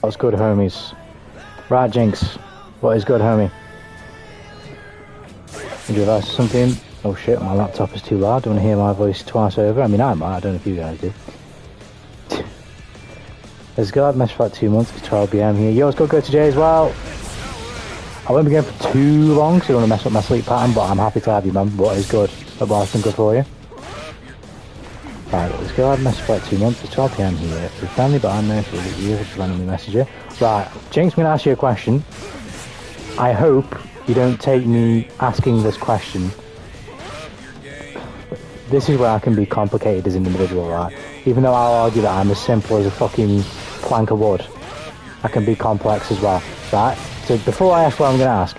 What's good, homies? Right, Jinx. What is good, homie? Would you advise something? Oh shit, my laptop is too loud. Don't want to hear my voice twice over. I mean, I might. I don't know if you guys do. Let's go. I've messed for like 2 months. It's 12 PM here. Yo, let's go to Jay as well. I won't be going for too long, so I don't want to mess up my sleep pattern, but I'm happy to have you, man. What is good? Hope life's been good for you. Right, let's go. I've messed for like 2 months. It's 12 PM here. We're friendly, but I'm there for you. Just randomly message you. Right, Jinx, I'm going to ask you a question. I hope you don't take me asking this question. This is where I can be complicated as an individual, right? Even though I'll argue that I'm as simple as a fucking plank of wood, I can be complex as well, right? So before I ask what I'm going to ask,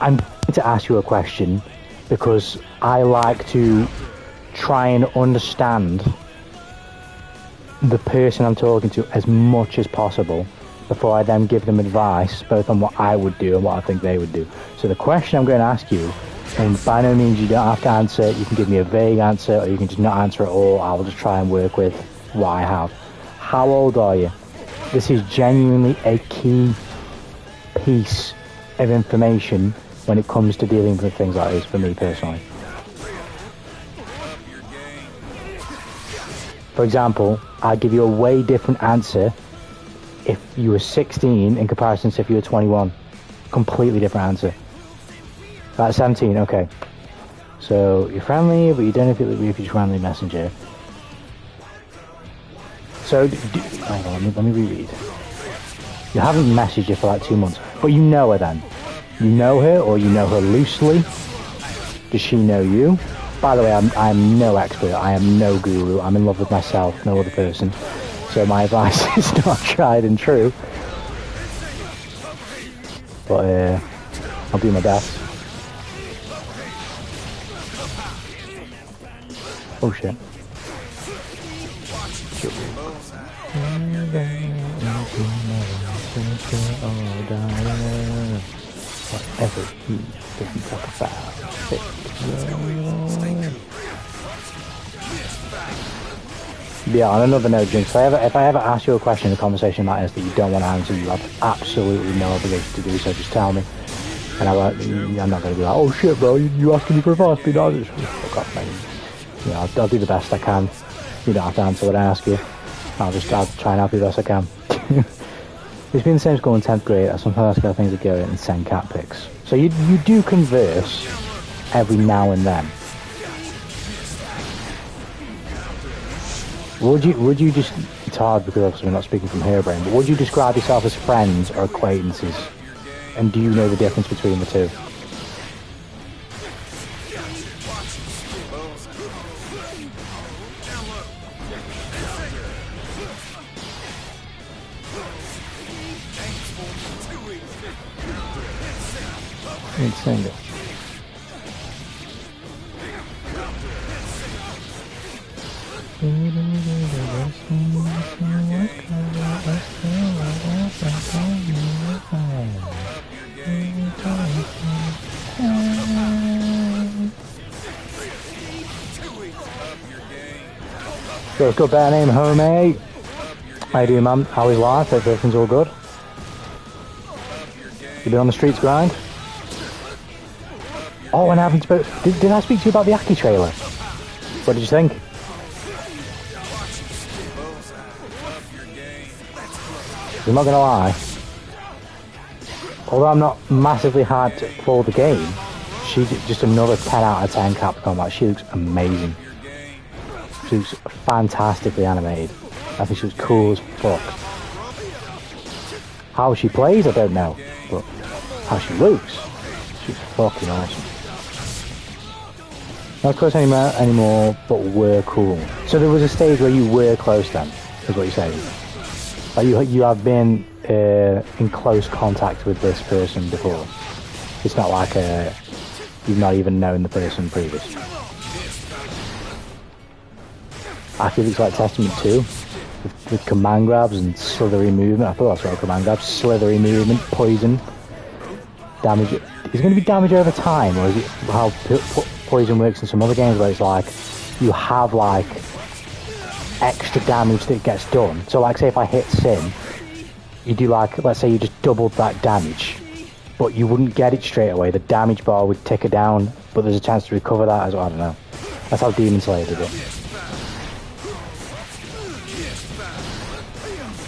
I'm going to ask you a question because I like to try and understand the person I'm talking to as much as possible before I then give them advice, both on what I would do and what I think they would do. So the question I'm going to ask you, and by no means you don't have to answer it, you can give me a vague answer or you can just not answer at all. I'll just try and work with what I have. How old are you? This is genuinely a key piece of information when it comes to dealing with things like this for me personally. For example, I'd give you a way different answer if you were 16 in comparison to if you were 21. Completely different answer. Right, 17, okay. So you're friendly, but you don't know if you're just friendly messenger. So, hang on, let me reread. You haven't messaged her for like 2 months, but you know her then. You know her, or you know her loosely. Does she know you? By the way, I'm no expert, I am no guru, I'm in love with myself, no other person. So my advice is not tried and true. But I'll do my best. Oh shit. Whatever he doesn't talk about. Yeah, on another note, Jinx, if I ever ask you a question in a conversation like this that you don't want to answer, you have absolutely no obligation to do so. Just tell me. And I'm not going to be like, oh shit, bro, you asking me for advice, be honest. Fuck off, mate. You know, I'll do the best I can. You don't have to answer what I ask you. I'll try and help you the best I can. It's been the same school in 10th grade. I sometimes ask how things are going and send cat pics. So you do converse every now and then. Would you just, it's hard because obviously we're not speaking from her brain, but would you describe yourself as friends or acquaintances? And do you know the difference between the two? Sing it. So let's go, better name, homie. How you doing, man? How is life? Hope everything's all good. You been on the streets grind? Oh, and I haven't spoke. Did I speak to you about the Aki trailer? What did you think? I'm not gonna lie. Although I'm not massively hard for the game, she's just another 10 out of 10 Capcom. Like, she looks amazing. She looks fantastically animated. I think she was cool as fuck. How she plays, I don't know, but how she looks, she's fucking awesome. Not close anymore, but we're cool. So there was a stage where you were close then, is what you're saying? Like you have been in close contact with this person before. It's not like you've not even known the person previous. I feel it's like Testament 2, with command grabs and slithery movement. I thought that's right, command grabs, slithery movement, poison, damage. Is it going to be damage over time, or is it how poison works in some other games where it's like you have like extra damage that gets done. So like say if I hit Sin, you do like, let's say you just doubled that damage, but you wouldn't get it straight away. The damage bar would tick it down, but there's a chance to recover that as well. I don't know. That's how Demon Slayer did it.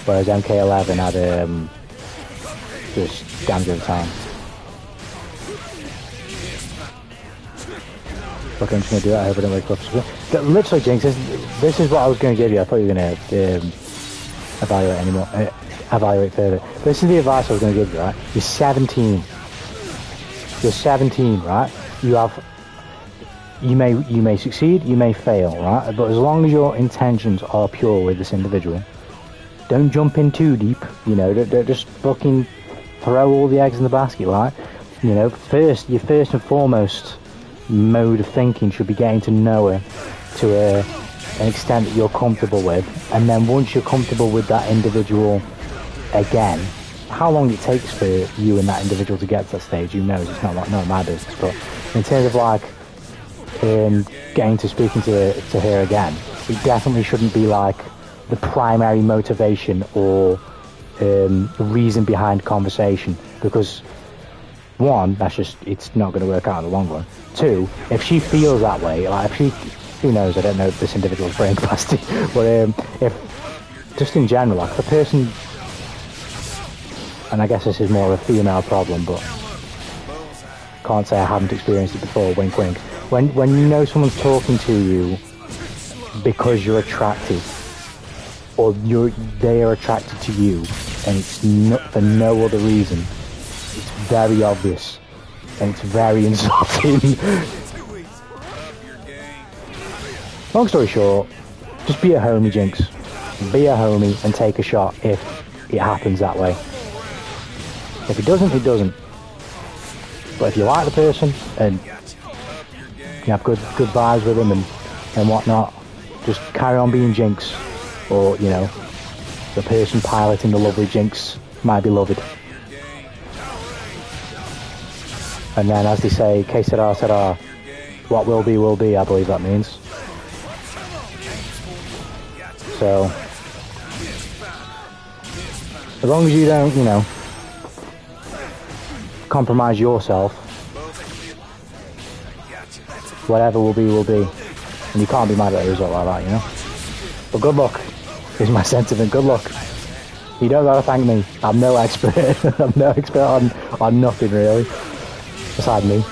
Whereas MK11 had just damage over time. Okay, I'm just going to do that. I hope I don't wake up. Literally, Jinx, this is what I was going to give you. I thought you were going to evaluate further. This is the advice I was going to give you, right? You're 17. You're 17, right? You may succeed, you may fail, right? But as long as your intentions are pure with this individual, don't jump in too deep. You know, don't just fucking throw all the eggs in the basket, right? You know, your first and foremost mode of thinking should be getting to know her to an extent that you're comfortable with, and then once you're comfortable with that individual again, how long it takes for you and that individual to get to that stage, who knows? It's not my business. But in terms of like getting to speaking to her again, it definitely shouldn't be like the primary motivation or reason behind conversation, because one, it's not going to work out in the long run. Two, if she feels that way, like if she, who knows, I don't know this individual's brain capacity, but if, just in general, like the person, and I guess this is more of a female problem, but can't say I haven't experienced it before, wink wink. When you know someone's talking to you because you're attracted, or they are attracted to you, and it's not for no other reason, it's very obvious, and it's very insulting. Long story short, just be a homie, Jinx. Be a homie and take a shot if it happens that way. If it doesn't, it doesn't. But if you like the person and you have good vibes with them and whatnot, just carry on being Jinx. Or, you know, the person piloting the lovely Jinx, my beloved. And then, as they say, que sera, sera. What will be, I believe that means. So, as long as you don't, you know, compromise yourself, whatever will be, will be. And you can't be mad at a result like that, you know. But good luck, is my sentiment. Good luck. You don't gotta thank me. I'm no expert. I'm no expert on nothing, really. Beside me.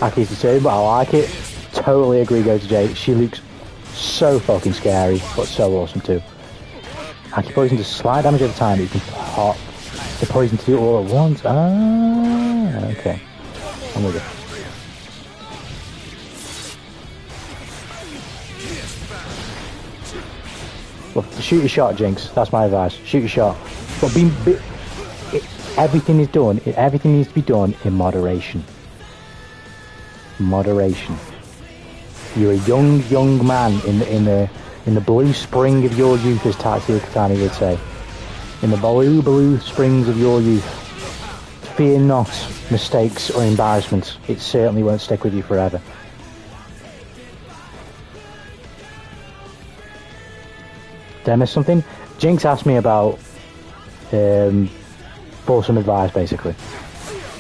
I keep it saying, but I like it. Totally agree, go to Jay. She looks so fucking scary, but so awesome too. Anti-poison does slight damage at a time, but you can pop the poison to do it all at once. Ah, okay. I'm with it. Well, shoot your shot, Jinx. That's my advice. Shoot your shot. But everything is done. Everything needs to be done in moderation. Moderation. You're a young man in the blue spring of your youth, as Tatsuya Katani would say. In the blue springs of your youth. Fear not mistakes or embarrassments. It certainly won't stick with you forever. Did I miss something? Jinx asked me about for some advice, basically,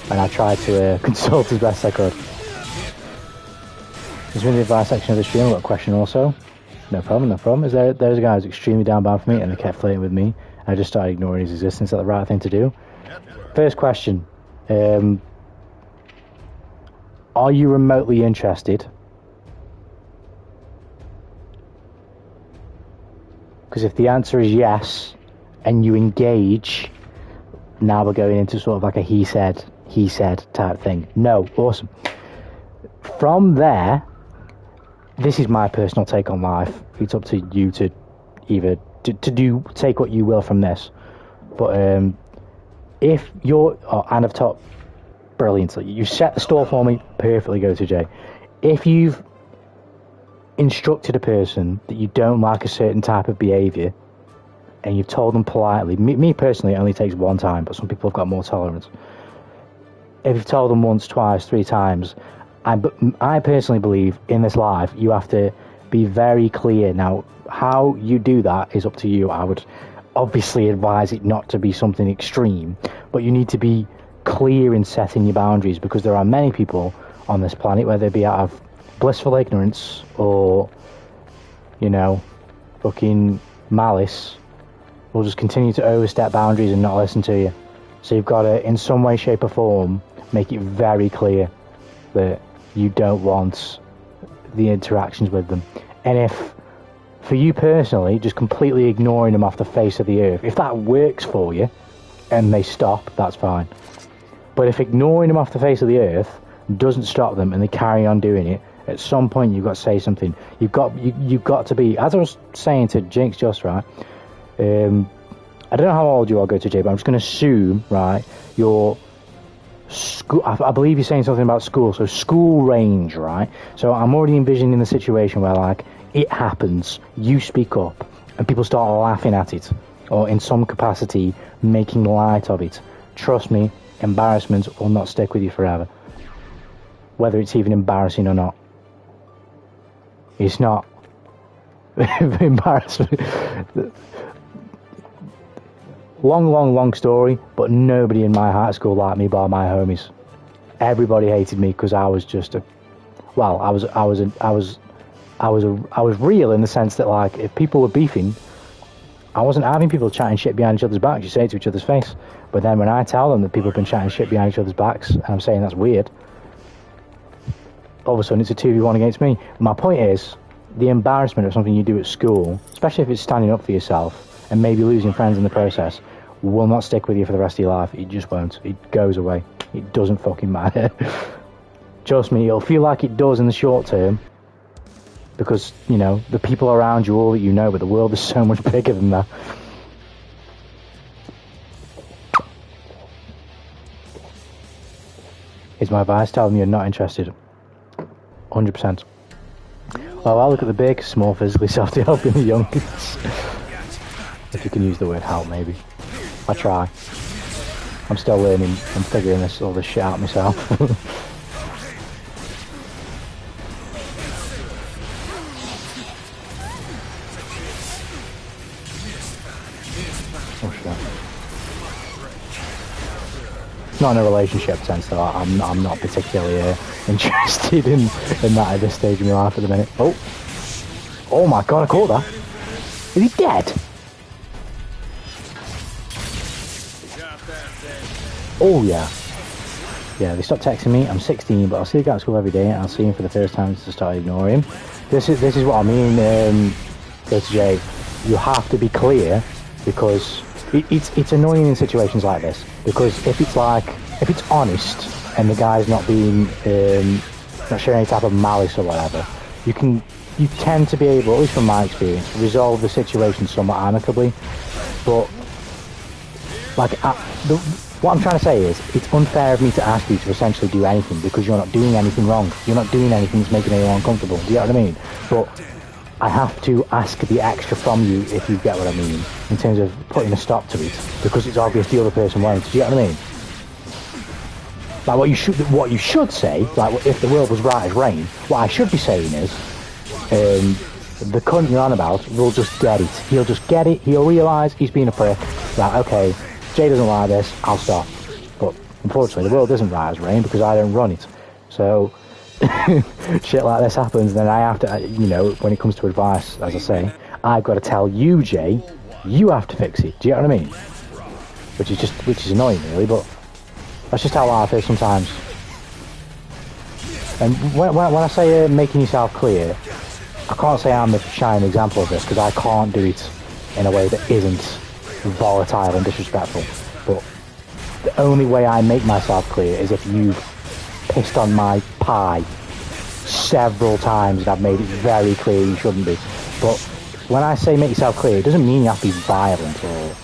and I tried to consult as best I could. It's in the advice section of the stream. I've got a question also. No problem. There's a guy who's extremely down bad for me, and they kept flirting with me. I just started ignoring his existence. Is that the right thing to do? First question: are you remotely interested? Because if the answer is yes, and you engage, now we're going into sort of like a he said type thing. No, awesome. From there, this is my personal take on life. It's up to you to either take what you will from this. But if you're, and I've taught brilliantly, you set the store for me perfectly, go to Jay. If you've instructed a person that you don't like a certain type of behaviour, and you've told them politely, me personally, it only takes one time, but some people have got more tolerance. If you've told them once, twice, 3 times, I personally believe in this life you have to be very clear. Now, how you do that is up to you. I would obviously advise it not to be something extreme, but you need to be clear in setting your boundaries, because there are many people on this planet, whether it be out of blissful ignorance or, you know, fucking malice, will just continue to overstep boundaries and not listen to you. So you've got to, in some way, shape or form, make it very clear that you don't want the interactions with them. And if, for you personally, just completely ignoring them off the face of the earth, if that works for you and they stop, that's fine. But if ignoring them off the face of the earth doesn't stop them and they carry on doing it, at some point you've got to say something. You've got to be, as I was saying to Jinx just, right, I don't know how old you are, Go to J, but I'm just going to assume, right, your school, I believe you're saying something about school, so school range, right? So I'm already envisioning the situation where, like, it happens, you speak up, and people start laughing at it, or in some capacity making light of it. Trust me, embarrassment will not stick with you forever. Whether it's even embarrassing or not. It's not. Embarrassment. Long story, but nobody in my high school liked me bar my homies. Everybody hated me because I was just a, well, I was real in the sense that, like, if people were beefing, I wasn't having people chatting shit behind each other's backs. You say it to each other's face. But then when I tell them that people have been chatting shit behind each other's backs, and I'm saying that's weird, all of a sudden it's a 2v1 against me. My point is, the embarrassment of something you do at school, especially if it's standing up for yourself and maybe losing friends in the process, will not stick with you for the rest of your life. It just won't. It goes away. It doesn't fucking matter. Trust me, it'll feel like it does in the short term, because, you know, the people around you, all that you know, but the world is so much bigger than that. Is my advice telling me you're not interested? 100%. Well, I look at the big, small, physically soft helping the young. If you can use the word help, maybe. I try. I'm still learning. I'm figuring all this shit out myself. Not in a relationship sense, though. I'm not particularly interested in that at this stage of my life at the minute. Oh my god, I caught that. Is he dead? Oh yeah. Yeah, they stopped texting me. I'm 16, but I'll see the guy at school every day, and I'll see him for the first time to start ignoring him. This is what I mean, Jay. You have to be clear, because it's annoying in situations like this, because if it's honest and the guy's not being not showing any type of malice or whatever, you tend to be able, at least from my experience, resolve the situation somewhat amicably. But like, what I'm trying to say is, it's unfair of me to ask you to essentially do anything, because you're not doing anything wrong. You're not doing anything that's making anyone uncomfortable. Do you know what I mean? But I have to ask the extra from you, if you get what I mean, in terms of putting a stop to it, because it's obvious the other person won't. Do you get what I mean? Like, what you should say, like, if the world was right as rain, what I should be saying is, the cunt you're on about will just get it. He'll just get it. He'll realise he's being a prick. Like, okay, Jay doesn't like this, I'll stop. But unfortunately, the world isn't right as rain, because I don't run it. So shit like this happens, and then I have to, you know, when it comes to advice, as I say, I've got to tell you, Jay, you have to fix it. Do you know what I mean? Which is annoying, really, but that's just how life is sometimes. And when I say making yourself clear, I can't say I'm the shining example of this, because I can't do it in a way that isn't volatile and disrespectful. But the only way I make myself clear is if you've pissed on my pie several times and I've made it very clear you shouldn't be. But when I say make yourself clear, it doesn't mean you have to be violent or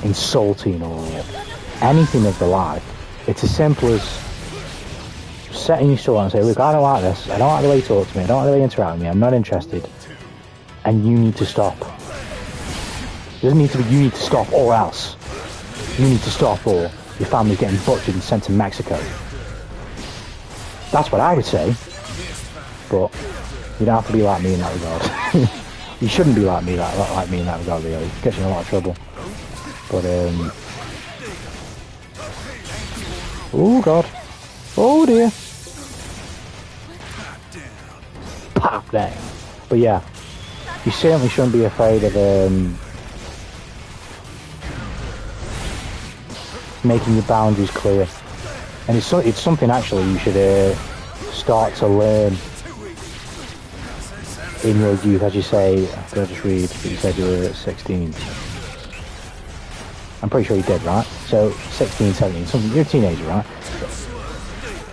insulting or anything of the like. It's as simple as setting your stall and say, look, I don't like this, I don't like the way you talk to me, I don't like the way you interact with me, I'm not interested, and you need to stop. It doesn't need to be you need to stop or else. You need to stop or your family's getting butchered and sent to Mexico. That's what I would say. But you don't have to be like me in that regard. You shouldn't be like me in that regard, really. It gets you in a lot of trouble. But, oh, God. Oh, dear. Pop there. But, yeah. You certainly shouldn't be afraid of, making your boundaries clear. And it's something, actually, you should, start to learn in your youth, as you say. I'm going to just read that you said you were 16. I'm pretty sure you did, right? So 16, 17, something. You're a teenager, right?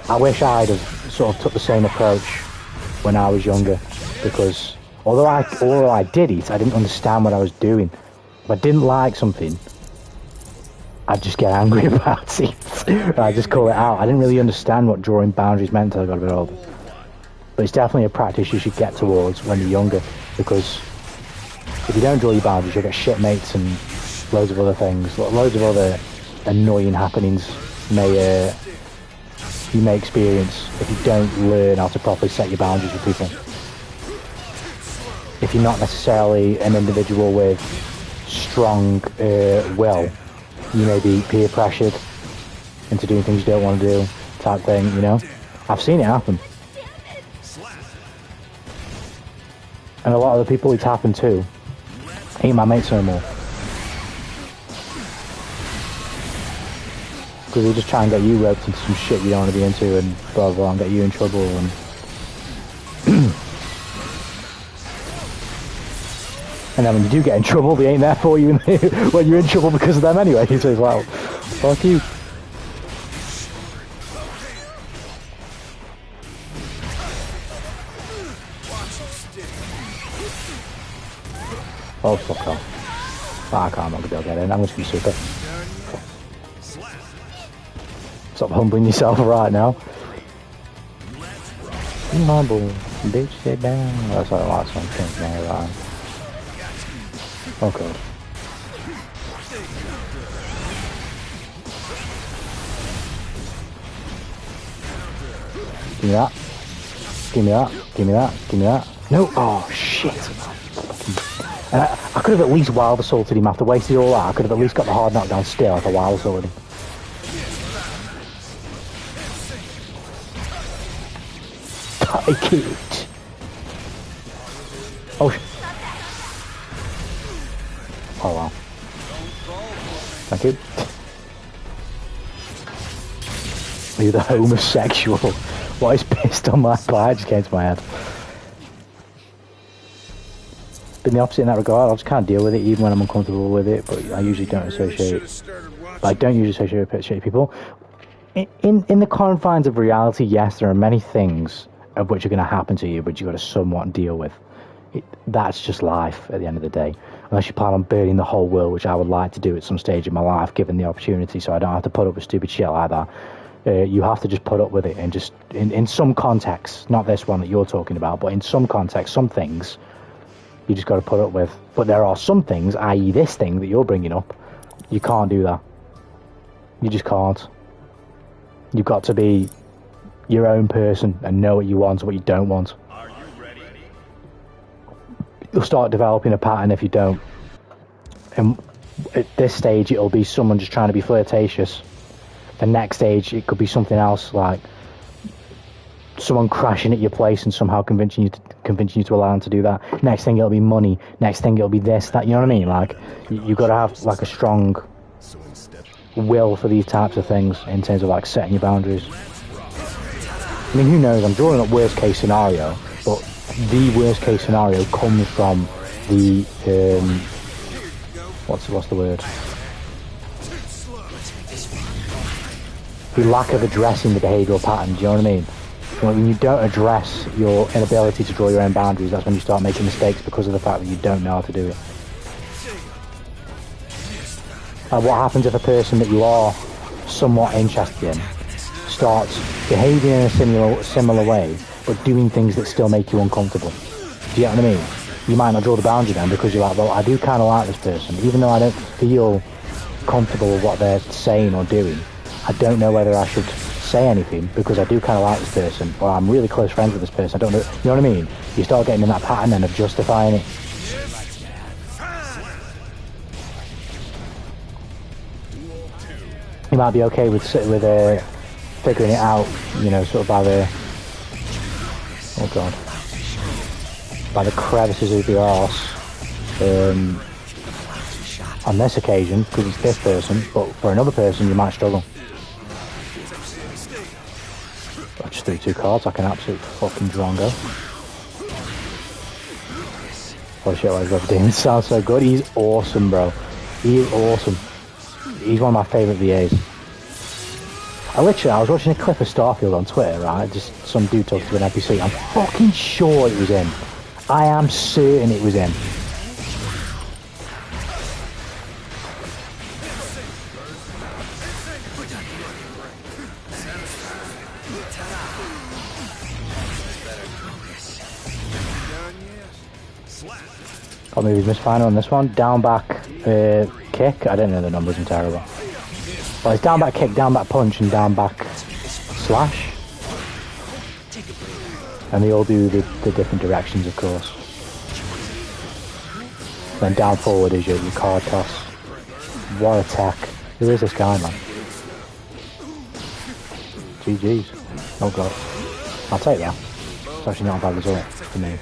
I wish I'd have sort of took the same approach when I was younger, because although I did it, I didn't understand what I was doing. If I didn't like something, I'd just get angry about it. I'd just call it out. I didn't really understand what drawing boundaries meant until I got a bit older. But it's definitely a practice you should get towards when you're younger, because if you don't draw your boundaries, you'll get shitmates and loads of other things, loads of other annoying happenings you may experience if you don't learn how to properly set your boundaries with people. If you're not necessarily an individual with strong will, you may be peer pressured into doing things you don't want to do, type thing, you know? I've seen it happen. And a lot of the people it's happened to ain't my mates no more. Because they just try and get you roped into some shit you don't want to be into and blah blah, and get you in trouble. And and then when you do get in trouble, they ain't there for you when you're in trouble because of them anyway. So it's like, fuck you. Oh, fuck off. I can't be able to get in. I'm just gonna be super. Stop humbling yourself right now. You humble, bitch, sit down. That's what I like something there, right? Oh god. Give me that. Give me that. Give me that. Give me that. No! Oh shit! And I could have at least wild assaulted him after wasting all that. I could have at least got the hard knockdown still if I wild assaulted him. Take it! Oh shit. Oh wow. Thank you. You're the homosexual. What is pissed on my pie just came to my head. Been the opposite in that regard. I just can't deal with it even when I'm uncomfortable with it, but I usually don't associate. But I don't usually associate with people. In the confines of reality, yes, there are many things of which are going to happen to you, but you've got to somewhat deal with. That's just life at the end of the day. Unless you plan on burning the whole world, which I would like to do at some stage in my life, given the opportunity, so I don't have to put up with stupid shit like that. You have to just put up with it, and just, in some contexts, not this one that you're talking about, but in some contexts, some things, you just got to put up with. But there are some things, i.e. this thing that you're bringing up, you can't do that. You just can't. You've got to be your own person and know what you want and what you don't want. Are you ready? You'll start developing a pattern if you don't. And at this stage, it'll be someone just trying to be flirtatious. The next stage, it could be something else, like someone crashing at your place and somehow convincing you to allow them to do that. Next thing, it'll be money. Next thing, it'll be this, that. You know what I mean? Like, you've got to have like a strong will for these types of things in terms of like setting your boundaries. I mean, who knows? I'm drawing up worst case scenario, but the worst case scenario comes from the what's the word? The lack of addressing the behavioural pattern. Do you know what I mean? When you don't address your inability to draw your own boundaries, that's when you start making mistakes because of the fact that you don't know how to do it. And what happens if a person that you are somewhat interested in starts behaving in a similar way, but doing things that still make you uncomfortable? Do you know what I mean? You might not draw the boundary then because you're like, well, I do kind of like this person, even though I don't feel comfortable with what they're saying or doing. I don't know whether I should say anything because I do kind of like this person, or I'm really close friends with this person. I don't know, you know what I mean? You start getting in that pattern then of justifying it. You might be okay with figuring it out, you know, sort of by the, oh god, by the crevices of your arse. On this occasion, because it's this person, but for another person you might struggle. I just threw 2 cards like an absolute fucking drongo. Oh shit, what he's ever doing. It sounds so good. He's awesome, bro. He is awesome. He's one of my favourite VAs. I was watching a clip of Starfield on Twitter, right? Just some dude talking to an NPC. I'm fucking sure it was him. I am certain it was him. Oh, maybe he's missed final on this one. Down back kick. I don't know the numbers, I'm terrible. Well, it's down back kick, down back punch, and down back slash. And they all do the different directions, of course. Then down forward is your card toss. What attack. Who is this guy, man? GG's. Oh god. I'll take that. It's actually not a bad result for me.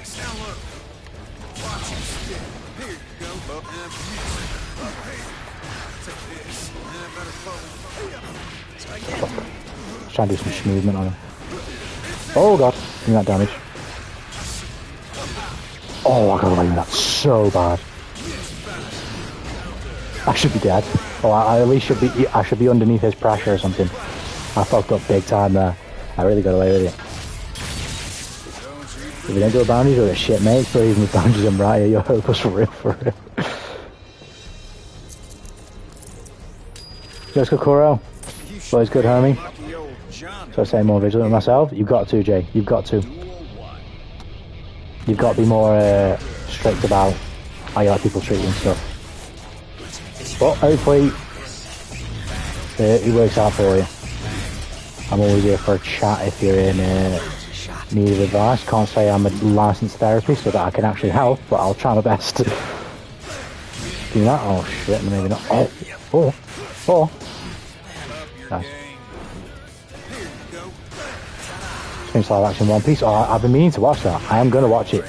Let's try and do some movement on him. Oh god, doing that damage. Oh, I got away with that so bad. I should be dead. Oh, I at least I should be underneath his pressure or something. I fucked up big time there. I really got away with it. If we don't do a boundaries, we're a shit mate, but even with boundaries I'm right here, you're hopeless for real, for real. Let's go, Kuro. Boys, good, homie. So I say more vigilant with myself. You've got to, Jay. You've got to. You've got to be more strict about how you like people treat you and stuff. But hopefully it works out for you. I'm always here for a chat if you're in need of advice. Can't say I'm a licensed therapist so that I can actually help, but I'll try my best to do that. Oh shit, maybe not. Oh. Nice. Seems like action One Piece. Oh, I've been meaning to watch that. I am going to watch it.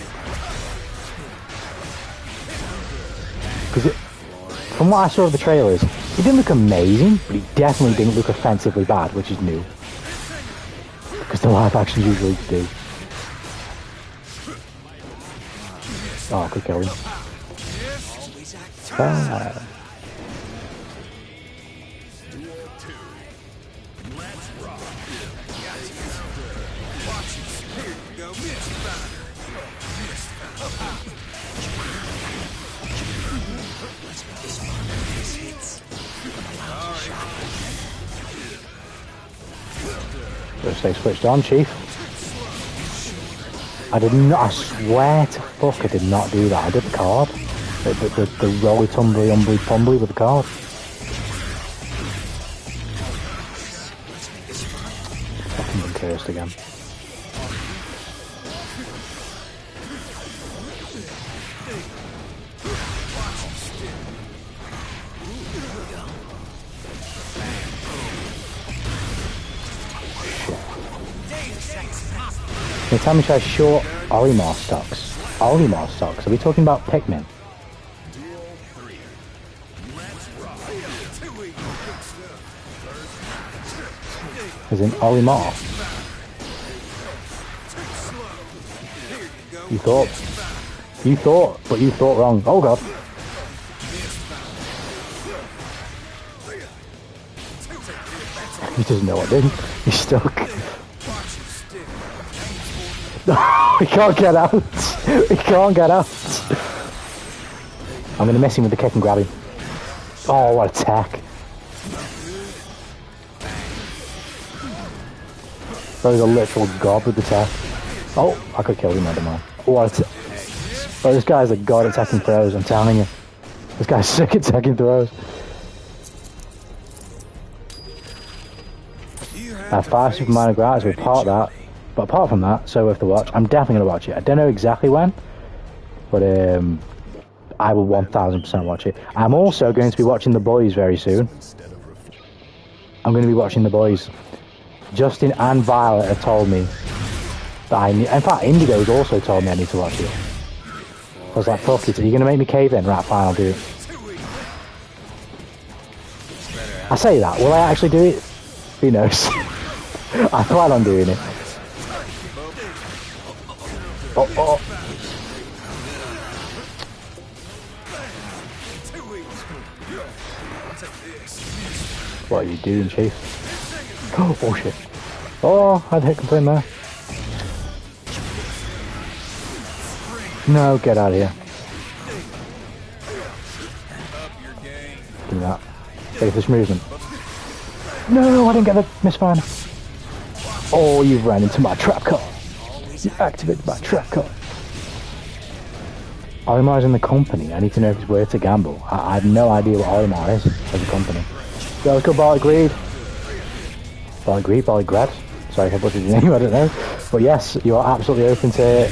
Because from what I saw of the trailers, it didn't look amazing, but it definitely didn't look offensively bad, which is new. Because the live actions usually do. Oh, I could kill him. Ah. Just stay switched on, Chief. I did not, I swear to fuck I did not do that. I did the card. The rolly tumbly umbly pumbly with the card. Fucking been cursed again. Can you tell me, should I short Olimar stocks? Olimar stocks? Are we talking about Pikmin? As in Olimar? You thought wrong. Oh god. He doesn't know what to do. He's stuck. We can't get out. We can't get out. I'm going to mess him with the kick and grab him. Oh, what attack. That was a literal god with the attack. Oh, I could kill him, I don't know. What a oh, this guy's a god attacking throws, I'm telling you. This guy's sick attacking throws. I have 5 Super Mario Gratis, we part that. But apart from that, so worth the watch. I'm definitely going to watch it. I don't know exactly when, but I will 1000% watch it. I'm also going to be watching The Boys very soon. I'm going to be watching The Boys. Justin and Violet have told me that I need... In fact, Indigo's also told me I need to watch it. I was like, fuck it, are you going to make me cave in? Right, fine, I'll do it. I say that, will I actually do it? Who knows? I plan on doing it. Oh, oh. What are you doing, Chief? Oh shit. Oh, I'd hit complain there. No, get out of here. Give me that. Save this movement. No, I didn't get the misfire. Oh, you ran into my trap car. You activated my trap car. Olimar's in the company. I need to know if it's worth a gamble. I have no idea what Olimar is as a company. Yeah, let's go Barley Greed. Barley Greed, Barley Grad. Sorry if I butchered your name, I don't know. But yes, you are absolutely open to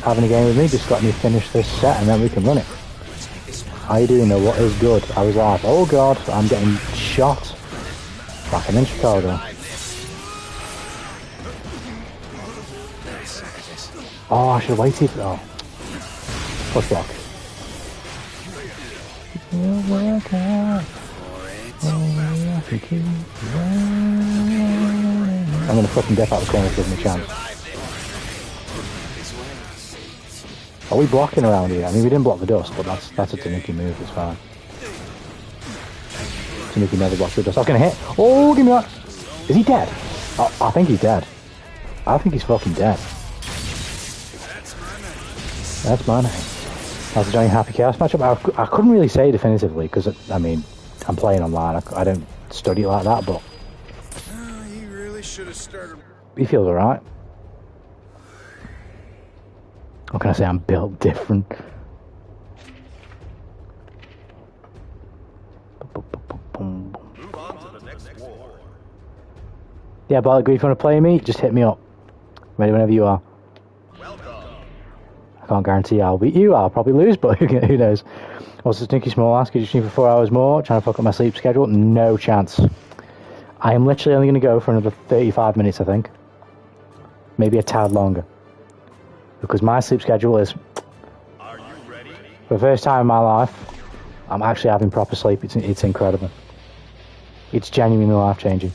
having a game with me. Just let me finish this set and then we can run it. How you doing though? What is good? I was like, oh god, I'm getting shot. Like I'm in Chicago. Oh, I should have waited. Oh. Push block. I'm gonna fucking dip out the corner to give him a chance. Are we blocking around here? I mean, we didn't block the dust, but that's a Tanuki move, it's fine. Tanuki never blocks the dust. I was gonna hit. Oh, give me that. Is he dead? Oh, I think he's dead. I think he's fucking dead. That's my name. That's a Johnny Happy Chaos matchup. I couldn't really say definitively because, I mean, I'm playing online. I don't study it like that, but he really should have started. He feels alright. What can I say? I'm built different. Move on to the next war. Yeah, Barley Greed, if you want to play me, just hit me up. Ready whenever you are. I can't guarantee I'll beat you. I'll probably lose, but who knows? Also, Stinky Small ask, could you stream for 4 hours more? Trying to fuck up my sleep schedule? No chance. I am literally only going to go for another 35 minutes, I think. Maybe a tad longer. Because my sleep schedule is... Are you ready? For the first time in my life, I'm actually having proper sleep. It's incredible. It's genuinely life-changing.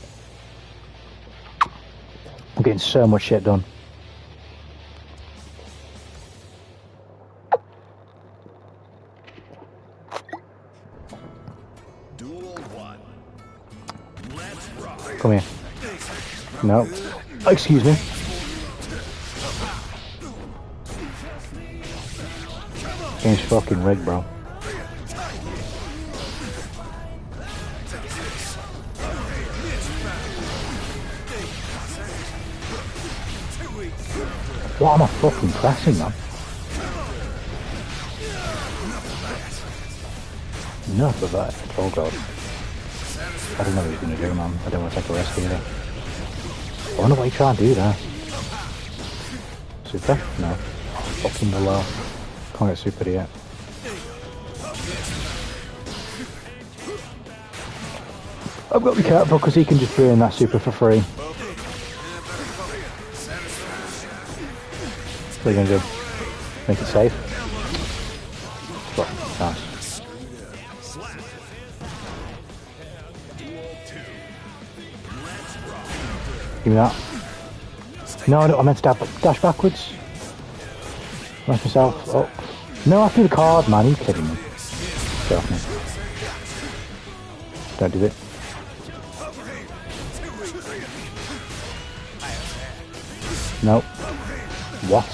I'm getting so much shit done. Come here. No. Oh, excuse me. Game's fucking rigged, bro. What am I fucking pressing, man? Enough of that. Oh god. I don't know what he's going to do, man. I don't want to take a risk either. I wonder what he trying to do there. Super? No. Fucking below. Can't get super yet. I've got to be careful because he can just ruin that super for free. What are you going to do? Make it safe? Well, nice. Give me that. No, I meant to dash backwards. Mess myself up. No, I threw the card, man. Are you kidding me? Get off me. Don't do it. No. What?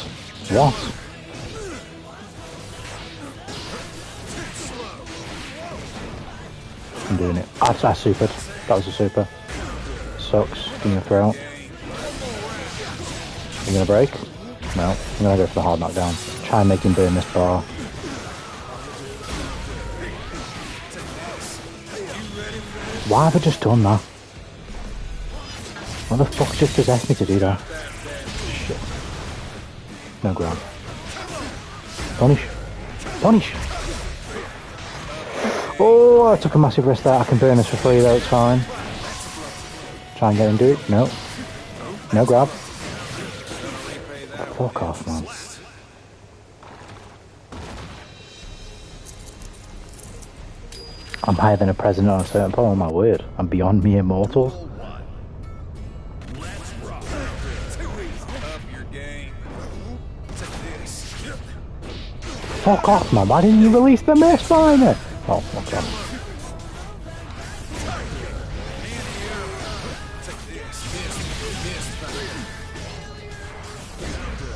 What? I'm doing it. I supered. That was a super. Sucks. Give me a throw. You gonna break? No. I'm gonna go for the hard knockdown. Try and make him burn this bar. Why have I just done that? What the fuck just possessed me to do that? Shit. No grab. Punish. Punish! Oh, I took a massive risk there. I can burn this for free though, it's fine. Try and get him to it. No. No grab. Fuck off, man. I'm higher than a president on a certain point, oh my word. I'm beyond mere mortals. Fuck off, man. Why didn't you release the Mist Miner? Oh, fuck off.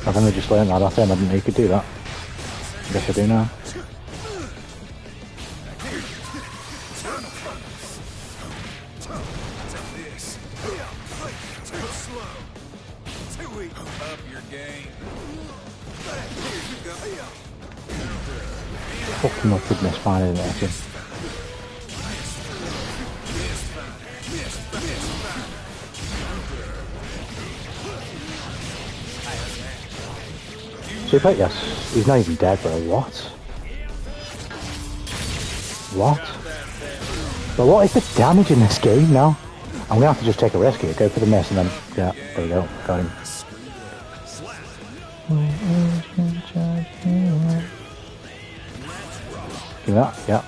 I've only just learned that off him. I didn't know you could do that. I guess I do now. Fucking up with Mist Miner, isn't it? Super, yes. He's not even dead, bro. What? What? But what is the damage in this game now? I'm gonna have to just take a risk here. Go for the miss and then... Yeah, there we go. Got him. Give me that. Yeah.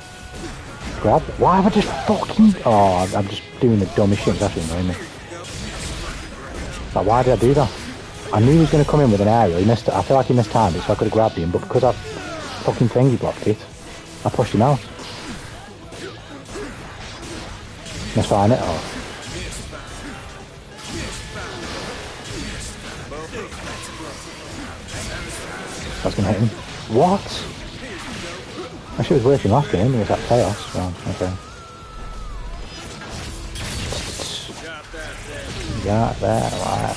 Grab. Why have I just fucking... Oh, I'm just doing the dumbest shit. It's actually annoying me. Like, why did I do that? I knew he was going to come in with an aerial. He missed it. I feel like he mistimed it, so I could have grabbed him. But because I fucking thingy blocked it, I pushed him out. Let's find it. Oh. That's going to hit him. What? That shit was working last game. It was that chaos. Well, okay. Got that. Right.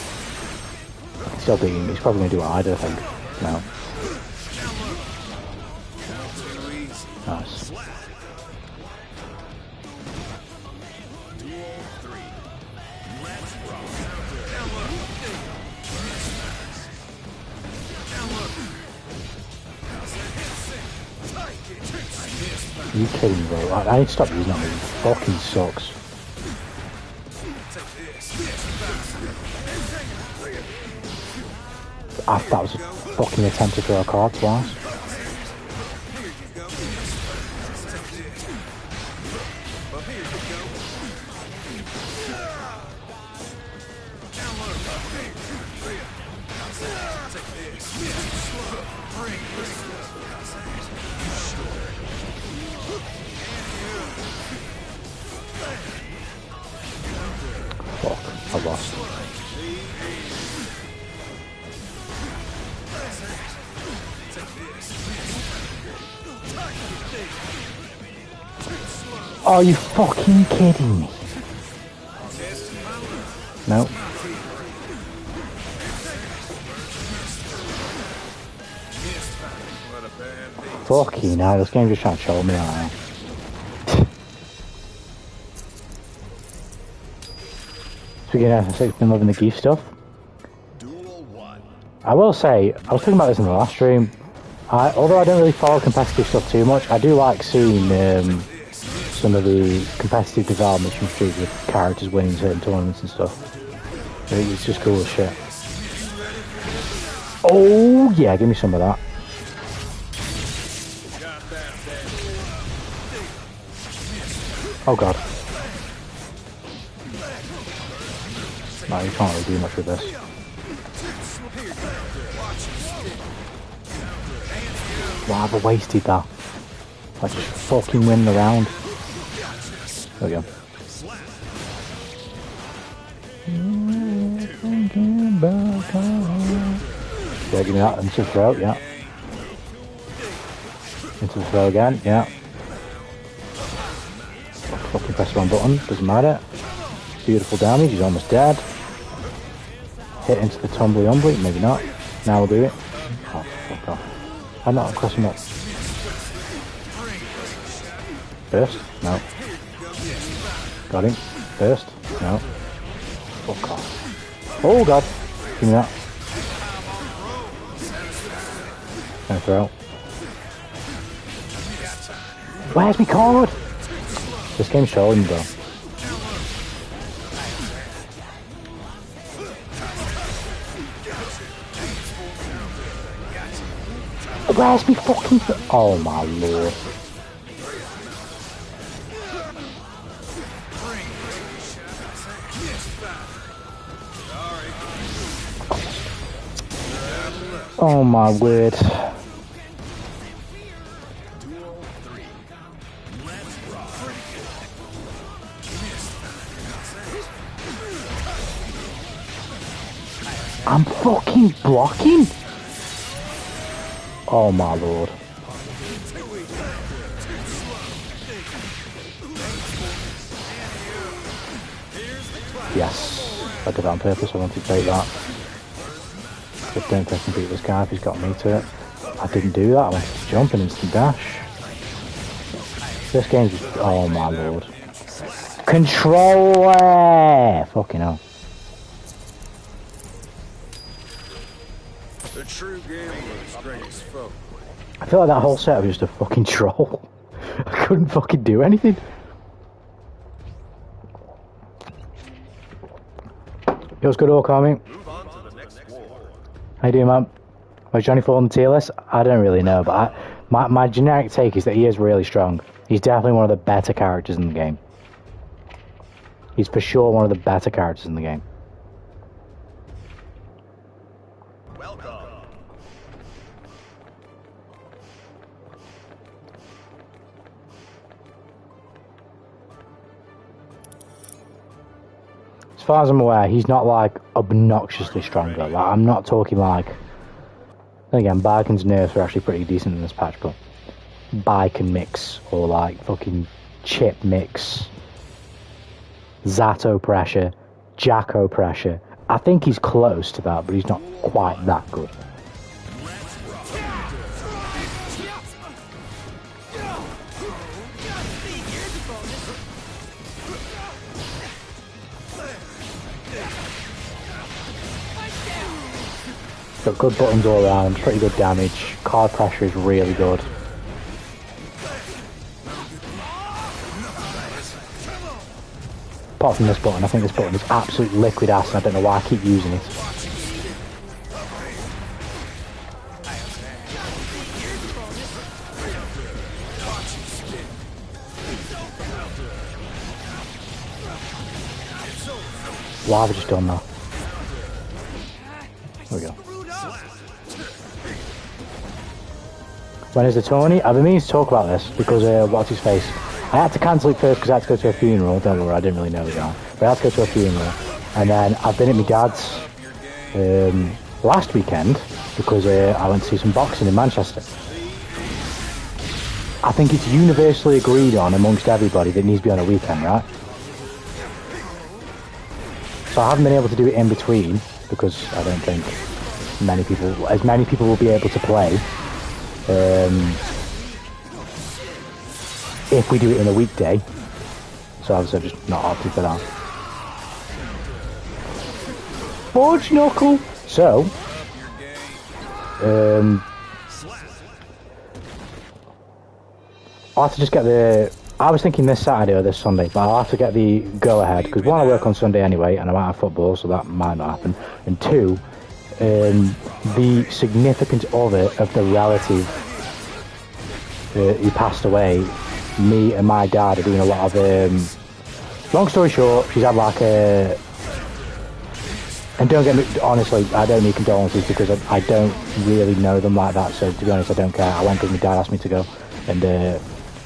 Still beating. He's probably going to do what I do, I think. No. Nice. Are you kidding me, bro? I need to stop using that move. It fucking sucks. That was a fucking attempt to throw a card twice. Fuck, I lost. Are you fucking kidding me? No. Fucking hell, this game's just trying to show me now. Speaking of FF6, been loving the geef stuff. I will say, I was talking about this in the last stream. Although I don't really follow competitive stuff too much, I do like seeing some of the competitive developments from Street with characters winning certain tournaments and stuff. It's just cool as shit. Oh yeah, give me some of that. Oh god. No, you can't really do much with this. Wow, I wasted that. I just fucking win the round. There we go. Yeah, give me that into the throw, yeah. Into the throw again, yeah. Fucking press the wrong button, doesn't matter. Beautiful damage, he's almost dead. Hit into the tumbly umbly, maybe not. Now we'll do it. Oh, fuck off. I'm not crossing up. Burst? No. Got him. Burst? No. Fuck off. Oh god. Give me that. Gonna throw. Where's my card? This game's trolling me, bro. Where's me fucking... Oh my lord. Oh my word. I'm fucking blocking? Oh my lord. Yes. I did that on purpose, I wanted to take that. Just don't think I can beat this guy if he's got me to it. I didn't do that, I wanted to jump and instant dash. This game's just... Oh my lord. Controller! Fucking hell. The true game was great as fuck. I feel like that whole setup was just a fucking troll. I couldn't fucking do anything. It was good all coming. Move on to the next war. How you doing, man? Where's Johnny fall on the tier list? I don't really know, but my generic take is that he is really strong. He's definitely one of the better characters in the game. He's for sure one of the better characters in the game. Welcome. As far as I'm aware, he's not like obnoxiously stronger. Like, I'm not talking like... Then again, Barkin's nerfs are actually pretty decent in this patch, but Barkin mix or like fucking chip mix, Zato pressure, Jacko pressure. I think he's close to that, but he's not quite that good. Got good buttons all around, pretty good damage. Card pressure is really good. Apart from this button, I think this button is absolute liquid ass and I don't know why I keep using it. Why have I just done that? There we go. When is the tourney? I've been meaning to talk about this because what's his face? I had to cancel it first because I had to go to a funeral. Don't worry, I didn't really know that. But I had to go to a funeral. And then I've been at my dad's last weekend because I went to see some boxing in Manchester. I think it's universally agreed on amongst everybody that it needs to be on a weekend, right? So I haven't been able to do it in between because I don't think many people will be able to play. If we do it in a weekday, so obviously I've just not opted for that. Fudge knuckle! So, I'll have to just get the... I was thinking this Saturday or this Sunday, but I'll have to get the go-ahead, because one, I work on Sunday anyway, and I might have football, so that might not happen, and two, the significant other of the relative who passed away, me and my dad are doing a lot of, long story short, she's had like a, and don't get me, honestly, I don't need condolences because I don't really know them like that, so to be honest, I don't care. I went because my dad asked me to go, and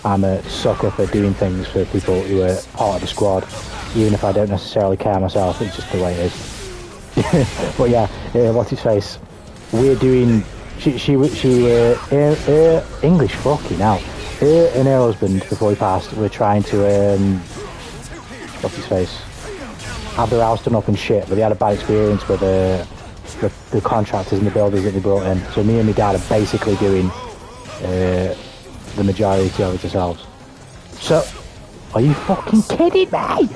I'm a sucker for doing things for people who are part of the squad, even if I don't necessarily care myself, it's just the way it is. But yeah, what's his face? We're doing, she English fucking hell. Her and her husband, before he passed, were trying to, what's his face? Have their house done up and shit, but they had a bad experience with the contractors and the builders that they brought in. So me and my dad are basically doing the majority of it ourselves. So, are you fucking kidding me?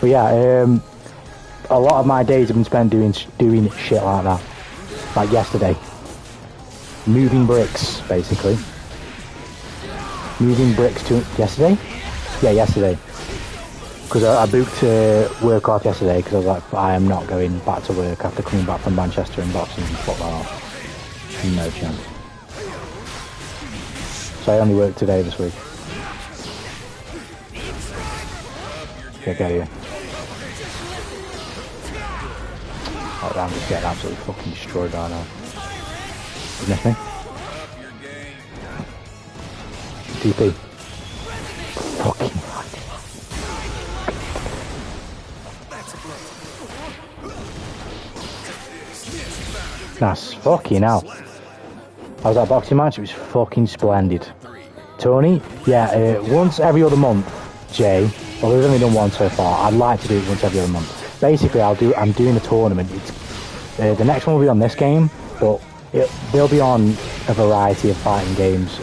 But yeah, a lot of my days have been spent doing shit like that. Like yesterday. Moving bricks, basically. Moving bricks to... Yesterday? Yeah, yesterday. Because I booked work off yesterday because I was like, I am not going back to work after coming back from Manchester and boxing and fuck that off. No chance. So I only worked today this week. Get here. Oh, I'm just getting absolutely fucking destroyed right now. You miss me? TP. Fucking nice. Fucking hell. How was that boxing match? It was fucking splendid. Tony? Yeah, once every other month, Jay. Well, we've only done one so far. I'd like to do it once every other month. Basically, I'm doing a tournament. It's, the next one will be on this game, but they'll be on a variety of fighting games,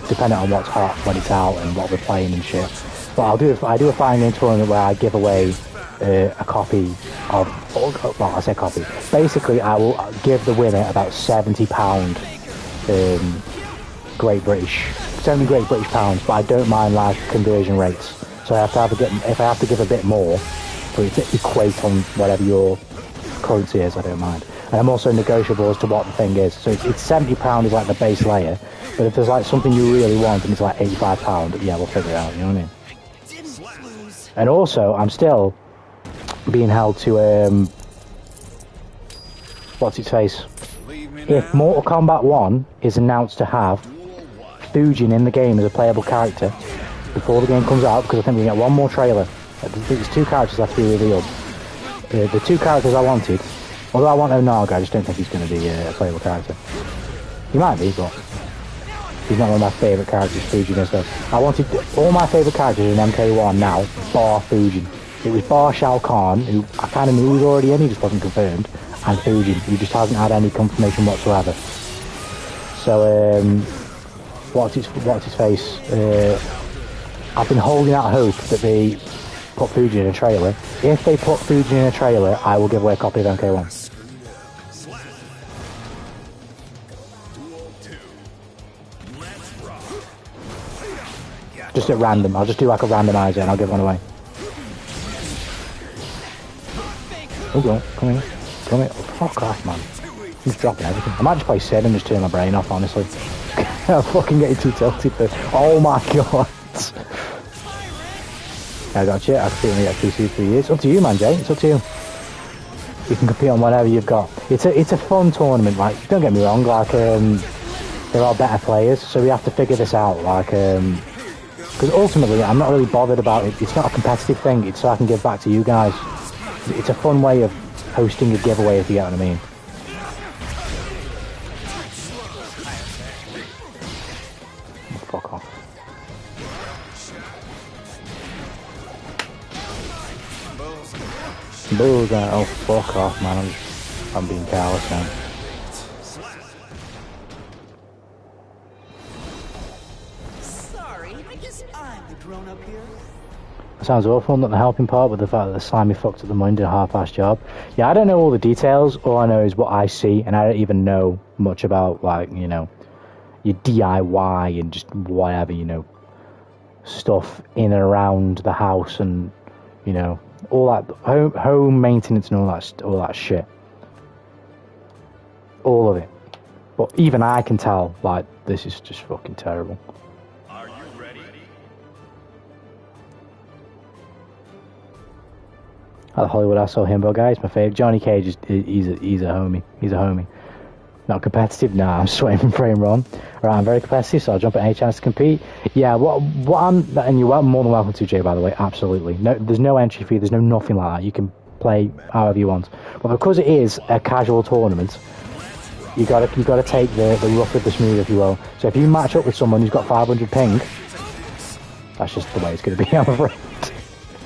depending on what's hot when it's out and what we're playing and shit. But I do a fighting game tournament where I give away a copy of, well, I say copy. Basically, I will give the winner about £70 Great British pounds, but I don't mind large conversion rates. So if I have to give a bit more for it to equate on whatever your currency is, I don't mind. And I'm also negotiable as to what the thing is. So it's £70 is like the base layer, but if there's like something you really want and it's like £85, yeah, we'll figure it out, you know what I mean? And also, I'm still being held to, what's its face? If Mortal Kombat 1 is announced to have Fujin in the game as a playable character before the game comes out, because I think we get one more trailer. There's 2 characters left to be revealed. The 2 characters I wanted, although I want Onaga, I just don't think he's going to be a playable character. He might be, but he's not one of my favourite characters, Fujin is though. I wanted all my favourite characters in MK1 now, bar Fujin. It was bar Shao Kahn, who I kind of knew was already in, he just wasn't confirmed, and Fujin, who just hasn't had any confirmation whatsoever. So, what's his face? I've been holding out hope that they put Fujin in a trailer. If they put Fujin in a trailer, I will give away a copy of MK1. Just at random. I'll just do like a randomizer and I'll give one away. Oh, go on. Come here. Come here. Oh, fuck off, man. I'm just dropping everything. I might just play Sid and just turn my brain off, honestly. I'm fucking getting too tilted for... Oh my god. I got you. I can certainly get PC for years. It's up to you, man, Jay. It's up to you. You can compete on whatever you've got. It's a fun tournament, like, don't get me wrong, like, there are better players, so we have to figure this out, like, because ultimately, I'm not really bothered about it. It's not a competitive thing. It's so I can give back to you guys. It's a fun way of hosting a giveaway, if you get what I mean. Oh, fuck off. Bullseye. Oh, fuck off, man. I'm being careless now. Sounds awful, not the helping part, but the fact that the slimy fucked up the money, did a half-assed job. Yeah, I don't know all the details. All I know is what I see, and I don't even know much about, like, you know, your DIY and just whatever, you know, stuff in and around the house and, you know, all that home maintenance and all that shit. All of it. But even I can tell, like, this is just fucking terrible. At the Hollywood I saw Himbo guy, he's my favourite. Johnny Cage is he's a homie. He's a homie. Not competitive? Nah, I'm sweating from frame run. Alright, I'm very competitive, so I'll jump at any chance to compete. Yeah, what I'm, and you're more than welcome to, Jay, by the way, absolutely. No, there's no entry fee, there's no nothing like that. You can play however you want. But because it is a casual tournament, you gotta take the rough with the smooth, if you will. So if you match up with someone who's got 500 ping, that's just the way it's gonna be, I'm afraid.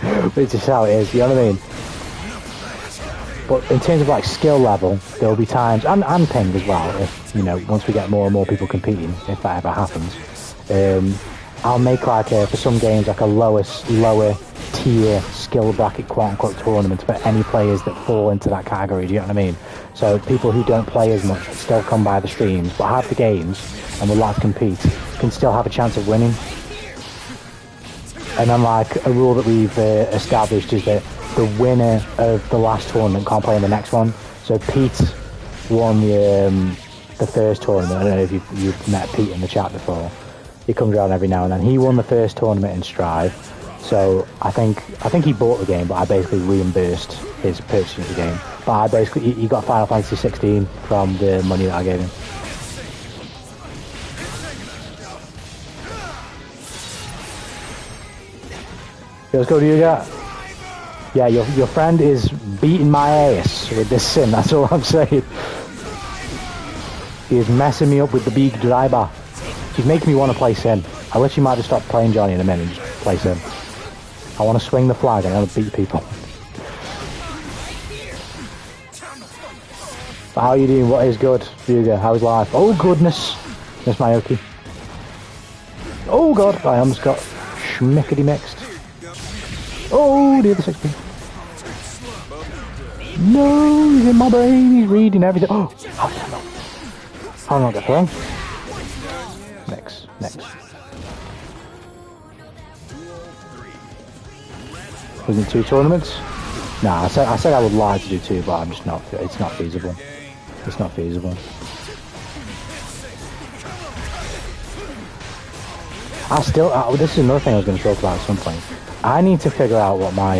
But it's just how it is, you know what I mean? But in terms of like skill level, there'll be times, and ping as well, if, you know, once we get more and more people competing, if that ever happens, I'll make like for some games like a lower tier skill bracket quote-unquote tournaments for any players that fall into that category, do you know what I mean? So people who don't play as much still come by the streams, but have the games and would like to compete, can still have a chance of winning. And then like a rule that we've established is that the winner of the last tournament can't play in the next one. So Pete won the first tournament. I don't know if you've met Pete in the chat before. He comes around every now and then. He won the first tournament in Strive. So I think he bought the game, but I basically reimbursed his purchasing of the game. But I basically he got Final Fantasy 16 from the money that I gave him. Let's go to you, guy. Yeah, your friend is beating my ass with this sim. That's all I'm saying. He is messing me up with the big driver. He's making me want to play Sin. I literally might just stop playing Johnny in a minute and just play Sin. I want to swing the flag and I want to beat people. But how are you doing? What is good, Ryuga? How's life? Oh goodness! Miss Mayuki. Oh god, I almost got schmickety mixed. Oh, the other 6P. No, he's in my brain, he's reading everything. Oh, how did I know? How did I not get thrown? Next. Wasn't it 2 tournaments? Nah, I said I would lie to do 2, but I'm just not. It's not feasible. It's not feasible. This is another thing I was going to talk about at some point. I need to figure out what my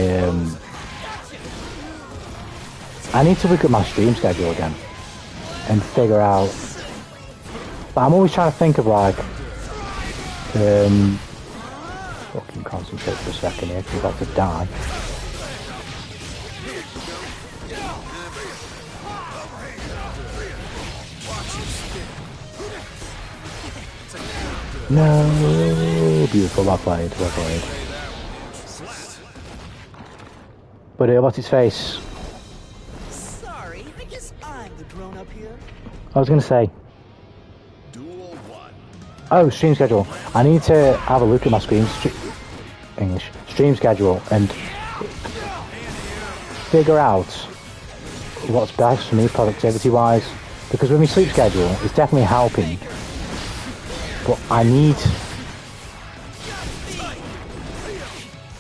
I need to look at my stream schedule again and figure out. But I'm always trying to think of like fucking concentrate for a second here because I'm about to die. No, beautiful, well played. But what's his face? Sorry, I guess I'm the grown up here. I was gonna say. Oh, stream schedule. I need to have a look at my stream schedule and figure out what's best for me productivity wise. Because with my sleep schedule, it's definitely helping. But I need.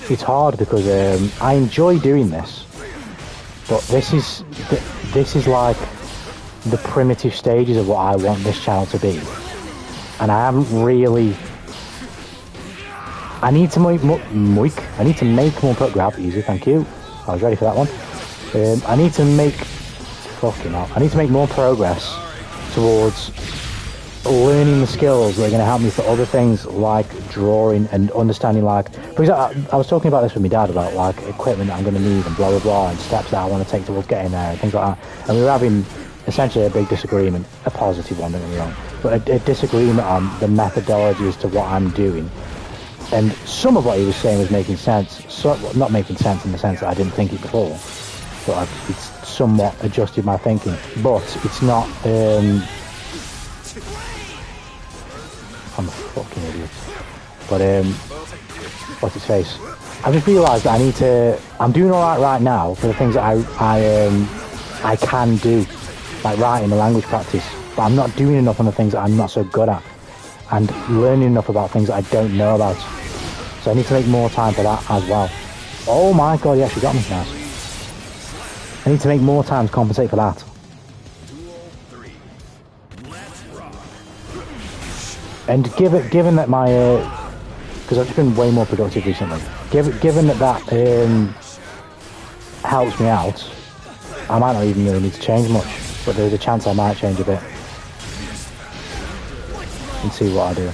It's hard because I enjoy doing this, but this is like the primitive stages of what I want this channel to be, and I haven't really. I need to make more. I need to make more grab easy. Thank you. I was ready for that one. I need to make. Fucking hell. I need to make more progress towards learning the skills that are going to help me for other things like drawing and understanding, like, for example, I was talking about this with my dad about like equipment that I'm going to need and blah blah blah and steps that I want to take towards getting there and things like that, and we were having essentially a big disagreement, a positive one, don't get me wrong, but a disagreement on the methodology as to what I'm doing, and some of what he was saying was making sense, not making sense in the sense that I didn't think it before, but it's somewhat adjusted my thinking, but it's not I'm a fucking idiot. But what's his face? I just realised that I'm doing alright right now for the things that I can do, like writing and language practice, but I'm not doing enough on the things that I'm not so good at, and learning enough about things that I don't know about. So I need to make more time for that as well. Oh my god, he actually got me, nice. I need to make more time to compensate for that. And given that my, because I've just been way more productive recently, given that helps me out, I might not even really need to change much, but there's a chance I might change a bit and see what I do.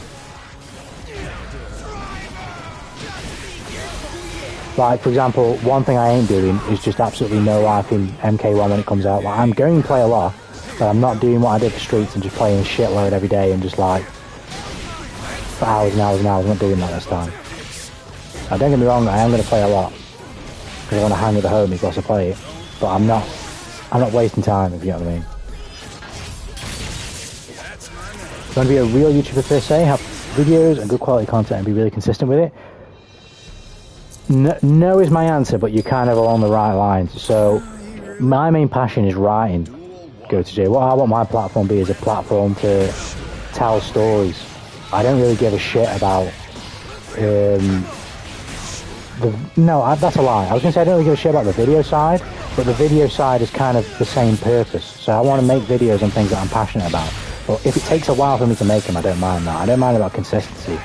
Like, for example, one thing I ain't doing is just absolutely no life in MK1 when it comes out. Like, I'm going to play a lot, but I'm not doing what I did for Streets and just playing a shitload every day and just like for hours and hours and hours. I'm not doing that this time. Now, don't get me wrong, I am going to play a lot because I want to hang with the homies whilst I play it, but I'm not wasting time, if you know what I mean. You want to be a real YouTuber per se, have videos and good quality content and be really consistent with it? No is my answer, but you're kind of along the right lines. So, my main passion is writing. Go to Jay. What I want my platform to be is a platform to tell stories. I don't really give a shit about that's a lie. I was going to say I don't really give a shit about the video side, but the video side is kind of the same purpose. So I want to make videos on things that I'm passionate about. But if it takes a while for me to make them, I don't mind that. I don't mind about consistency.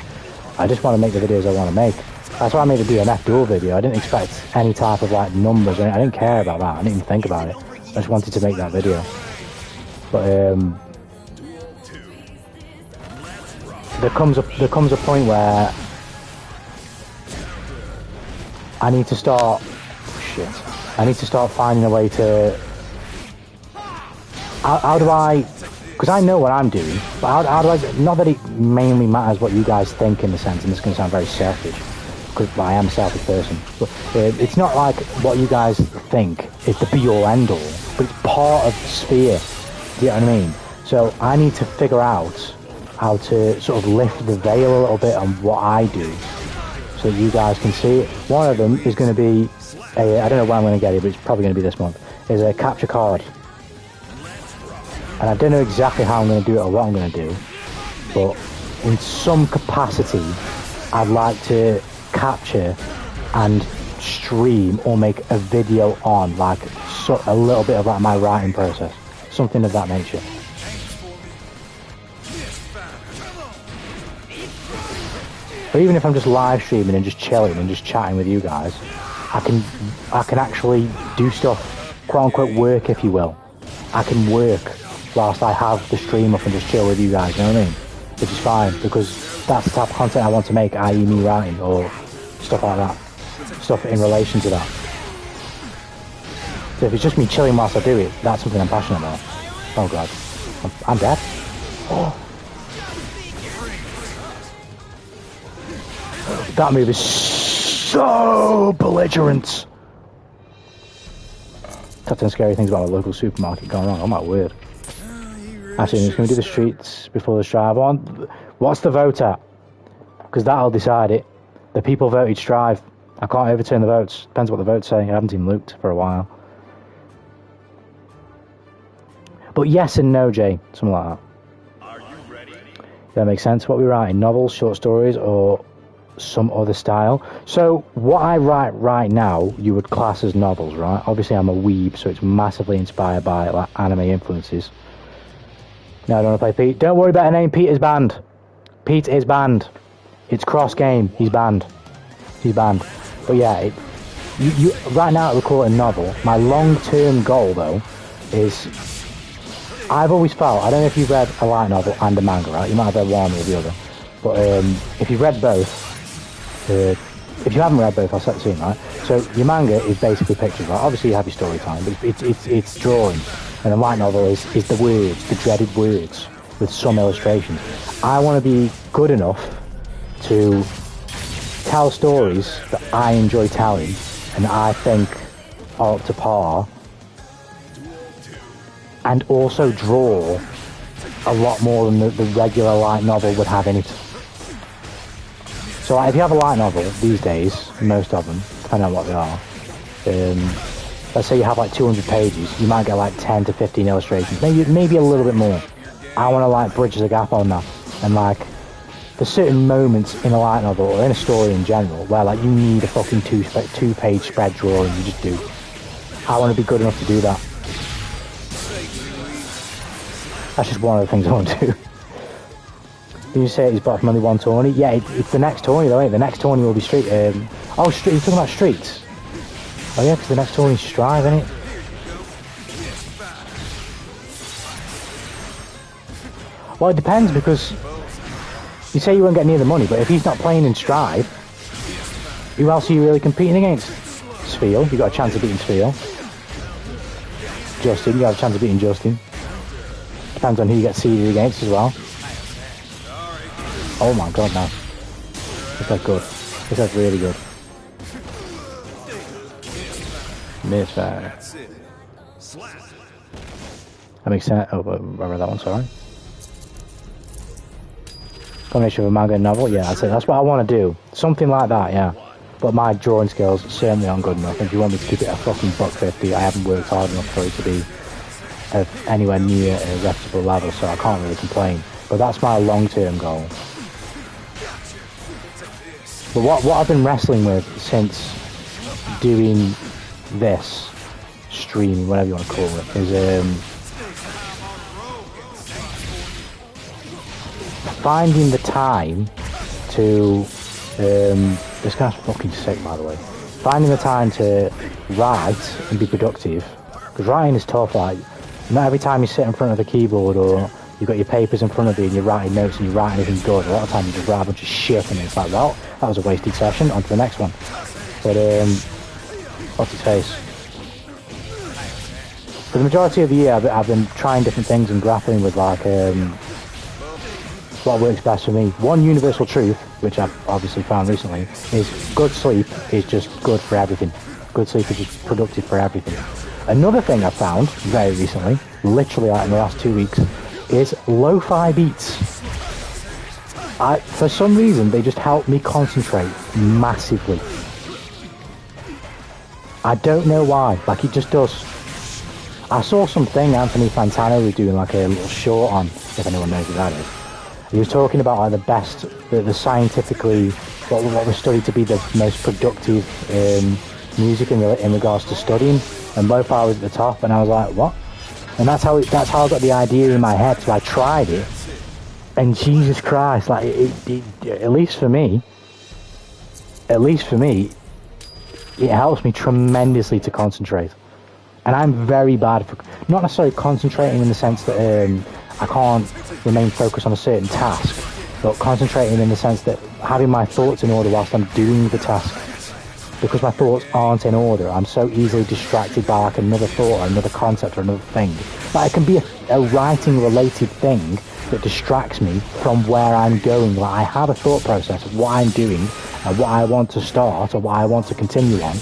I just want to make the videos I want to make. That's why I made a DMF duel video. I didn't expect any type of like numbers. I didn't care about that. I didn't even think about it. I just wanted to make that video. But there comes a point where I need to start finding a way to how do I, because I know what I'm doing, but how do I, not that it mainly matters what you guys think in the sense, and this is going to sound very selfish, because I am a selfish person, but it's not like what you guys think is the be-all end-all, but it's part of the sphere, do you know what I mean? So I need to figure out how to sort of lift the veil a little bit on what I do, so that you guys can see it. One of them is going to be, I don't know when I'm going to get it, but it's probably going to be this month, is a capture card. And I don't know exactly how I'm going to do it or what I'm going to do, but in some capacity, I'd like to capture and stream or make a video on, like, a little bit of like my writing process, something of that nature. Or even if I'm just live streaming and just chilling and just chatting with you guys, I can actually do stuff, quote unquote work, if you will. I can work whilst I have the stream up and just chill with you guys, you know what I mean? Which is fine, because that's the type of content I want to make, i.e. me writing or stuff like that. Stuff in relation to that. So if it's just me chilling whilst I do it, that's something I'm passionate about. Oh god. I'm dead. Oh. That move is so belligerent. Top 10 scary things about a local supermarket going wrong. Oh my word. Actually, I'm just going to do the streets before the Strive on. What's the vote at? Because that'll decide it. The people voted Strive. I can't overturn the votes. Depends what the votes say. I haven't even looked for a while. But yes and no, Jay. Something like that. Are you ready? That makes sense. What we write, novels, short stories, or some other style. So what I write right now, you would class as novels, right? Obviously, I'm a weeb, so it's massively inspired by like anime influences. No, I don't want to play Pete. Don't worry about her name. Pete is banned. Pete is banned. It's cross game. He's banned. He's banned. But yeah, you right now we call it a novel. My long-term goal though is, I've always felt, I don't know if you've read a light novel and a manga, right? You might have read one or the other. But if you've read both, if you haven't read both, I'll set the scene, right? So your manga is basically pictures, right? Obviously you have your story time, but it's drawing. And a light novel is the words, the dreaded words, with some illustrations. I want to be good enough to tell stories that I enjoy telling and that I think are up to par, and also draw a lot more than the regular light novel would have in it. So like, if you have a light novel these days, most of them, depending on what they are, let's say you have like 200 pages, you might get like 10 to 15 illustrations, maybe a little bit more. I want to like bridge the gap on that, and like there's certain moments in a light novel or in a story in general where like you need a fucking two-page spread drawing. You just do. I want to be good enough to do that. That's just one of the things I want to do. You say he's bought from only one tourney? Yeah, it's the next tourney though, ain't it? The next tourney will be Street. You're talking about Streets? Oh yeah, because the next tourney's Strive, isn't it? Well, it depends, because you say you won't get near the money, but if he's not playing in Strive, who else are you really competing against? Spiel, you got a chance of beating Spiel. Justin, you have a chance of beating Justin. Depends on who you get seeded against as well. Oh my god, no. This guy's good. This guy's really good. Misfire. That makes sense. Oh, I read that one, sorry. Combination of a manga and novel? Yeah, that's it. That's what I want to do. Something like that, yeah. but my drawing skills certainly aren't good enough. If you want me to keep it a fucking $1.50, I haven't worked hard enough for it to be of anywhere near a reputable level, so I can't really complain. But that's my long-term goal. But what I've been wrestling with since doing this, streaming, whatever you want to call it, is finding the time to, this guy's fucking sick by the way, finding the time to write and be productive, because writing is tough. Like, not every time you sit in front of the keyboard or you've got your papers in front of you and you're writing notes and you're writing anything good, a lot of times you just write a bunch of shit and it's like, well, that was a wasted session, on to the next one. But what's his face? For the majority of the year I've been trying different things and grappling with like what works best for me. One universal truth, which I've obviously found recently, is good sleep is just good for everything. Good sleep is just productive for everything. Another thing I've found very recently, literally like in the last 2 weeks, is lo-fi beats. For some reason, they just help me concentrate massively. I don't know why, like it just does. I saw something Anthony Fantano was doing like a little short on, if anyone knows who that is. He was talking about like the best, the scientifically, what was studied to be the most productive music in regards to studying, and lo-fi was at the top, and I was like, what? And that's how I got the idea in my head. So I tried it, and Jesus Christ, like at least for me, it helps me tremendously to concentrate. And I'm very bad for not necessarily concentrating in the sense that I can't remain focused on a certain task, but concentrating in the sense that having my thoughts in order whilst I'm doing the task. Because my thoughts aren't in order, I'm so easily distracted by like another thought or another concept or another thing. Like it can be a writing related thing that distracts me from where I'm going. Like I have a thought process of what I'm doing and what I want to start or what I want to continue on,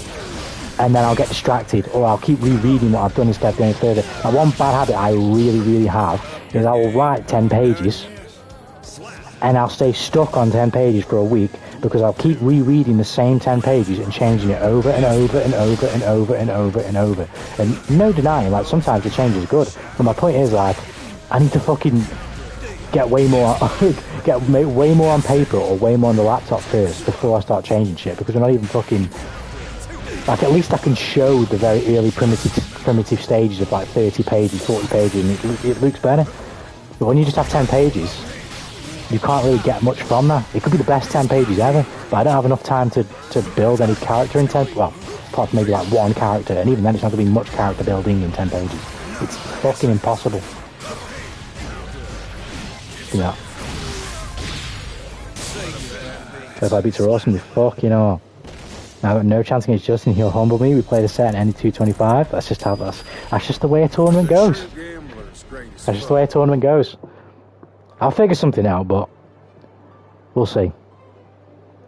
and then I'll get distracted or I'll keep rereading what I've done instead of going further. Now one bad habit I really have is I will write 10 pages and I'll stay stuck on 10 pages for a week because I'll keep rereading the same 10 pages and changing it over and over and over and over and over and over. And no denying, like sometimes the change is good, but my point is like I need to fucking get way more way more on paper or way more on the laptop first before I start changing shit, because we're not even fucking like, at least I can show the very early primitive stages of like 30 pages, 40 pages, and it looks better. But when you just have 10 pages, you can't really get much from that. It could be the best 10 pages ever, but I don't have enough time to build any character in 10, well, apart from maybe like one character, and even then it's not going to be much character building in 10 pages. It's fucking impossible. Yeah. So if I beat Ross, I'm fucking all. I've got no chance against Justin. He'll humble me. We played a set in NE225. That's just the way a tournament goes. That's just the way a tournament goes. I'll figure something out, but we'll see.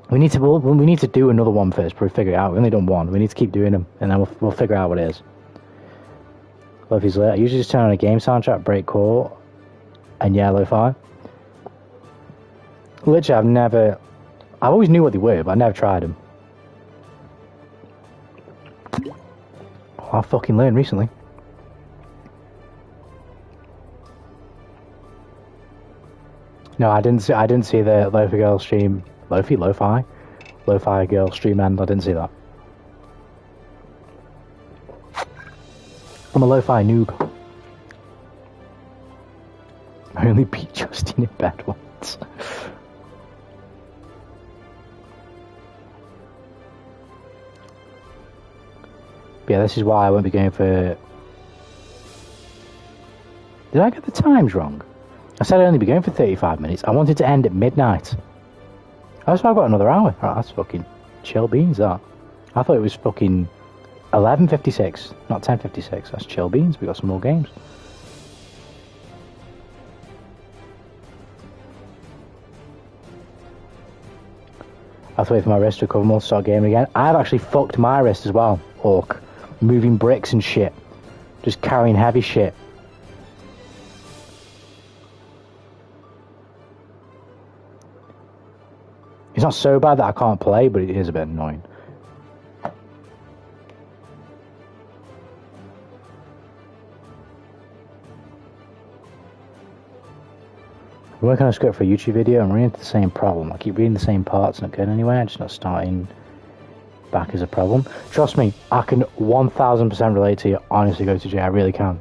We need to do another one first before we figure it out. We've only done one. We need to keep doing them, and then we'll figure out what it is. Love is late. I usually just turn on a game soundtrack, breakcore, and yeah, lo-fi. Literally, I always knew what they were, but I never tried them. I fucking learned recently. No, I didn't see the Lo-Fi Girl stream. Lo-Fi Girl stream end. I didn't see that. I'm a Lo-Fi noob. I only beat Justin in bed once. But yeah, this is why I won't be going for... Did I get the times wrong? I said I'd only be going for 35 minutes. I wanted to end at midnight. Oh, so I've got another hour. Right, that's fucking chill beans, that. I thought it was fucking 11:56, not 10:56. That's chill beans. We got some more games. I have to wait for my wrist to recover more to start gaming again. I've actually fucked my wrist as well, Orc. Moving bricks and shit. Just carrying heavy shit. It's not so bad that I can't play, but it is a bit annoying. I'm working on a script for a YouTube video and running into the same problem. I keep reading the same parts, not going anywhere, I'm just not starting back as a problem. Trust me, I can 1000% relate to you. Honestly, go to Jay, I really can.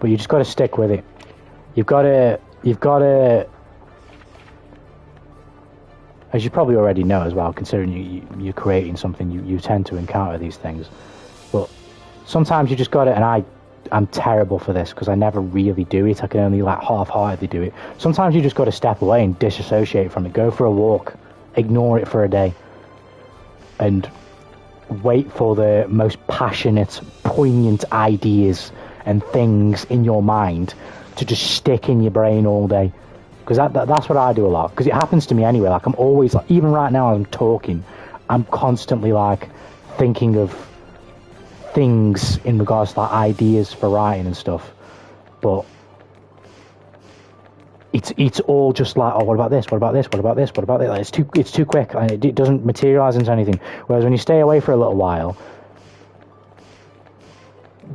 But you just got to stick with it. You've got to, as you probably already know as well, considering you're creating something, you tend to encounter these things. But sometimes you just got to, and I'm terrible for this because I never really do it. I can only like half-heartedly do it. Sometimes you just got to step away and disassociate from it. Go for a walk, ignore it for a day, and wait for the most passionate, poignant ideas and things in your mind to just stick in your brain all day. Because that's what I do a lot. Because it happens to me anyway. Like, I'm always, like, even right now as I'm talking, I'm constantly, like, thinking of things in regards to, like, ideas for writing and stuff. But it's all just like, oh, what about this? What about this? What about this? What about this? Like, it's too quick, and it doesn't materialize into anything. Whereas when you stay away for a little while,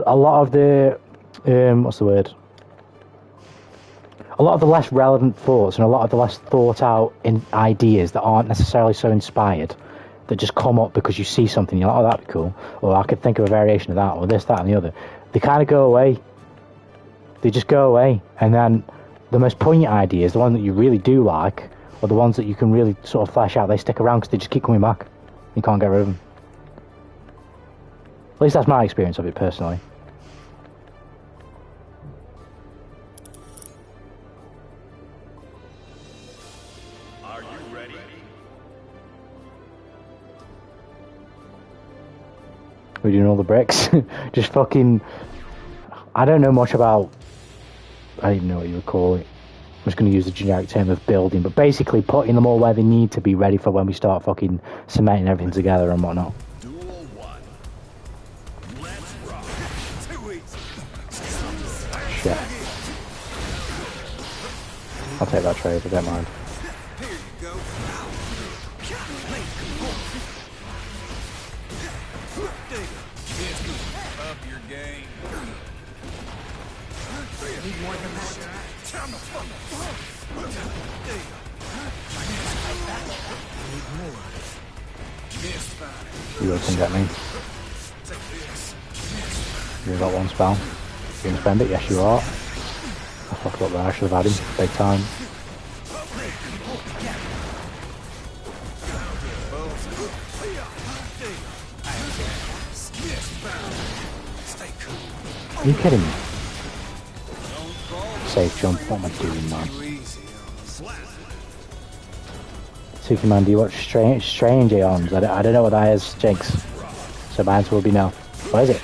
a lot of the what's the word? A lot of the less relevant thoughts and a lot of the less thought out ideas that aren't necessarily so inspired, that just come up because you see something, you're like, oh, that'd be cool, or I could think of a variation of that, or this, that, and the other. They kind of go away. They just go away, and then the most poignant ideas, the ones that you really do like, or the ones that you can really sort of flesh out, they stick around because they just keep coming back. You can't get rid of them. At least that's my experience of it personally. Are you ready? We're doing all the bricks. Just fucking... I don't know much about... I don't even know what you would call it. I'm just going to use the generic term of building, but basically putting them all where they need to be ready for when we start fucking cementing everything together and whatnot. Duel 1. Let's rock. Shit. I'll take that trade, I don't mind. Here you go. Up your game. Need more than that. Time to fuck. You guys can get me. You got one spell. You can spend it? Yes, you are. I fucked up there. I should have had him. Big time. Are you kidding me? Safe jump. What am I doing, man? Suki man, do you watch Strange Aeons? I don't know what that is, Jinx. So my answer will be no. What is it?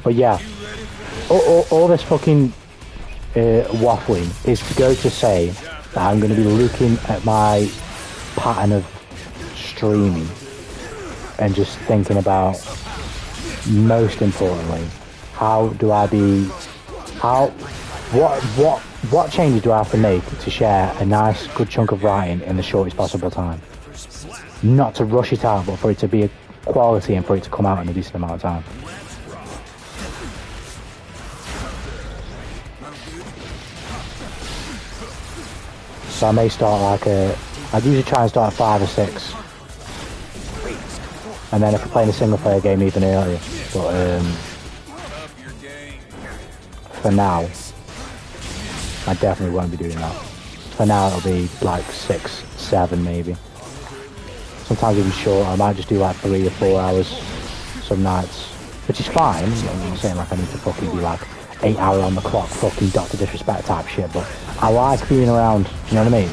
But yeah, all this fucking waffling is to go to say that I'm going to be looking at my pattern of streaming and just thinking about, most importantly, what changes do I have to make to share a nice good chunk of writing in the shortest possible time? Not to rush it out, but for it to be a quality and for it to come out in a decent amount of time. So I may start I'd usually try and start at 5 or 6. And then if we're playing a single player game even earlier. But for now, I definitely won't be doing that. For now it'll be like 6, 7 maybe. Sometimes even shorter. I might just do like 3 or 4 hours some nights. Which is fine. I'm not saying like I need to fucking be like 8 hour on the clock fucking Dr. Disrespect type shit, but I like being around, you know what I mean?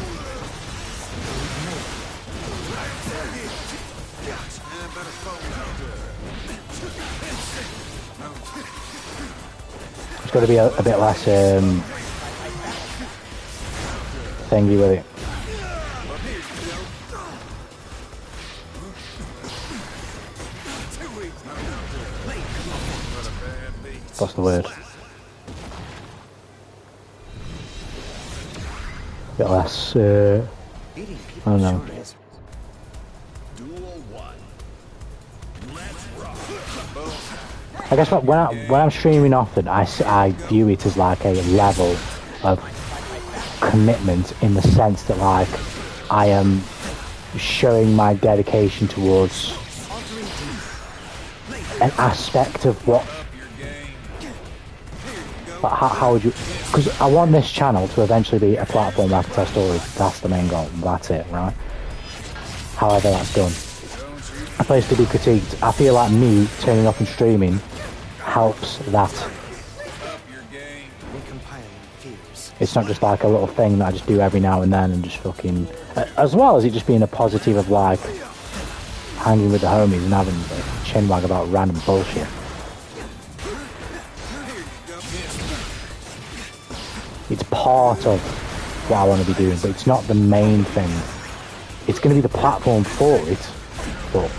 It's got to be a bit less thingy with it. What's the word? A bit less, I don't know. I guess when I'm streaming often, I view it as like a level of commitment in the sense that like I am showing my dedication towards an aspect of what. But how would you? Because I want this channel to eventually be a platform where I can tell stories. That's the main goal. That's it, right? However, that's done. A place to be critiqued. I feel like me turning up and streaming helps that. It's not just like a little thing that I just do every now and then and just fucking... As well as it just being a positive of like hanging with the homies and having a chinwag about random bullshit. It's part of what I want to be doing, but it's not the main thing. It's going to be the platform for it, but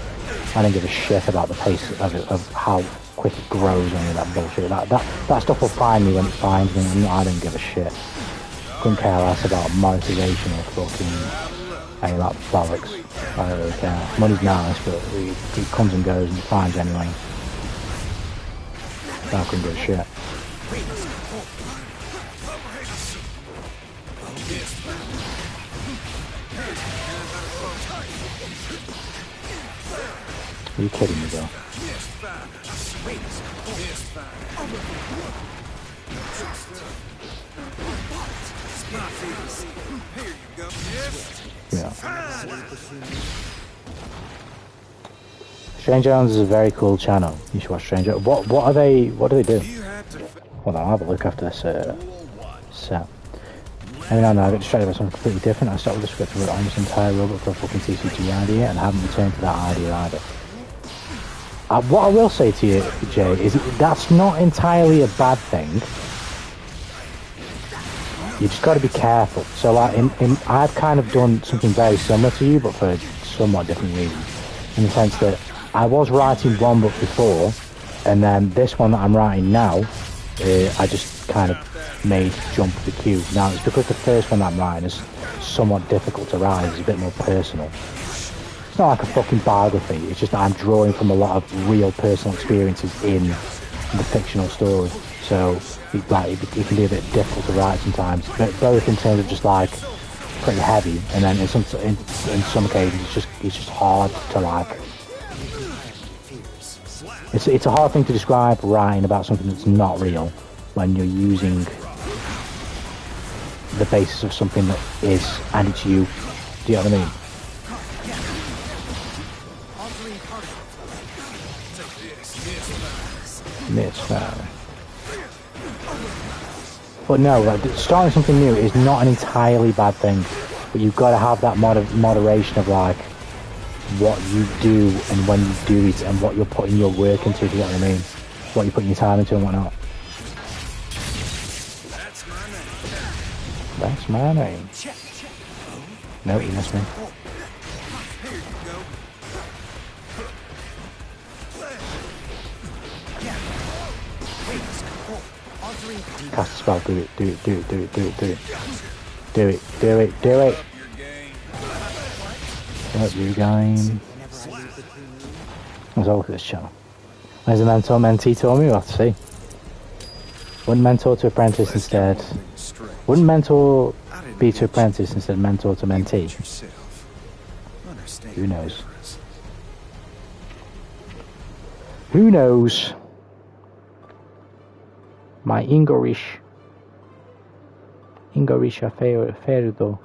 I don't give a shit about the pace of how quick it grows or any of that bullshit. That stuff will find me when it finds me, and I don't give a shit. Couldn't care less about monetization or fucking any of that bollocks. I don't really care. Money's nice, but it comes and goes and it finds anyway. I couldn't give a shit. Are you kidding me, bro? Yeah. Strange Islands is a very cool channel. You should watch Strange Islands. What do they do? Hold on, I'll have a look after this set. Every now and then I get distracted by something completely different. I start with the script and wrote almost an entire robot for a fucking TCG idea and I haven't returned to that idea either. What I will say to you, Jay, is that's not entirely a bad thing. You just got to be careful. So, like, I've kind of done something very similar to you, but for somewhat different reasons. In the sense that I was writing one book before, and then this one that I'm writing now, I just kind of made jump the queue. Now, it's because the first one that I'm writing is somewhat difficult to write. It's a bit more personal. It's not like a fucking biography, it's just that I'm drawing from a lot of real personal experiences in the fictional story. So it can be a bit difficult to write sometimes, but both in terms of just like pretty heavy, and then in some occasions it's just hard to like. It's a hard thing to describe writing about something that's not real when you're using the basis of something that is, and it's you. Do you know what I mean? But no, like, starting something new is not an entirely bad thing, but you've got to have that moderation of like what you do and when you do it and what you're putting your work into, do you know what I mean? What you're putting your time into and whatnot. That's my name. No, you missed me. Cast a spell, do it. Do it. What you game? Let's have a look at this channel. There's a mentor mentee told me, we'll have to see. Wouldn't mentor to apprentice instead? Wouldn't mentor be to apprentice instead of mentor to mentee? Who knows? Who knows? My English affair though.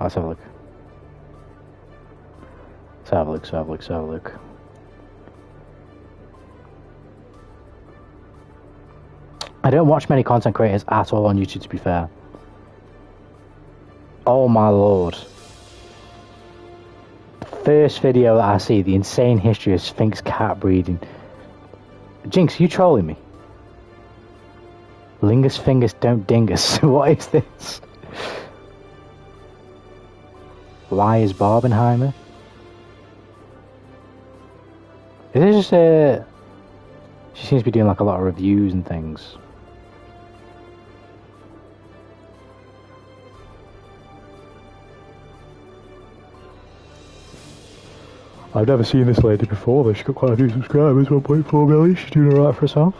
Let's have a look. Let's have a look. I don't watch many content creators at all on YouTube, to be fair. Oh my lord. first video that I see, the insane history of Sphinx cat breeding. Jinx, you trolling me? Lingus fingers don't dingus. What is this? Why is Barbenheimer? Is it just a... She seems to be doing like a lot of reviews and things. I've never seen this lady before, but she's got quite a few subscribers, 1.4 million, she's doing alright for herself.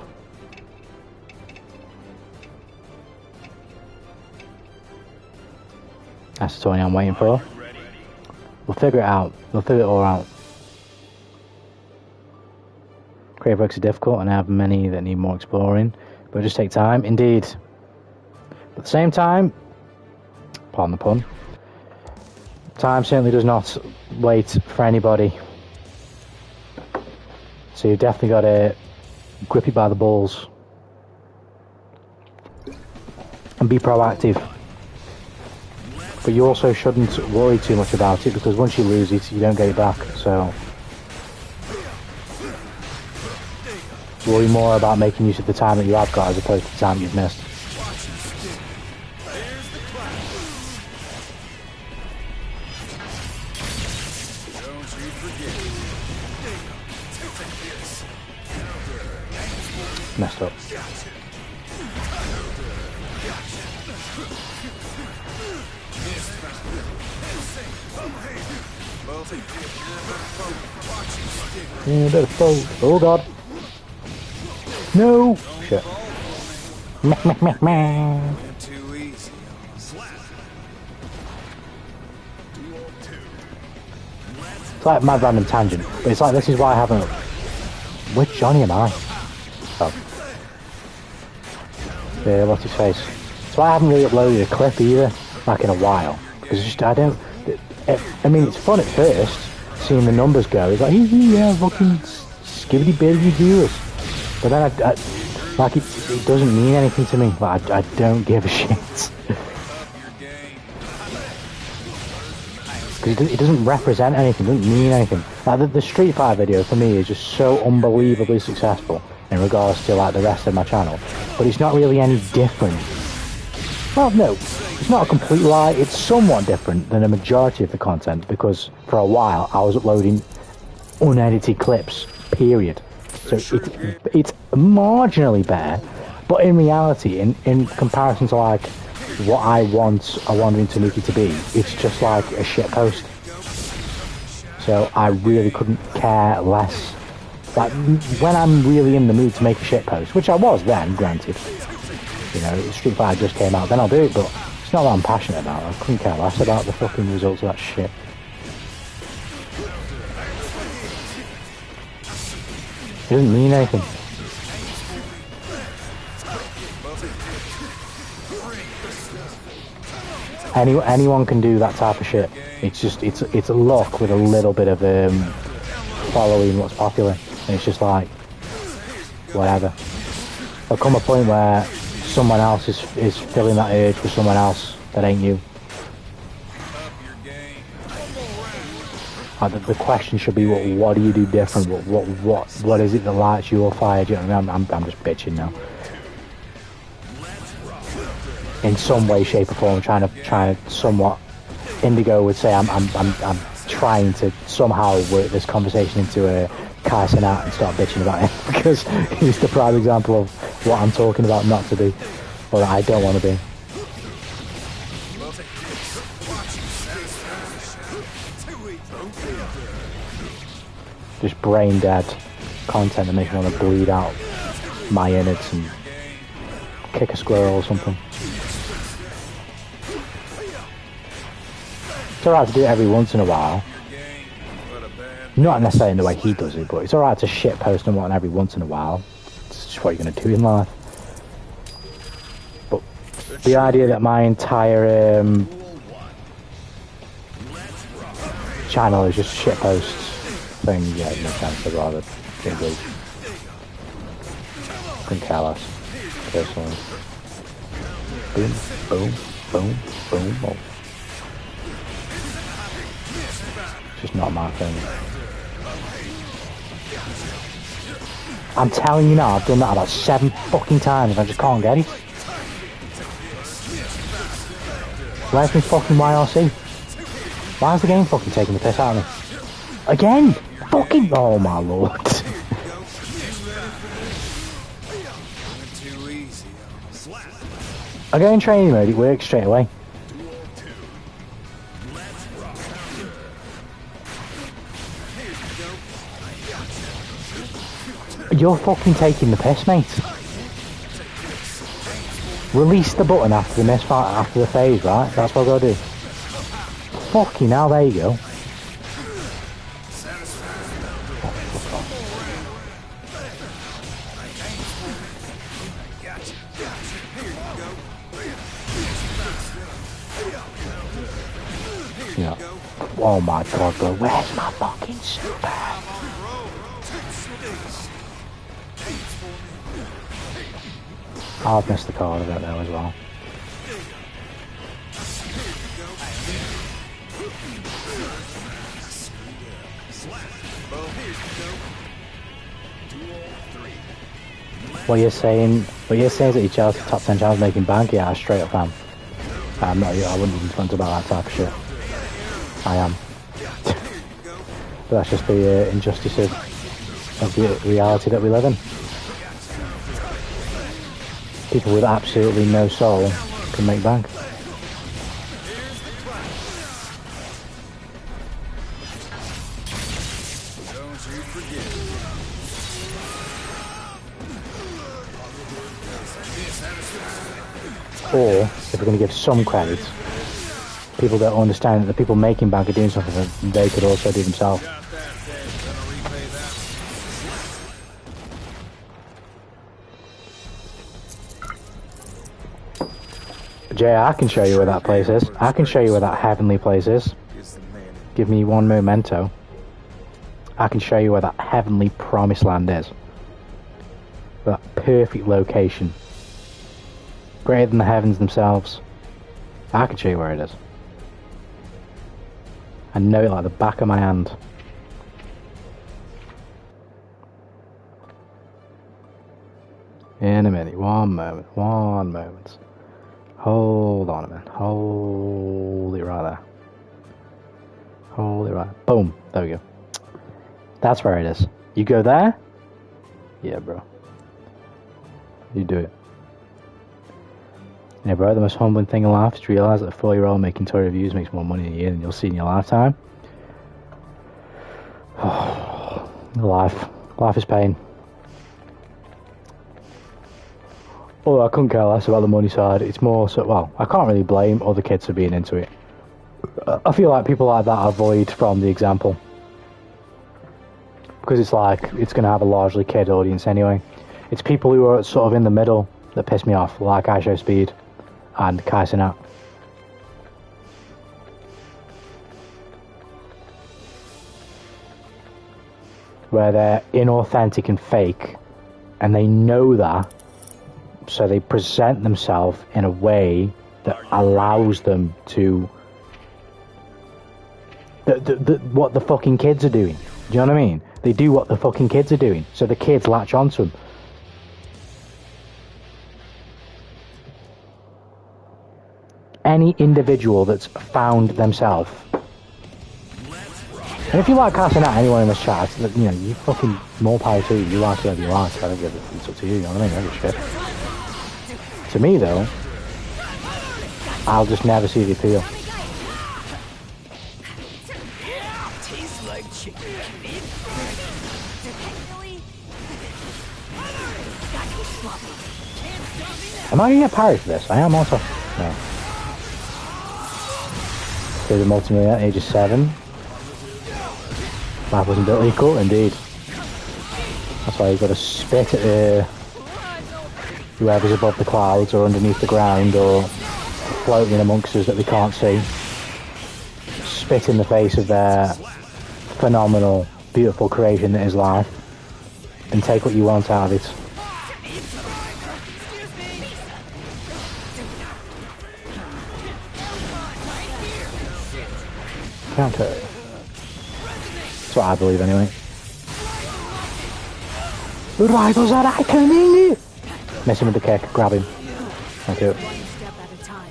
That's the Tony I'm waiting for. We'll figure it out. We'll figure it all out. Creative works are difficult and I have many that need more exploring, but just take time, indeed. But at the same time, pardon the pun, time certainly does not wait for anybody. So you've definitely got to grip it by the balls and be proactive. But you also shouldn't worry too much about it, because once you lose it, you don't get it back. So worry more about making use of the time that you have got as opposed to the time you've missed. Messed up. Yeah, better fold. Oh god. No! Shit. Meh, meh, meh, meh. It's like mad random tangent, but it's like, this is why I haven't... Which Johnny am I? Oh. Yeah, what's his face? So I haven't really uploaded a clip either, like in a while. Because just, I don't... I mean, it's fun at first, seeing the numbers go. It's like, yeah, fucking skibbity bitty viewers. But then like, it doesn't mean anything to me. Like, I don't give a shit. Because it doesn't represent anything, it doesn't mean anything. Like, the Street Fighter video for me is just so unbelievably successful in regards to like the rest of my channel. But it's not really any different. Well, no, it's not a complete lie. It's somewhat different than a majority of the content, because for a while I was uploading unedited clips, period. So it's marginally better, but in reality, in comparison to like what I want a Wandering Tanuki to be, it's just like a shit post. So I really couldn't care less. Like, when I'm really in the mood to make a shit post, which I was then, granted. You know, Street Fighter just came out, then I'll do it, but it's not what I'm passionate about. I couldn't care less about the fucking results of that shit. It doesn't mean anything. Anyone can do that type of shit. It's just, it's a luck with a little bit of following what's popular, and it's just like, whatever. There'll come a point where someone else is filling that urge for someone else that ain't you. The question should be, what do you do different? What is it that lights your fire? Do you know what I mean? I'm just bitching now. In some way, shape, or form, trying to somewhat. Indigo would say I'm trying to somehow work this conversation into a Kai Cenat and start bitching about him, because he's the prime example of what I'm talking about not to be, or that I don't want to be. Just brain dead content that makes me want to bleed out my innards and kick a squirrel or something. It's alright to do it every once in a while. Not necessarily in the way he does it, but it's alright to shit post and whatnot every once in a while. It's just what you're going to do in life. But the idea that my entire channel is just shit posts thing, yeah, no chance. I'd rather engage. Couldn't care less, personally. Boom, boom, boom, boom, boom. just not my thing. I'm telling you now, I've done that about 7 fucking times and I just can't get it. Where's my fucking YRC? Why is the game fucking taking the piss out of me? Again! Fucking... Oh my lord. I go in training mode, it works straight away. You're fucking taking the piss, mate. Release the button after the misfire, after the phase, right? That's what I've got to do. Fucking hell, there you go. Yeah. Oh my god, bro, where's my fucking super? I've missed the card, I don't know as well. What you're saying is that your Chelsea top 10 channels making bank? Yeah, straight up am. I'm not, I wouldn't even front about that type of shit. I am. But that's just the injustice of the reality that we live in. People with absolutely no soul can make bank. Or, if we're going to give some credit, people that understand that the people making bank are doing something that they could also do themselves. Jay, I can show you where that place is. I can show you where that heavenly place is. Give me one memento. I can show you where that heavenly promised land is. That perfect location. Greater than the heavens themselves. I can show you where it is. I know it like the back of my hand. In a minute, one moment. Hold on a minute. Hold it right there. Hold it right. Boom. There we go. That's where it is. You go there? Yeah, bro. You do it. Yeah, bro, the most humbling thing in life is to realise that a 4-year-old making toy reviews makes more money in a year than you'll see in your lifetime. Oh, life is pain. Although I couldn't care less about the money side, it's more so, well, I can't really blame other kids for being into it. I feel like people like that are void from the example. Because it's like, it's going to have a largely kid audience anyway. It's people who are sort of in the middle that piss me off, like IShowSpeed and Kai Cenat. Where they're inauthentic and fake, and they know that, so they present themselves in a way that allows them to what the fucking kids are doing. Do you know what I mean? They do what the fucking kids are doing, so the kids latch onto them. Any individual that's found themselves. And if you like casting out anyone in this chat, you know, you fucking more power to you. You like whoever you like. I don't give it. It's up to you. You know what I mean? I don't give a shit. To me, though, I'll just never see the appeal. Am I going to get parried for this? I am also. No. There's a multimillionaire at age of 7. Life wasn't built equal, indeed. That's why you've got to spit at whoever's above the clouds or underneath the ground or floating amongst us that we can't see. Spit in the face of their phenomenal, beautiful creation that is life and take what you want out of it. Counter. That's what I believe anyway. The rivals are coming! Miss him with the kick, grab him. Thank you. One step at a time.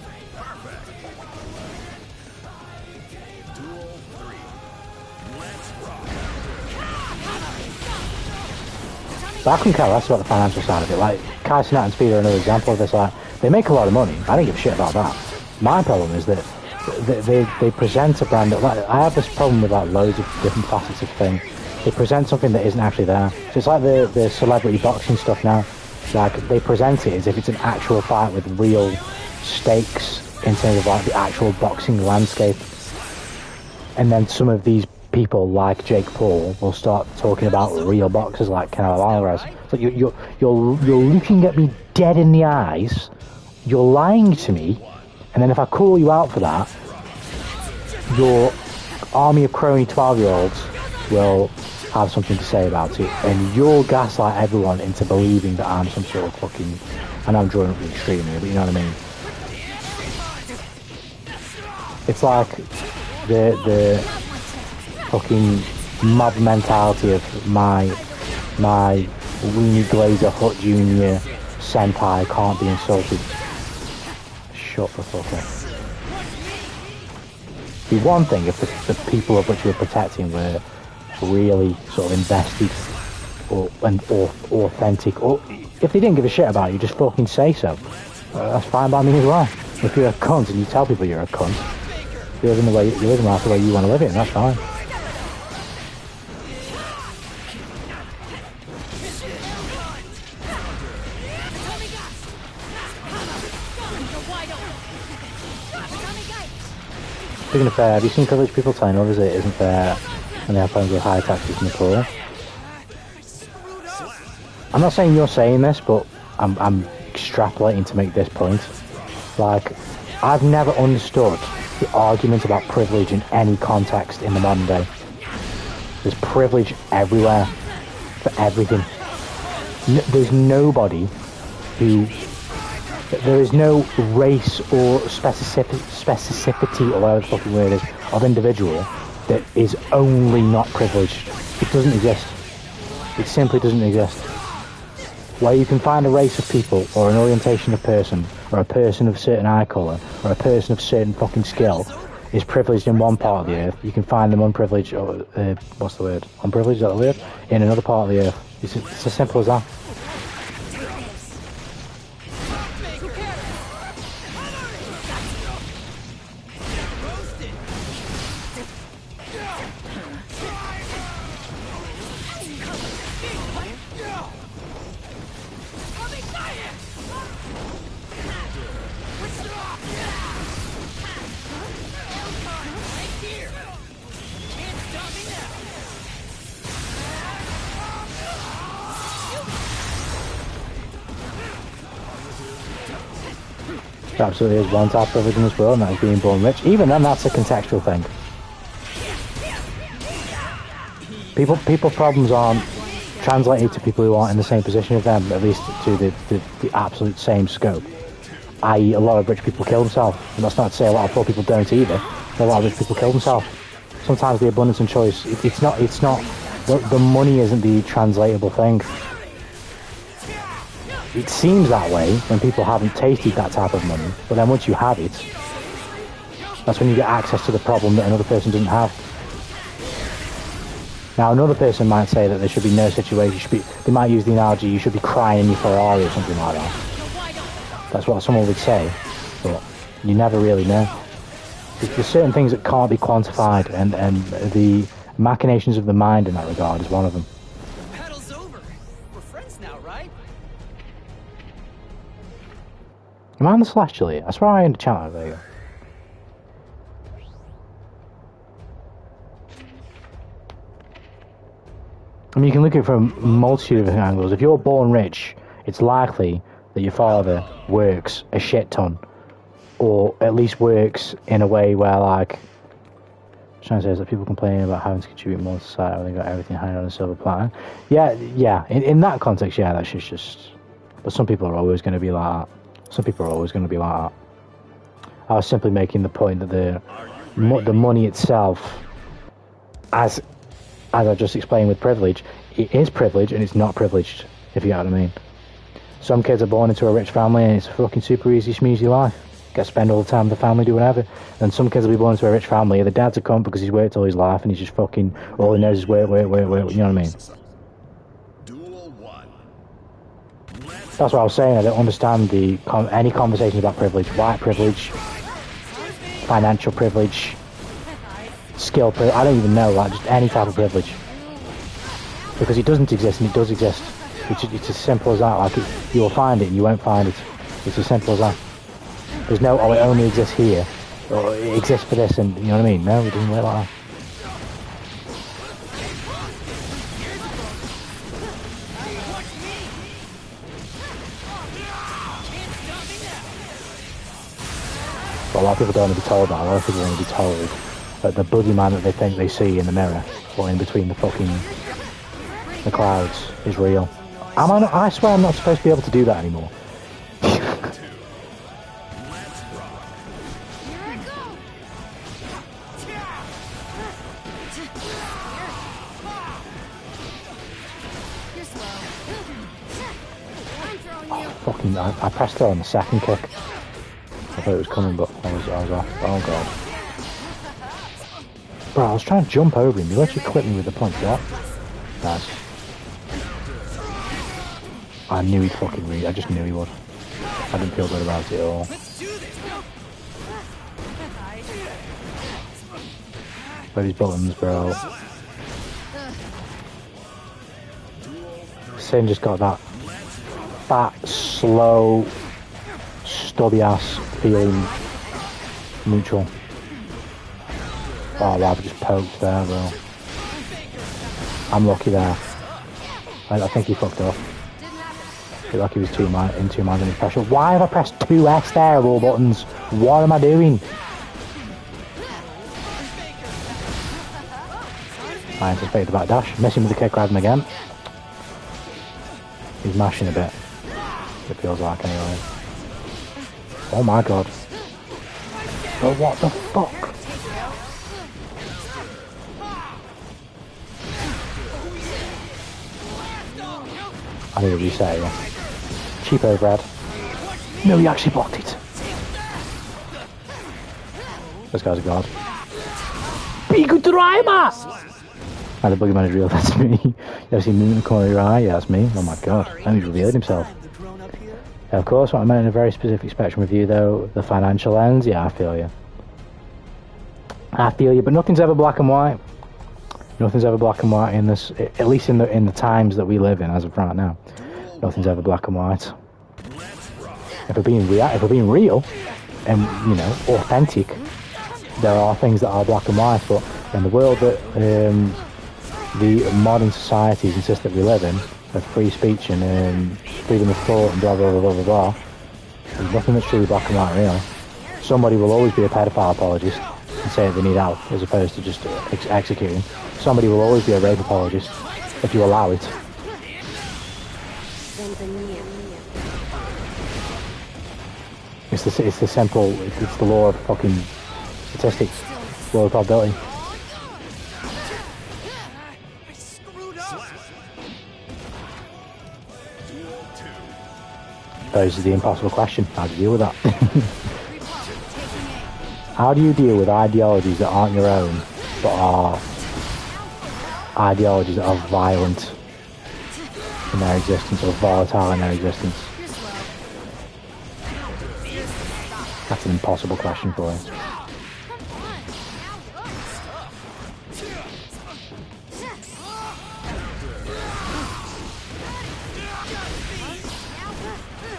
But I couldn't care less about the financial side of it. Like, Kai Cenat and Speed are another example of this. Like, they make a lot of money. I don't give a shit about that. My problem is that they present a brand that, like, I have this problem with like loads of different facets of things. They present something that isn't actually there. So it's like the celebrity boxing stuff now. Like, they present it as if it's an actual fight with real stakes in terms of like the actual boxing landscape. And then some of these people like Jake Paul will start talking about real boxers like Canelo Alvarez. So you're looking at me dead in the eyes, you're lying to me, and then if I call you out for that, your army of crony 12-year-olds will have something to say about it, and you'll gaslight everyone into believing that I'm some sort of fucking, and I'm drawing up the extreme here, but you know what I mean. It's like the fucking mob mentality of my Weenie Glazer Hut Jr. senpai can't be insulted. Shut the fuck up. Be one thing if the people of which we're protecting were really sort of invested or authentic, or if they didn't give a shit about you, just fucking say so. That's fine by me as well. If you're a cunt and you tell people you're a cunt, you're living the way you're living life the way you want to live it, and that's fine. Speaking of fair, have you seen privileged people telling others it isn't fair when they have problems with high taxes in the core? I'm not saying you're saying this, but I'm extrapolating to make this point. Like, I've never understood the argument about privilege in any context in the modern day. There's privilege everywhere, for everything. There's nobody who... There is no race or specificity, or whatever the fucking word is, of individual that is only not privileged. It doesn't exist. It simply doesn't exist. Where you can find a race of people, or an orientation of person, or a person of certain eye colour, or a person of certain fucking skill, is privileged in one part of the earth, you can find them unprivileged, or, what's the word? Unprivileged, is that the word? In another part of the earth. It's as simple as that. There absolutely is one type of privilege in this world, and that is being born rich. Even then, that's a contextual thing. People's problems aren't translated to people who aren't in the same position as them, at least to the absolute same scope. I.e., a lot of rich people kill themselves. And that's not to say a lot of poor people don't either. A lot of rich people kill themselves. Sometimes the abundance and choice, it's not, the money isn't the translatable thing. It seems that way when people haven't tasted that type of money, but then once you have it, that's when you get access to the problem that another person doesn't have. Now, another person might say that there should be no situation, they might use the analogy, you should be crying in your Ferrari or something like that. That's what someone would say, but you never really know. There's certain things that can't be quantified, and the machinations of the mind in that regard is one of them. Battle's over. We're friends now, right? Am I on the Celestial here? I swear I in the chat. There you go. I mean, you can look at it from a multitude of different angles. If you're born rich, it's likely that your father works a shit ton, or at least works in a way where, like, I'm trying to say is that people complaining about having to contribute more to society when they got everything hanging on a silver platter. Yeah. In that context, yeah, that's just. But some people are always going to be like that. Some people are always going to be like that. I was simply making the point that the money itself, as as I just explained with privilege, it is privilege and it's not privileged, if you get what I mean. Some kids are born into a rich family and it's a fucking super easy, schmeezy life. Get to spend all the time with the family, do whatever. And some kids will be born into a rich family, the dad's a cunt because he's worked all his life and he's just fucking, all he knows is work, you know what I mean? That's what I was saying, I don't understand any conversations about privilege. White privilege, financial privilege, skill privilege, I don't even know, like just any type of privilege. Because it doesn't exist and it does exist. It's as simple as that, like you will find it and you won't find it. It's as simple as that. There's no, oh, it only exists here, or it exists for this, and you know what I mean? No, it doesn't work like that. But a lot of people don't want to be told that. A lot of people want to be told that the boogeyman that they think they see in the mirror, or in between the clouds, is real. I swear I'm not supposed to be able to do that anymore. Fucking, I pressed her on the second kick. I thought it was coming, but I was off. Oh god. Bro, I was trying to jump over him. He literally clipped me with the punch, what? Nice. I knew he'd fucking read. I just knew he would. I didn't feel good about it at all. Where these buttons, bro? Sin just got that fat, slow, stubby ass feeling neutral. Oh wow, I just poked there, bro. I'm lucky there. I think he fucked up. I feel like he was in two minds under pressure. Why have I pressed 2S there of all buttons? What am I doing? I anticipated the back dash. Missing with the kick, grab him again. He's mashing a bit. It feels like anyway. Oh my god. Oh, what the fuck? I need to reset it. Cheap overhead. No, he actually blocked it. This guy's a god. Big driver! And the boogeyman is real, that's me. You ever seen Moon in the corner of your eye? Yeah, that's me. Oh my god. And he's revealed himself. Of course, what I meant in a very specific spectrum review though, the financial lens, yeah, I feel you. I feel you, but nothing's ever black and white. Nothing's ever black and white in this, at least in the times that we live in as of right now. Nothing's ever black and white. If we're being real and, you know, authentic, there are things that are black and white, but in the world that the modern societies insist that we live in, of free speech and freedom of thought and blah blah blah blah blah blah, there's nothing that's truly black and white really. Somebody will always be a pedophile apologist and say that they need help as opposed to just executing. Somebody will always be a rape apologist if you allow it. It's the simple, it's the law of fucking statistics, law of probability. Poses the impossible question, how do you deal with that? How do you deal with ideologies that aren't your own, but are ideologies that are violent in their existence, or volatile in their existence? That's an impossible question for you.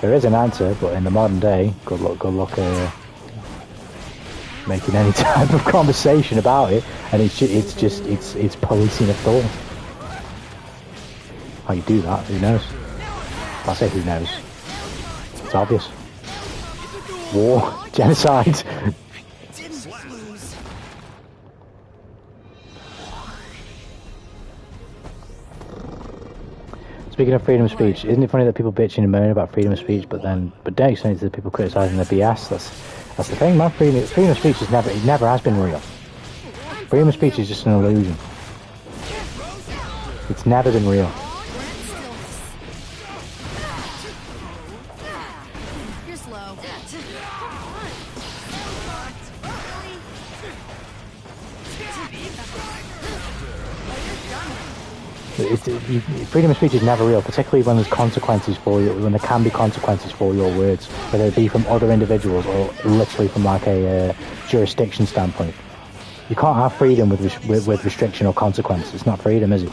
There is an answer, but in the modern day, good luck making any type of conversation about it, and it's policing of thought. How you do that, who knows? I say who knows. It's obvious. War, genocide. Speaking of freedom of speech, isn't it funny that people bitching and moaning about freedom of speech, but don't extend it to the people criticising the BS? That's the thing, man. Freedom of speech never has been real. Freedom of speech is just an illusion. It's never been real. You're slow. Freedom of speech is never real, particularly when there's consequences for you, when there can be consequences for your words, whether it be from other individuals or literally from like a jurisdiction standpoint. You can't have freedom with restriction or consequence. It's not freedom, is it?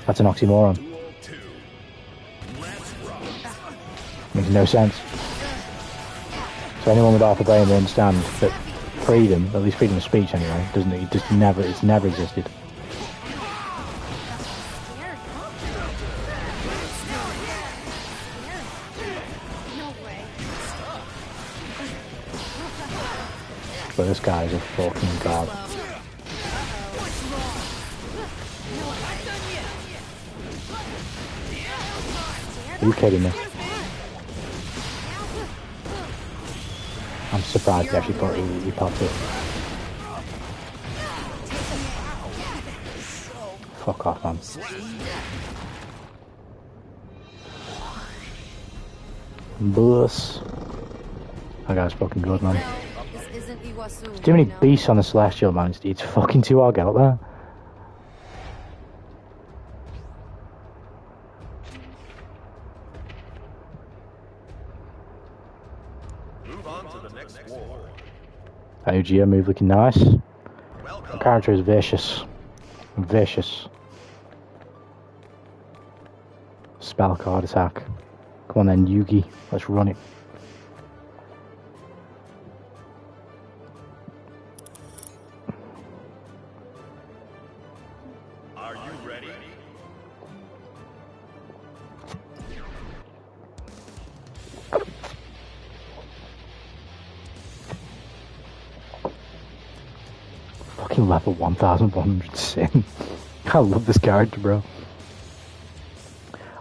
That's an oxymoron. Makes no sense. So anyone with half a brain will understand that freedom, at least freedom of speech anyway, it's never existed. But this guy is a fucking god. Are you kidding me? I'm surprised he actually he popped it. Fuck off, man. Bus. That guy's fucking good, man. There's too many beasts on the Celestial, man. It's fucking too hard to get up there. Move on to the next war. Ogea move looking nice. The character is vicious. Vicious. Spell card attack. Come on then, Yugi. Let's run it. Are you ready? Fucking level 1100 Sin. I love this character, bro.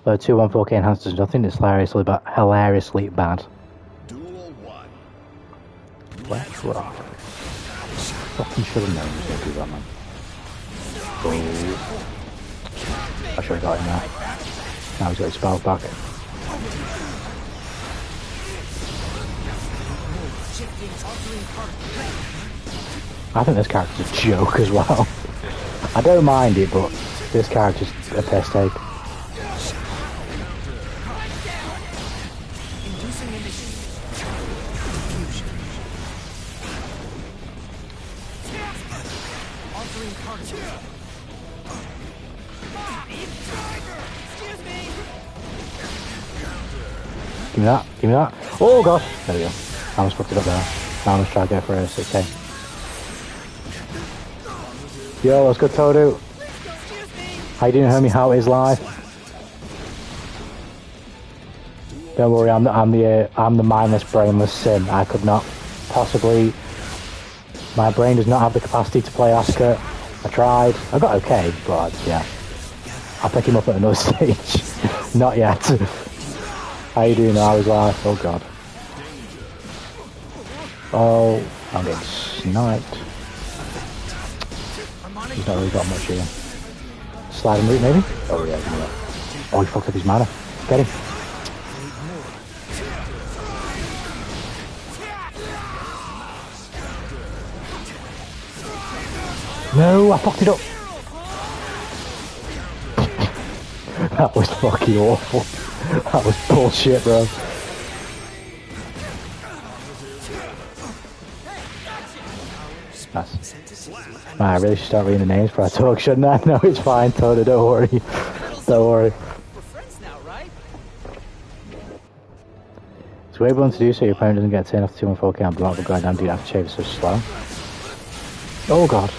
214K enhanced does nothing. It's hilariously bad. Duel 1. Let's rock. Fucking should have known he was going to do that, man. Oh. I should have got him there. Now he's got his spells back. I think this character's a joke as well. I don't mind it, but this character's a piss take. Give me that, give me that. Oh god! There we go. I almost fucked it up there. Now let's try to go for a 6K. Yo, what's good, Todo? How you doing, homie? How is life? Don't worry, I'm the mindless, brainless Sin. I could not possibly. My brain does not have the capacity to play Asuka. I tried. I got okay, but yeah. I'll pick him up at another stage. Not yet. How you doing? How is life? Oh god. Oh, I'm getting sniped. He's not really got much here. Sliding route maybe? Oh yeah, give me that. Oh, he fucked up his mana. Get him. No, I fucked it up. That was fucking awful. That was bullshit, bro. Nice. I really should start reading the names before I talk, shouldn't I? No, it's fine, Toto, don't worry. Don't worry. We're friends now, right? It's a weird one to do so your opponent doesn't get a turn off 214K and block the goddamn dude after Chave is so slow. Oh god.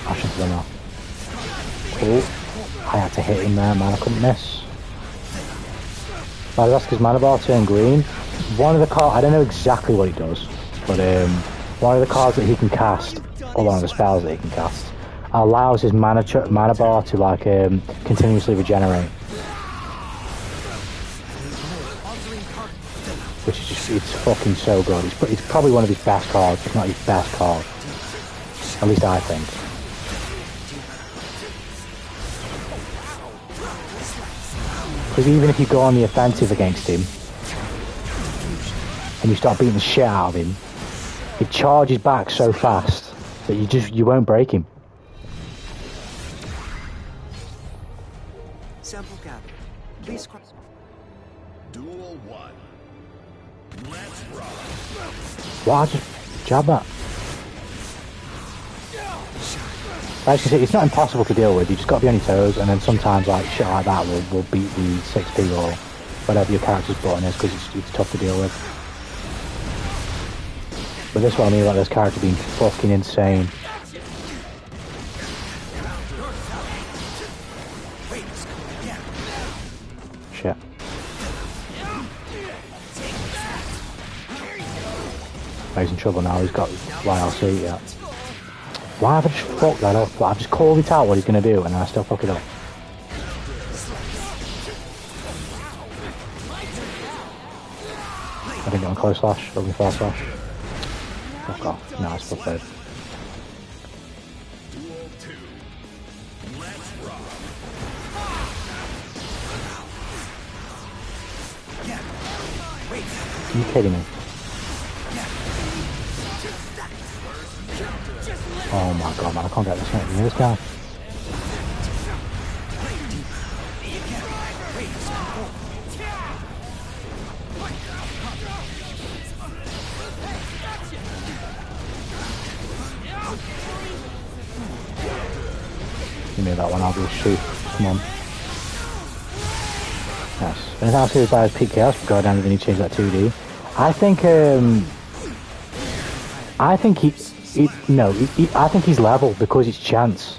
I should have done that. Oh, I had to hit him there, man, I couldn't miss. Madagascar's mana bar turned green. One of the cards, I don't know exactly what it does, but one of the cards that he can cast, or one of the spells that he can cast, allows his mana bar to like continuously regenerate. Which is just, it's fucking so good. It's probably one of his best cards, if not his best card. At least I think. Because even if you go on the offensive against him, and you start beating the shit out of him, he charges back so fast that you won't break him. Sample gathered. Please cross. Duel 1. Let's rock. Why just jab that? Like I say, it's not impossible to deal with. You just got to be on your toes, and then sometimes like shit like that will beat the 6p or whatever your character's button is, because it's tough to deal with. But this one I mean about this character being fucking insane. Shit. Oh, he's in trouble now. He's got YLC, yeah. Why have I just fucked that up? I've just called it out what he's going to do, and I still fuck it up. I didn't get on close slash, open fast slash. Fuck off. No, it's fuck dead. Duel 2. Let's rock. Are you kidding me? Oh my god, man, I can't get this near this guy. Give me that one, I'll do a shoot. Come on. Yes. Anything else here by his peak chaos? Go down and then he changed that 2D. I think I think he's level because it's chance.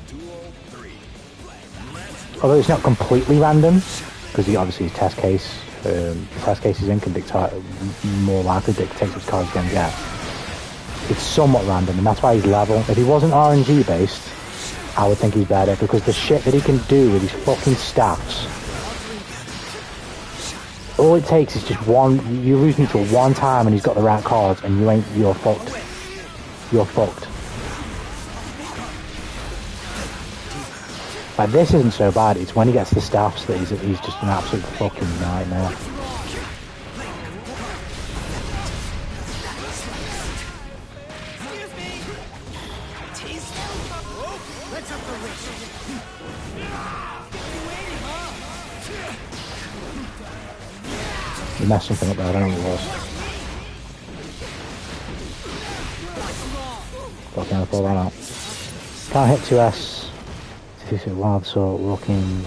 Although it's not completely random, because he obviously his test case, the test case he's in can dictate, more likely dictates which cards he's going to get. It's somewhat random, and that's why he's level. If he wasn't RNG based, I would think he's better, because the shit that he can do with his fucking staffs. All it takes is just one, you lose neutral one time and he's got the right cards and you're fucked. You're fucked. Like, this isn't so bad, it's when he gets the staffs that he's just an absolute fucking nightmare. You messed something up there, I don't know what it was. Fucking hell, pull that out. Can't hit 2S. This is wild, so walking.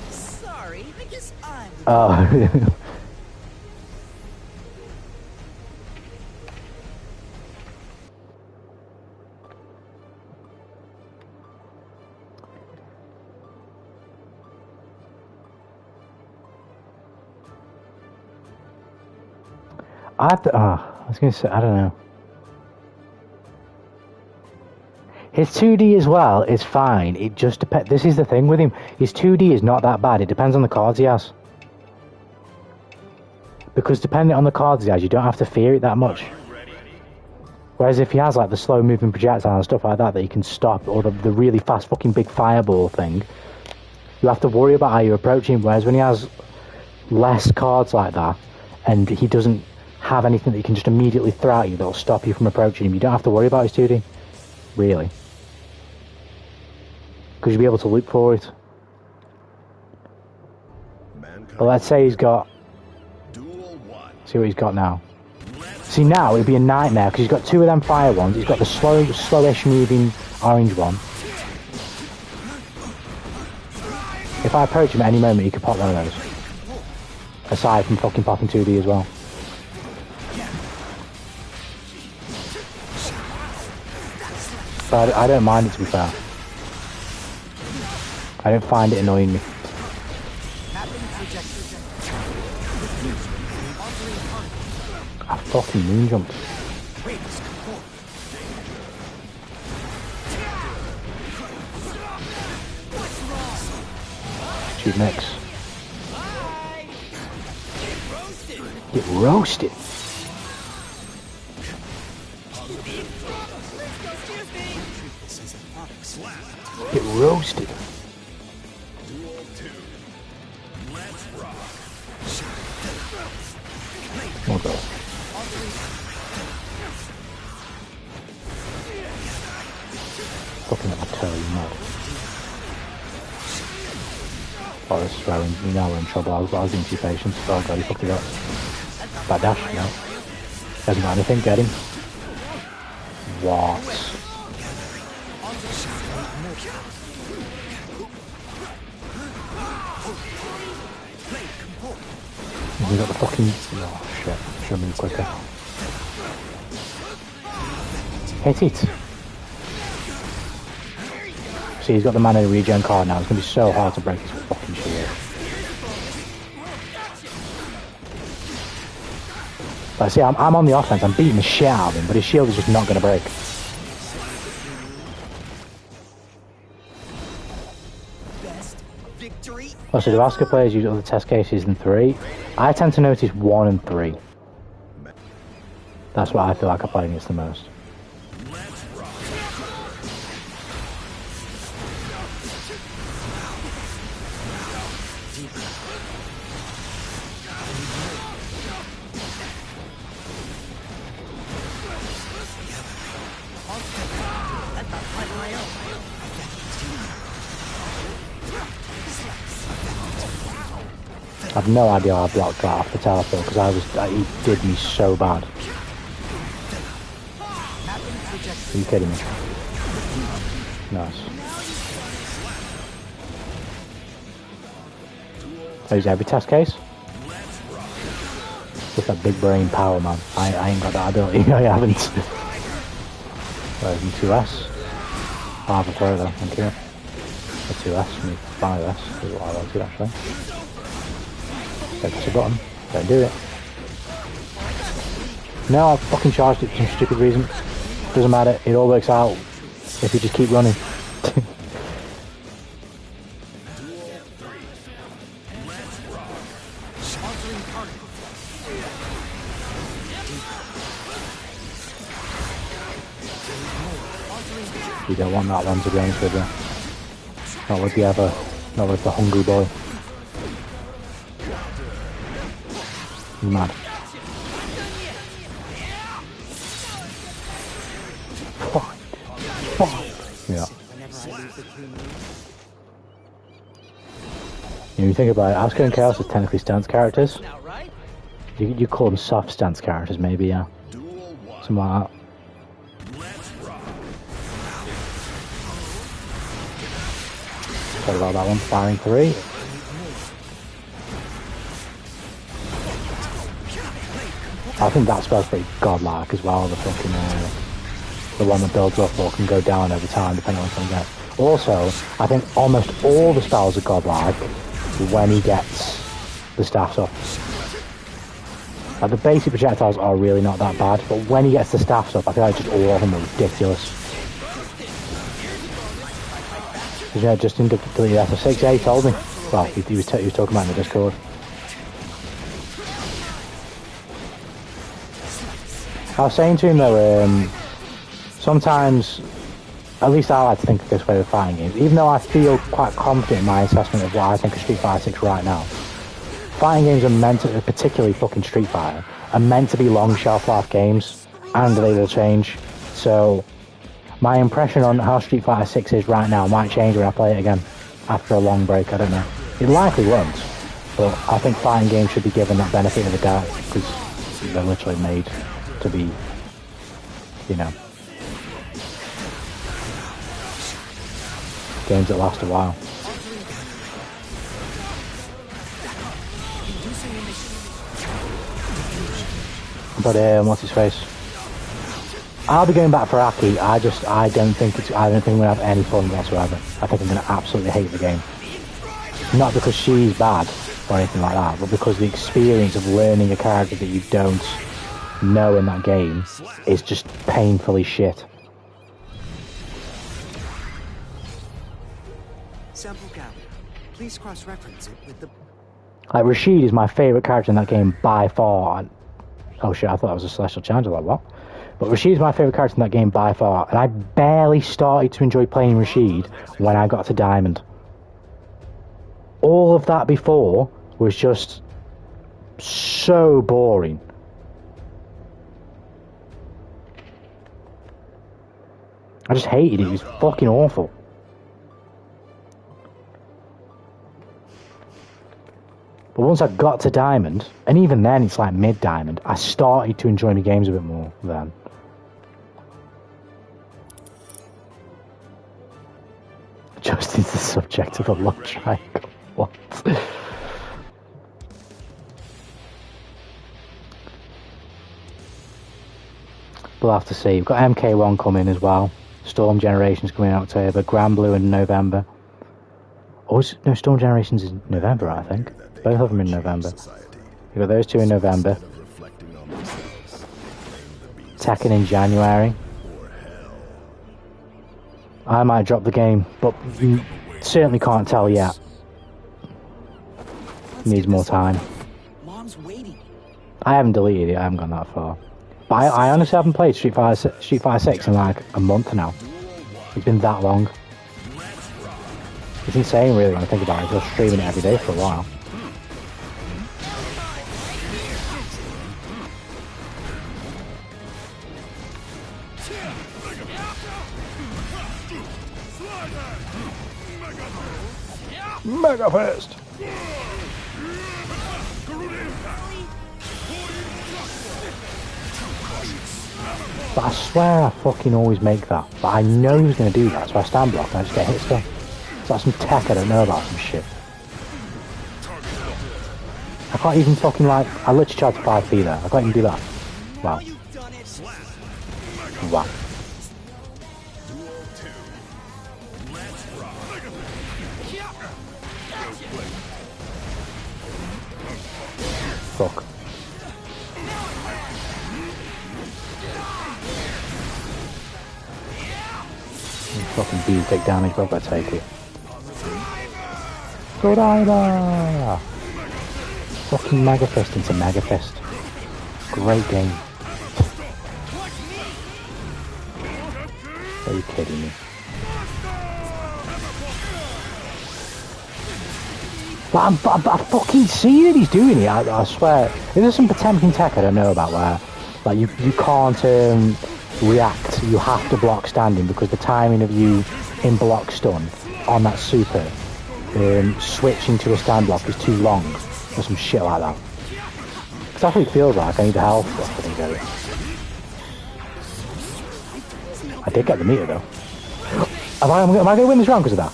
Sorry, I guess I'm the Oh. I was going to say, I don't know. His 2D as well is fine. It just depends. This is the thing with him. His 2D is not that bad. It depends on the cards he has. Because depending on the cards he has, you don't have to fear it that much. Whereas if he has like the slow moving projectile and stuff like that he can stop, or the really fast fucking big fireball thing, you have to worry about how you approach him. Whereas when he has less cards like that, and he doesn't have anything that you can just immediately throw at you that'll stop you from approaching him, you don't have to worry about his 2D. Really. Because you'll be able to look for it. But let's say he's got... See what he's got now. See, now it'd be a nightmare, because he's got two of them fire ones. He's got the slowish moving orange one. If I approach him at any moment, he could pop one of those. Aside from fucking popping 2D as well. So I don't mind it, to be fair. I don't find it annoying me. I fucking moon jumped. Shoot next. Get roasted. Get roasted. We'll go. Fucking at my toe, you mad. Oh, this is where we now we're in trouble. I was being too patient. Oh god, he fucked it up. Bad dash, no. Hasn't got anything, get him. What? We got the fucking... Oh shit, should move quicker. Hit it! See, he's got the mana regen card now. It's going to be so hard to break his fucking shield. But see, I'm on the offense. I'm beating the shit out of him, but his shield is just not going to break. Oh, so do Asuka players use other test cases than 3? I tend to notice 1 and 3. That's what I feel like I play against the most. I've no idea how I blocked that off the teleport because he did me so bad. Are you kidding me? Nice. Oh, is every test case? Just that big brain power, man. I ain't got that ability. I haven't. Where's my 2S? I'll have a throw though, thank you. A 2S, me 5S is what I wanted actually. Press the button. Don't do it. No, I fucking charged it for some stupid reason. Doesn't matter. It all works out if you just keep running. You don't want that one to be honest with you. Not with not with the hungry boy. You mad? Fuck. Yeah. You think about it, Asuka and Chaos are technically stance characters. You call them soft stance characters, maybe, yeah. Something like that. Sorry about that one. Firing 3. I think that spell's pretty godlike as well. The fucking the one that builds up or can go down over time depending on what he gets. Also, I think almost all the spells are godlike when he gets the staffs up. Like the basic projectiles are really not that bad, but when he gets the staffs up, I feel like just all of them are ridiculous. Because yeah, just in the SF6, he told me. Well, he was talking about it in the Discord. I was saying to him though, sometimes, at least I like to think of this way with fighting games, even though I feel quite confident in my assessment of what I think of Street Fighter 6 right now, fighting games are meant to, particularly fucking Street Fighter, are meant to be long shelf life games, and they will change. So, my impression on how Street Fighter 6 is right now might change when I play it again, after a long break, I don't know. It likely won't, but I think fighting games should be given that benefit of the doubt, because they're literally made to be, you know, games that last a while. But what's his face? I'll be going back for Aki. I don't think we're gonna have any fun whatsoever. I think I'm gonna absolutely hate the game. Not because she's bad or anything like that, but because the experience of learning a character that you don't know in that game is just painfully shit. Sample gap. Please cross-reference it with the... Like, Rashid is my favourite character in that game by far. Oh shit, I thought that was a Celestial Challenger, like what? But Rashid's my favourite character in that game by far, and I barely started to enjoy playing Rashid when I got to Diamond. All of that before was just so boring. I just hated it. It was fucking awful. But once I got to Diamond, and even then it's like mid-Diamond, I started to enjoy my games a bit more then. Justin's the subject of a love triangle. What? We'll have to see. We've got MK1 coming as well. Storm Generations coming in October. Granblue in November. Oh, no, Storm Generations is November, I think. Both of them in November. We've got those two in November. Tekken in January. I might drop the game, but certainly can't tell yet. Needs more time. Mom's waiting. I haven't deleted it, I haven't gone that far. But I honestly haven't played Street Fighter 6 in like a month now. It's been that long. It's insane really when I think about it. I was streaming it every day for a while. Mega Fist! But I swear I fucking always make that. But I know he was going to do that, so I stand block and I just get hit still. It's like some tech I don't know about, some shit. I can't even fucking like... I literally tried to 5p there. I can't even do that. Wow. Wow. Fuck. Fucking B take damage, but I take it. Godiva! Fucking Mega Fist into Mega Fist. Great game. Are you kidding me? But I fucking see that he's doing it, I swear. There's some Potemkin tech I don't know about where like you can't react, you have to block standing because the timing of you in block stun on that super switching to a stand block is too long or some shit like that. Because that's what it feels like. I need the health, but I didn't get it. I did get the meter though. Am I going to win this round because of that?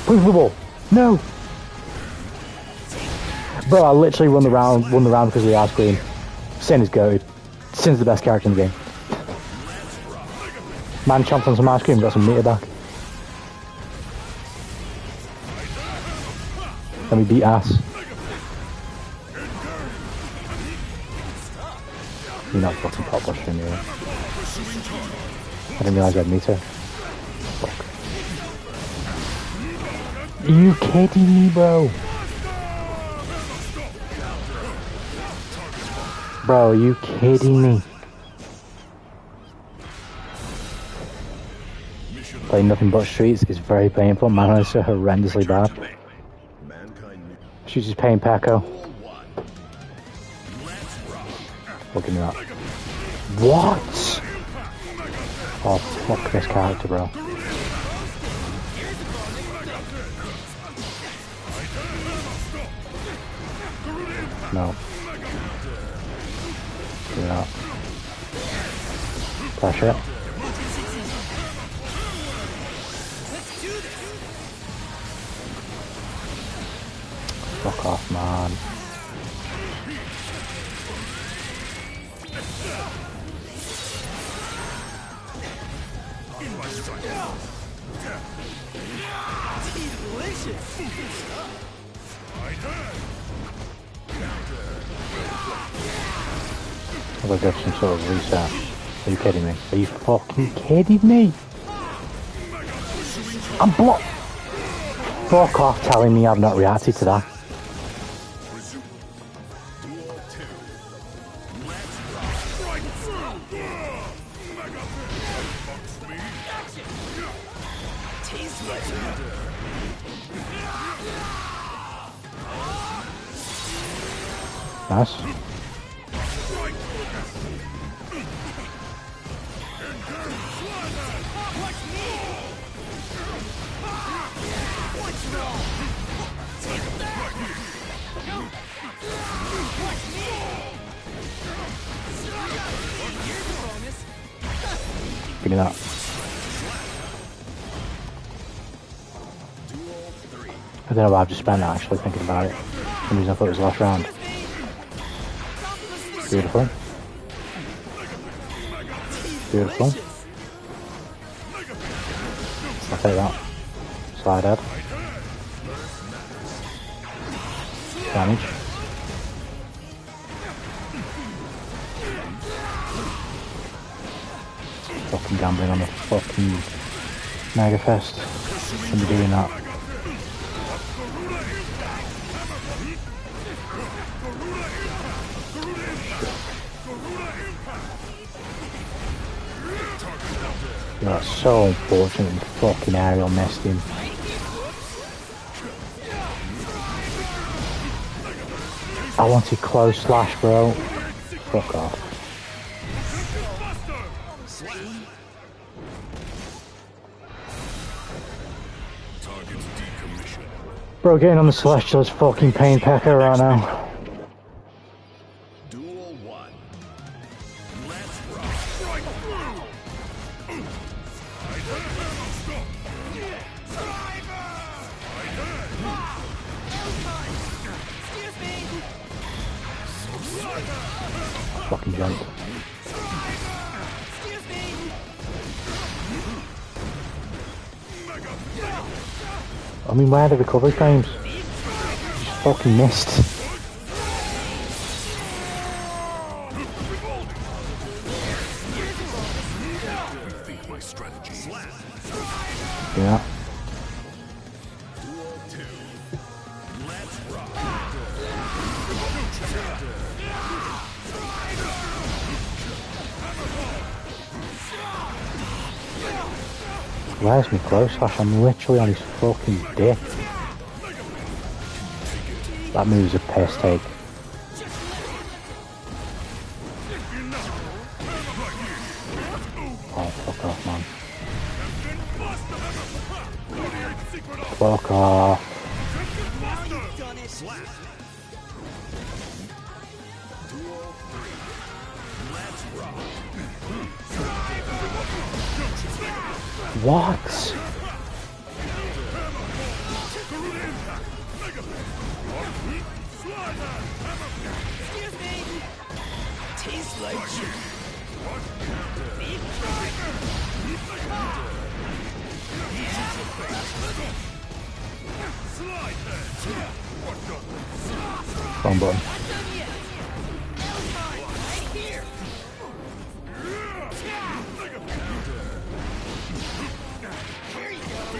Push the ball. No! Bro, I literally won the round because of the ice cream. Sin is goated. Sin's the best character in the game. Man chomped on some ice cream, got some meter back. Let me beat ass. You're not fucking pop buster anyway. I didn't realise I had meter. Fuck. Are you kidding me, bro? Bro, are you kidding me? Playing nothing but streets is very painful. Man, it's so horrendously bad. She's just paying Pecco. Look at me that. What? Oh, fuck this character, bro. No. Do that. Flash it. Fuck off, man. I've got to get some sort of reset. Are you kidding me? Are you fucking kidding me? I'm blocked. Fuck off telling me I've not reacted to that. Nice. Give me that. I don't know why I've just spent that actually thinking about it. For some reason I thought it was the last round. Beautiful. Beautiful. I'll take that. Slide head. Damage. Fucking gambling on the fucking Mega Fest. Shouldn't be doing that. That's so unfortunate and fucking aerial missed him. I wanted close slash, bro. Fuck off. Bro, getting on the Celestial is fucking pain pecker right now. Duel 1. Let's Fucking jump. I mean, where are the recovery frames? Just fucking missed. Yeah. Where's me close slash? I'm literally on his fucking dick. That move's a piss take. Oh, fuck off, man. Fuck off. What? Wrong button.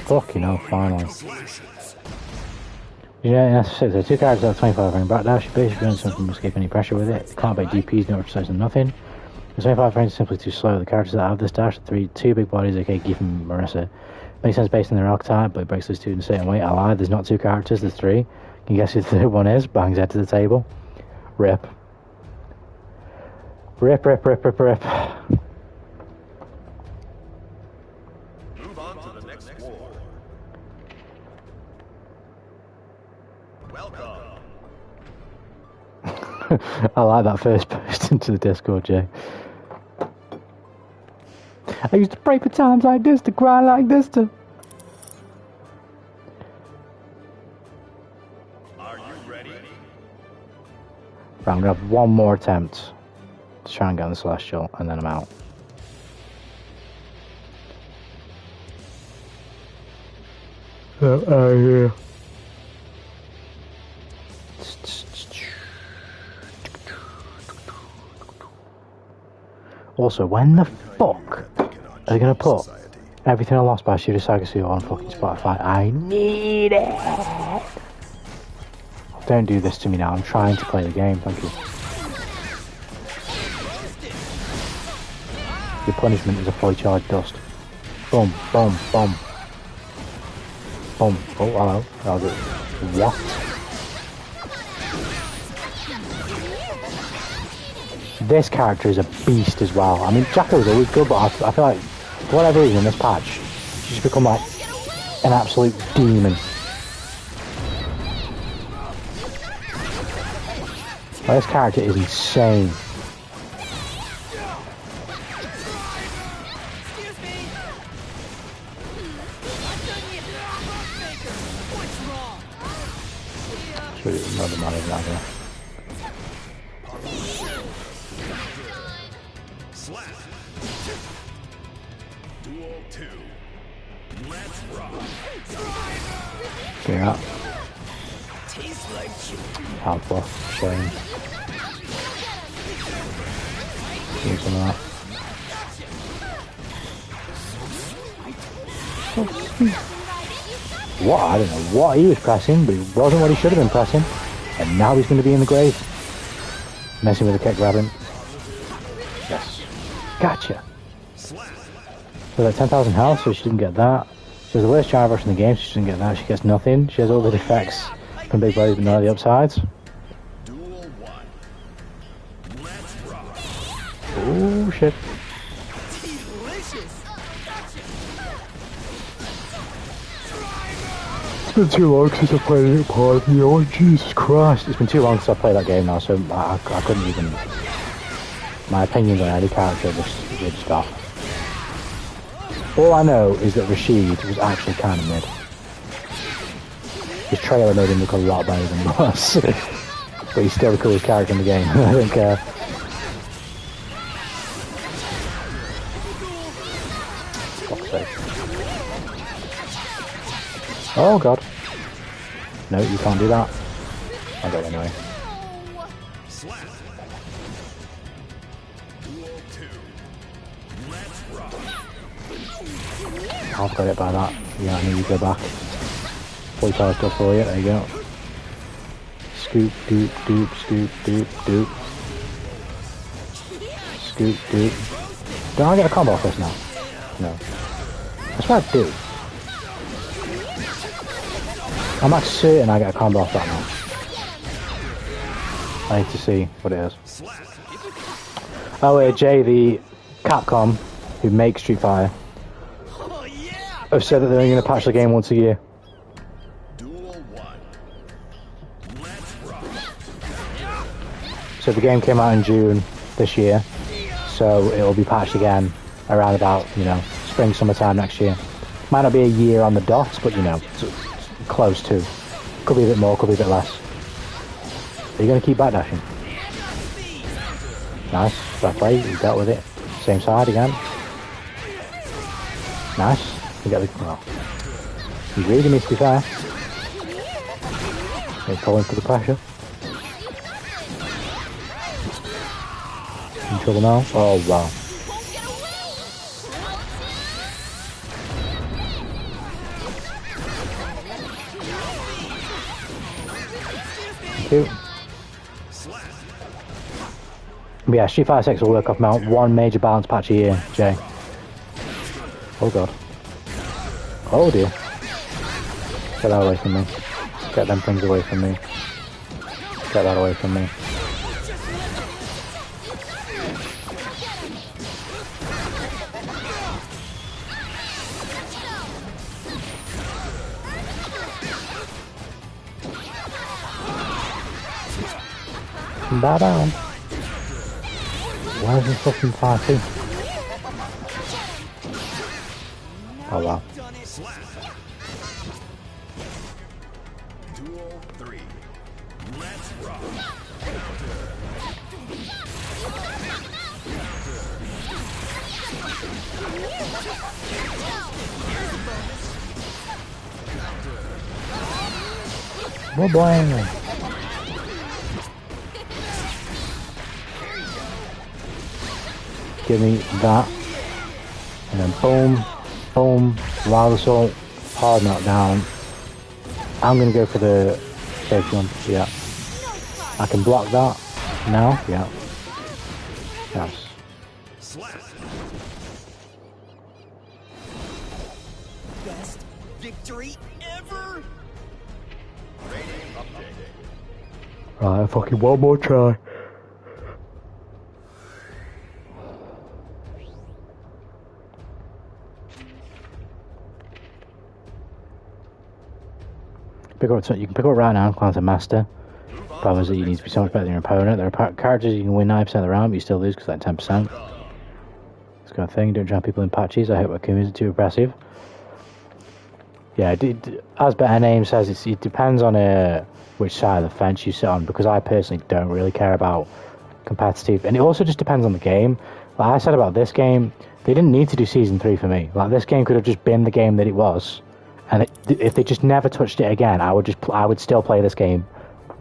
Fucking hell, finally. Yeah, that's it. So two characters have 25 frame backdash. You basically doing something to escape any pressure with it. Can't bait DPs, no exercise, and nothing. The 25 frames is simply too slow. The characters that have this dash are two big bodies, aka Geef and Marissa. Makes sense based on their archetype, but it breaks those two in a certain way. I lied, there's not two characters, there's three. Can you guess who the third one is? Bangs head to the table. Rip. Rip, rip, rip, rip, rip. move on to the next war. Welcome. I like that first post into the Discord, Jay. I used to pray for times like this, to cry like this, to... Are you ready? Right, I'm gonna have one more attempt to try and get on the Celestial, and then I'm out. Yeah. Also, when the fuck are they gonna put Everything I Lost by Shooter Sagasu on fucking Spotify? I need it! Don't do this to me now, I'm trying to play the game, thank you. Your punishment is a fully charged dust. Boom, boom, boom. Boom. Oh, hello. That was it. What? This character is a beast as well. I mean, Jacko's always good, but I feel like, for whatever reason, in this patch, she's become like an absolute demon. Like, this character is insane. Another man is not here. Duel 2. Let's rock. Yeah. Helpful. Shame. Use some of that. What? I don't know what he was pressing, but it wasn't what he should have been pressing. And now he's going to be in the grave. Messing with the kick grabbing. Yes. Gotcha. So that 10,000 health, so she didn't get that. She has the worst charge rush in the game, so she didn't get that. She gets nothing. She has all the defects from big bodies, but none of the upsides. Duel 1. Let's rock. Oh shit. It's been too long since I played it, part of oh Jesus Christ. It's been too long since I played that game now, so I couldn't even... My opinions on any character just off. All I know is that Rashid was actually kind of mid. His trailer made him look a lot better than he was. But he's still the coolest character in the game. I think, fuck's sake. Oh god. No, you can't do that. I'll go anyway. I've got it by that. Yeah, I need to go back. 45 stuff for you, there you go. Scoop, doop, doop, scoop, doop, doop. Scoop, doop. Don't I get a combo off this now? No. That's what I do. I'm not certain I get a combo off that now. I need to see what it is. Oh, Jay, the Capcom, who makes Street Fighter, have said that they're going to patch the game once a year. Duel 1. Let's rock. So the game came out in June this year, so it'll be patched again around about, you know, spring, summertime next year. Might not be a year on the dot, but you know, it's close to. Could be a bit more, could be a bit less. Are you going to keep backdashing? Nice, fair play, you dealt with it. Same side again. Nice. You get the... Well, he's reading me, to be fair. He's calling for the pressure. In trouble now? Oh, wow. Thank you. But yeah, Street Fighter 6 will work off mount one major balance patch a year, Jay. Oh god. Oh dear. Get that away from me. Get them things away from me. Get that away from me. Bow down. Where's the fucking party? Oh wow. Duel 3. Let's rock. What boy? Give me that. And then boom, boom, wild assault, hard knockdown. I'm gonna go for the safety one, yeah. I can block that now, yeah. Yes. Best victory ever. Rating update. Right, fucking one more try. You can pick up right now, Clan to Master. Problem is that you need to be so much better than your opponent. There are characters you can win 9% of the round, but you still lose because like 10%. This kind of thing. Don't drown people in patches. I hope Akuma isn't too aggressive. Yeah, as Better Name says, it depends on which side of the fence you sit on, because I personally don't really care about competitive. And it also just depends on the game. Like I said about this game, they didn't need to do Season 3 for me. Like, this game could have just been the game that it was. And if they just never touched it again, I would still play this game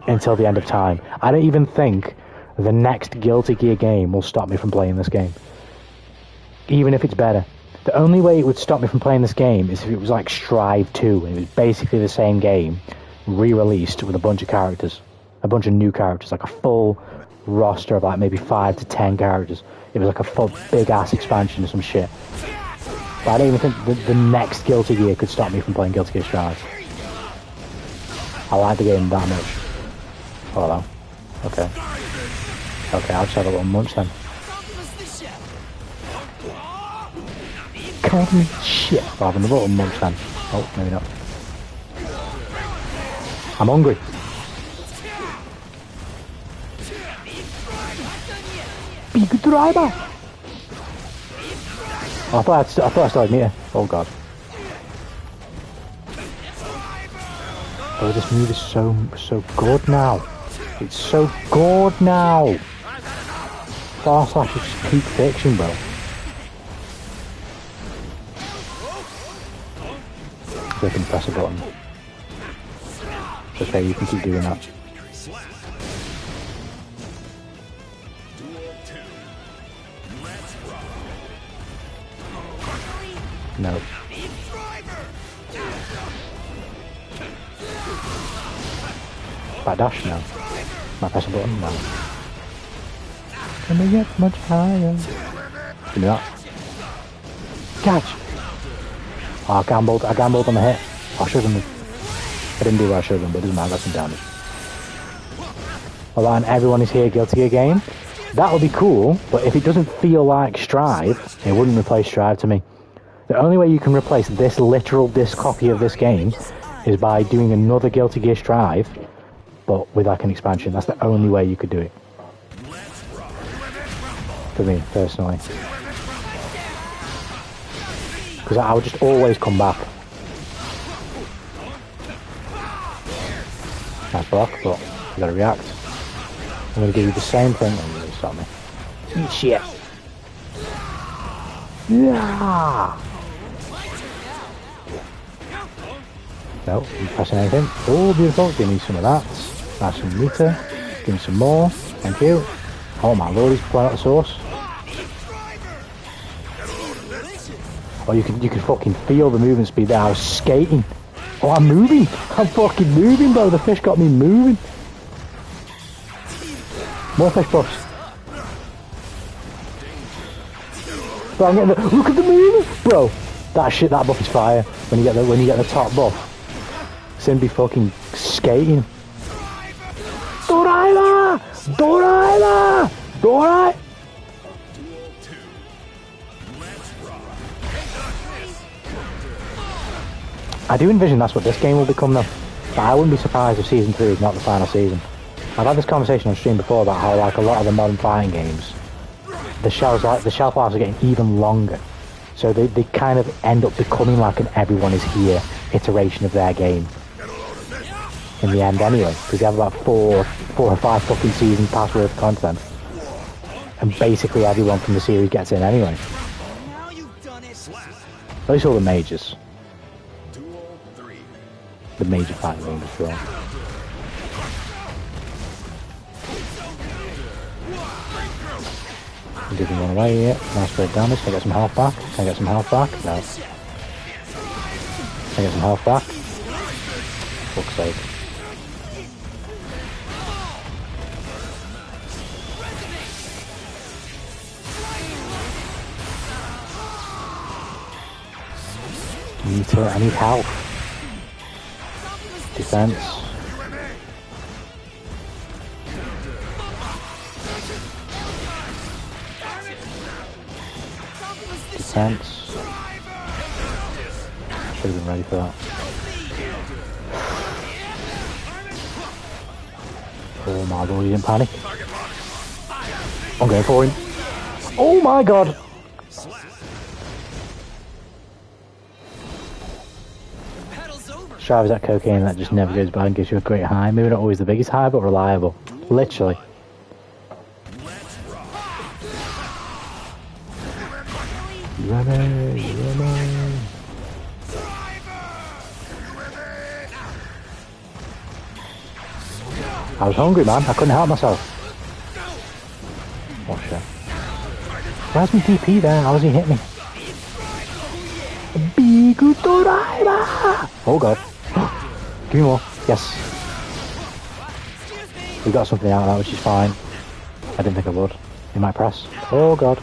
until the end of time. I don't even think the next Guilty Gear game will stop me from playing this game, even if it's better. The only way it would stop me from playing this game is if it was like Strive 2, and it was basically the same game, re-released with a bunch of characters, a bunch of new characters, like a full roster of like maybe 5 to 10 characters. It was like a full big-ass expansion or some shit. But I don't even think the next Guilty Gear could stop me from playing Guilty Gear Strive. I like the game that much. Oh, hello. Okay. Okay, I'll just have a little munch then. Count me shit. I'll have a little munch then. Oh, maybe not. I'm hungry. Big driver! Oh, I thought I started near. Oh god. Oh, this move is so good now. It's so good now. Far Slash is just peak fiction, bro. So I can press a button. It's okay, you can keep doing that. No. Back dash? No. Might press a button? No. Can we get much higher? Give me that. Catch! Oh, I gambled on the hit. I shouldn't have. I didn't do what I should have done, but it doesn't matter, that's some damage. Well, and everyone is here Guilty Gear game. That would be cool, but if it doesn't feel like Strive, it wouldn't replace Strive to me. The only way you can replace this literal disc copy of this game is by doing another Guilty Gear Strive, but with like an expansion. That's the only way you could do it. For me, personally. Because I would just always come back. Nice block, but you gotta react. I'm gonna give you the same thing. Oh, you really stop me. Shit. Yeah. No, I'm pressing anything. Oh, beautiful. Give me some of that. Nice and meter. Give me some more. Thank you. Oh my lord, he's playing out the sauce. Oh, you can fucking feel the movement speed there. I was skating. Oh, I'm moving. I'm fucking moving, bro. The fish got me moving. More fish buffs. Bro, I'm getting the, look at the movement, bro. That buff is fire. When you get the top buff. Sim be fucking skating. Doraemon! Doraemon! Doraemon! I do envision that's what this game will become though. But I wouldn't be surprised if Season 3 is not the final season. I've had this conversation on stream before about how like a lot of the modern fighting games, the shelf lives are getting even longer. So they kind of end up becoming like an everyone is here iteration of their game. In the end anyway, because they have about four or five fucking season pass worth of content. And basically everyone from the series gets in anyway. Now you've done it. At least all the majors. The major fighting games as well. I'm giving one away here. Nice bit of damage. Can I get some health back? Can I get some health back? No. Can I get some health back? Fuck's sake. I need health. Defense. Defense. Should have been ready for that. Oh my god, he didn't panic. I'm going for him. Oh my god! Strive is that cocaine that just never goes bad and gives you a great high. Maybe not always the biggest high, but reliable. Literally. I was hungry, man. I couldn't help myself. Oh shit. Where's my DP there? How does he hit me? Oh god. Give me more. Yes. We got something out of that, which is fine. I didn't think I would. He might press. Oh god.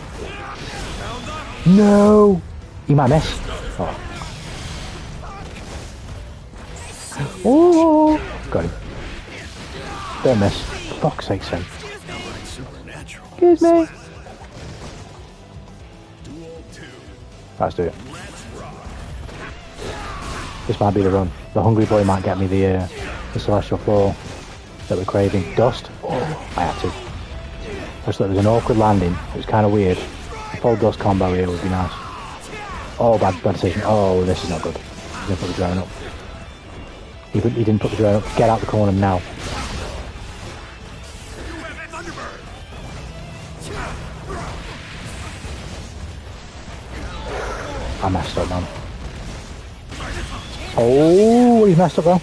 No! He might miss. Oh. Oh! Got him. Don't miss. For fuck's sake, son. Excuse me. Let's do it. This might be the run. The hungry boy might get me the celestial floor that we're craving. Dust? Oh, I had to. Just thought it was an awkward landing. It was kind of weird. A full dust combo here would be nice. Oh, bad decision. Oh, this is not good. He's going to put the drone up. He didn't put the drone up. Get out the corner now. I messed up, man. Oh, he's messed up though.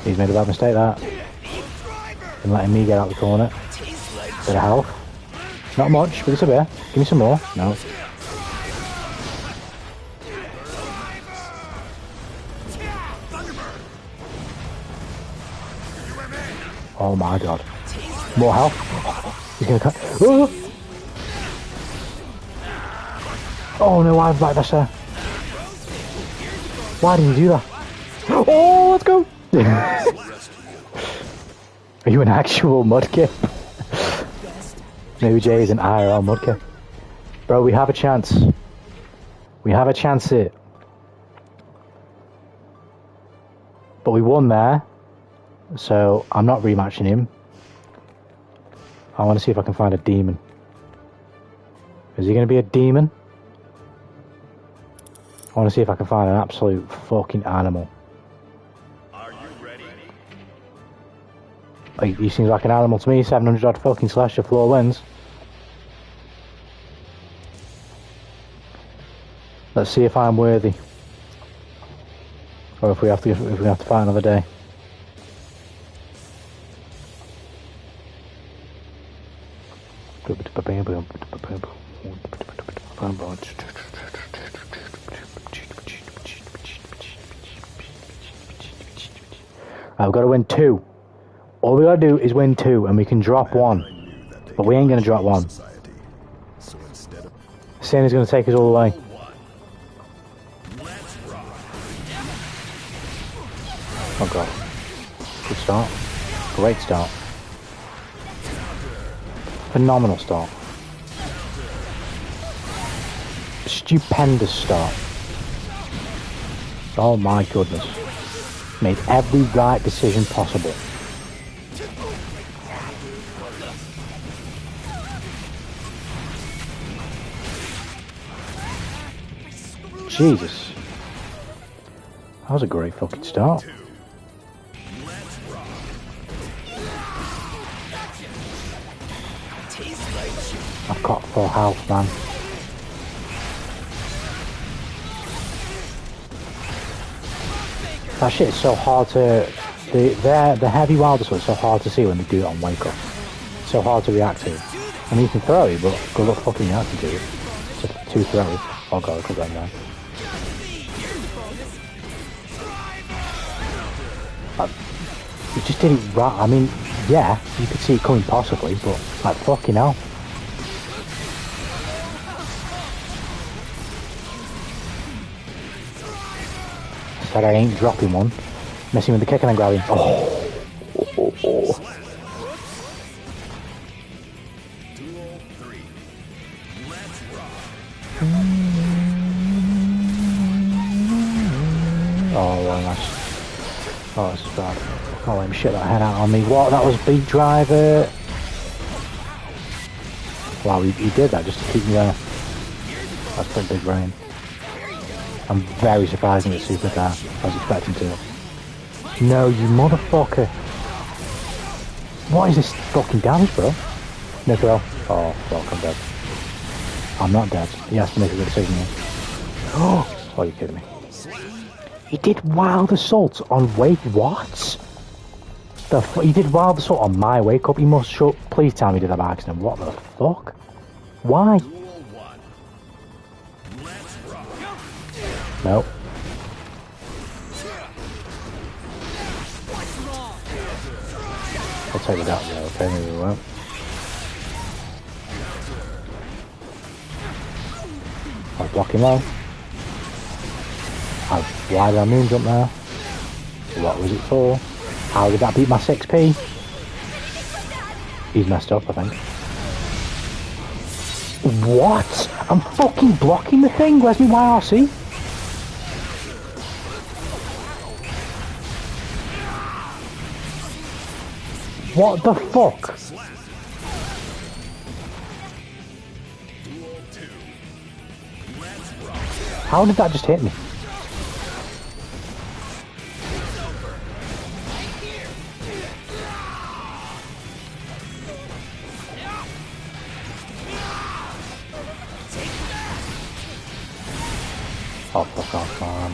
He's made a bad mistake, that. And letting me get out the corner. Bit of health. Not much, but it's a bit. Give me some more. No. Oh my god. More health. He's gonna cut. Oh! Oh no, I'm like this there. Why did you do that? Oh, let's go! Are you an actual mudkip? Maybe Jay is an IRL mudkip. Bro, we have a chance. We have a chance here. But we won there. So I'm not rematching him. I want to see if I can find a demon. Is he going to be a demon? I want to see if I can find an absolute fucking animal. Are you ready? Like, he seems like an animal to me. 700 odd fucking slasher floor wins. Let's see if I'm worthy, or if we have to fight another day. We've got to win 2. All we got to do is win 2 and we can drop 1. But we ain't going to drop 1. Sandy's going to take us all the way. Oh god. Good start. Great start. Phenomenal start. Stupendous start. Oh my goodness. Made every right decision possible. Jesus. That was a great fucking start. I've got full health, man. That shit is so hard to... The heavy wilder is so hard to see when they do it on wake up. It's so hard to react to. I mean, you can throw it, but good luck fucking reacting to it. It's just 2 throws. Oh god, I could go down. You just did it right. I mean, yeah, you could see it coming possibly, but like fucking hell. said I ain't dropping one. Missing with the kick and then grabbing. Oh. Oh, well, nice. Oh, this is bad. I can't let him shit that head out on me. What? That was Beat Driver. Wow, he did that just to keep me there. That's pretty big brain. I'm very surprised at Supercar. I was expecting to. No, you motherfucker. What is this fucking damage, bro? No throw. Oh, fuck, I'm dead. I'm not dead. He has to make a good decision here. Oh, you're kidding me. He did Wild Assault on Wake. What? He did Wild Assault on my Wake Up. He must show. Please tell me he did that by accident. What the fuck? Why? Nope. I'll take it out there, okay? Maybe we won't. I was blocking low. Why did I moon jump there? What was it for? How did that beat my 6p? He's messed up, I think. What? I'm fucking blocking the thing. Where's my YRC? What the fuck? How did that just hit me? Oh, fuck off, man.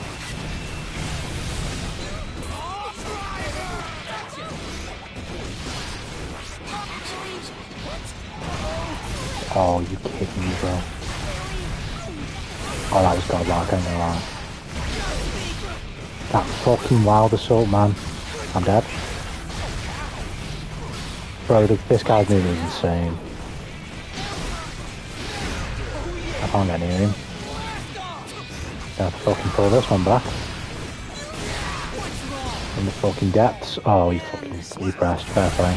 Oh, you kidding me, bro? Oh, that was godlike, I ain't gonna lie. That fucking Wild Assault, man. I'm dead. Bro, this guy's moving is insane. I can't get near him. Gonna have to fucking pull this one back. In the fucking depths. Oh, he pressed. Fair play.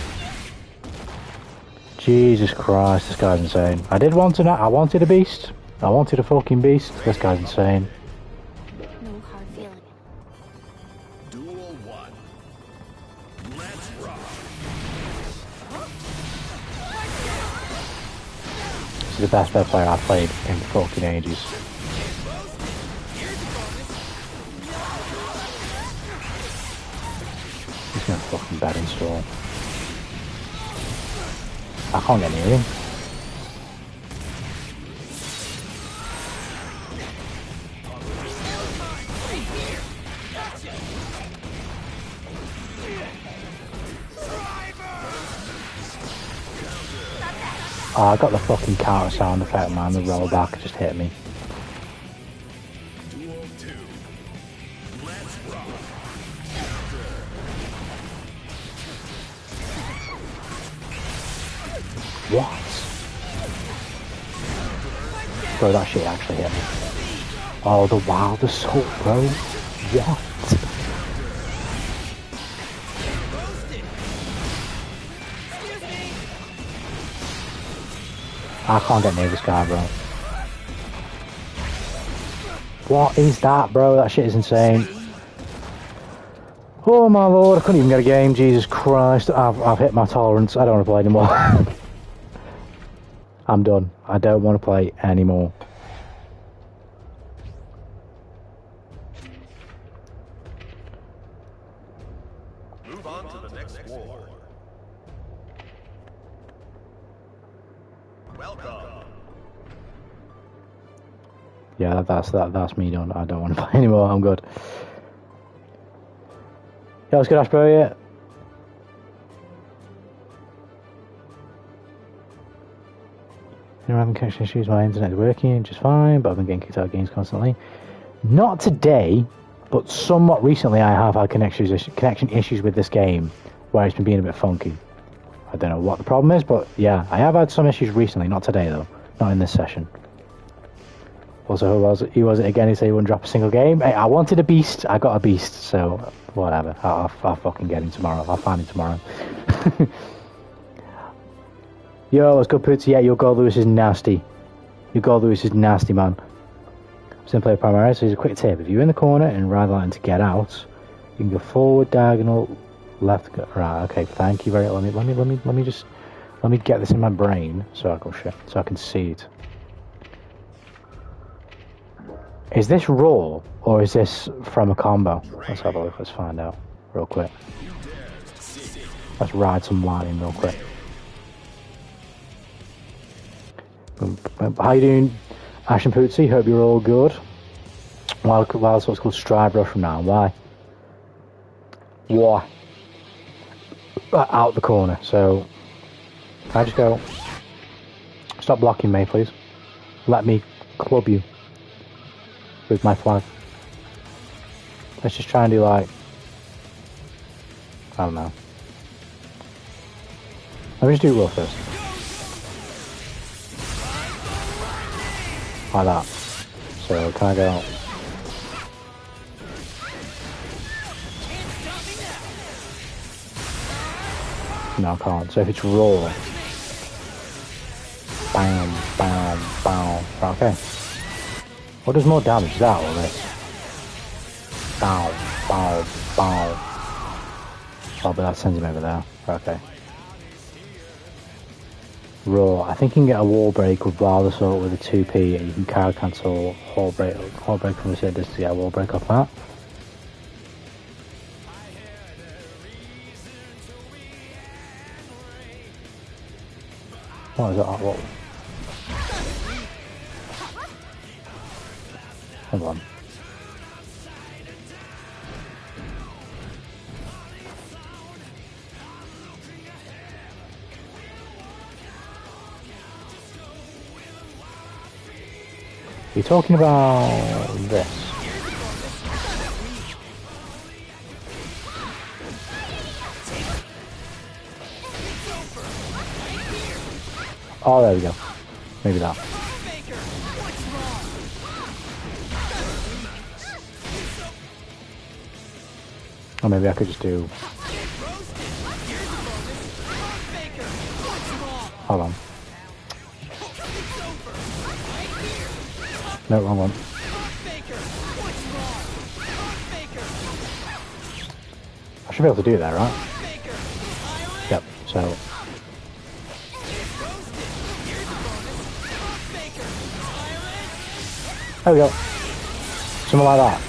Jesus Christ, this guy's insane. I wanted a beast. I wanted a fucking beast. This guy's insane. No hard feeling. Duel 1. Let's rock. This is the best player I've played in fucking ages. He's gonna fucking bed install. I can't get near him. Oh, I got the fucking counter sound effect, man. The rollback just hit me. Duel 2. Let's rock. What? Bro, that shit actually hit me. Oh, the Wild Assault, bro. What? I can't get near this guy, bro. What is that, bro? That shit is insane. Oh my lord, I couldn't even get a game. Jesus Christ, I've hit my tolerance. I don't want to play anymore. I'm done. I don't want to play anymore. Move on to the next war. Welcome. Yeah, that's me done. I don't want to play anymore. I'm good. Yeah, what's good, Ash Bro? Yeah. I'm having connection issues. My internet's working just fine, but I've been getting kicked out of games constantly. Not today, but somewhat recently I have had connection issues with this game, where it's been being a bit funky. I don't know what the problem is, but yeah, I have had some issues recently. Not today though. Not in this session. Also, who was it again? He said he wouldn't drop a single game. Hey, I wanted a beast. I got a beast. So whatever. I'll fucking get him tomorrow. I'll find him tomorrow. Yo, let's go Poots. Yeah, your goal Lewis is nasty. Your goal Lewis is nasty, man. Simply primary. So here's a quick tip. If you're in the corner and rather than to get out, you can go forward, diagonal, left. Right. Okay. Thank you very much. Let me get this in my brain so I can see it. Is this raw or is this from a combo? Let's have a look. Let's find out real quick. Let's ride some lightning real quick. How you doing, Ash and Pootsy? Hope you're all good. Well, it's what's called Stride Rush from now on. Why? Out the corner. So, can I just go? Stop blocking me, please. Let me club you with my flag. Let's just try and do like, I don't know. Let me just do it real first. Like that. So can I go? No, I can't. So if it's raw, bam, bam, bam. Okay. What does more damage, that or this? Bow, bow, bow. Oh, but that sends him over there. Okay. Raw. I think you can get a wall break with Blather Sort with a 2p, and you can card cancel wall break from the side to get a wall break off that. What is that? What? Hold on. You're talking about this. Oh, there we go. Maybe that. Or maybe I could just do... Hold on. No, wrong one. I should be able to do that, right? Yep, so... There we go. Something like that.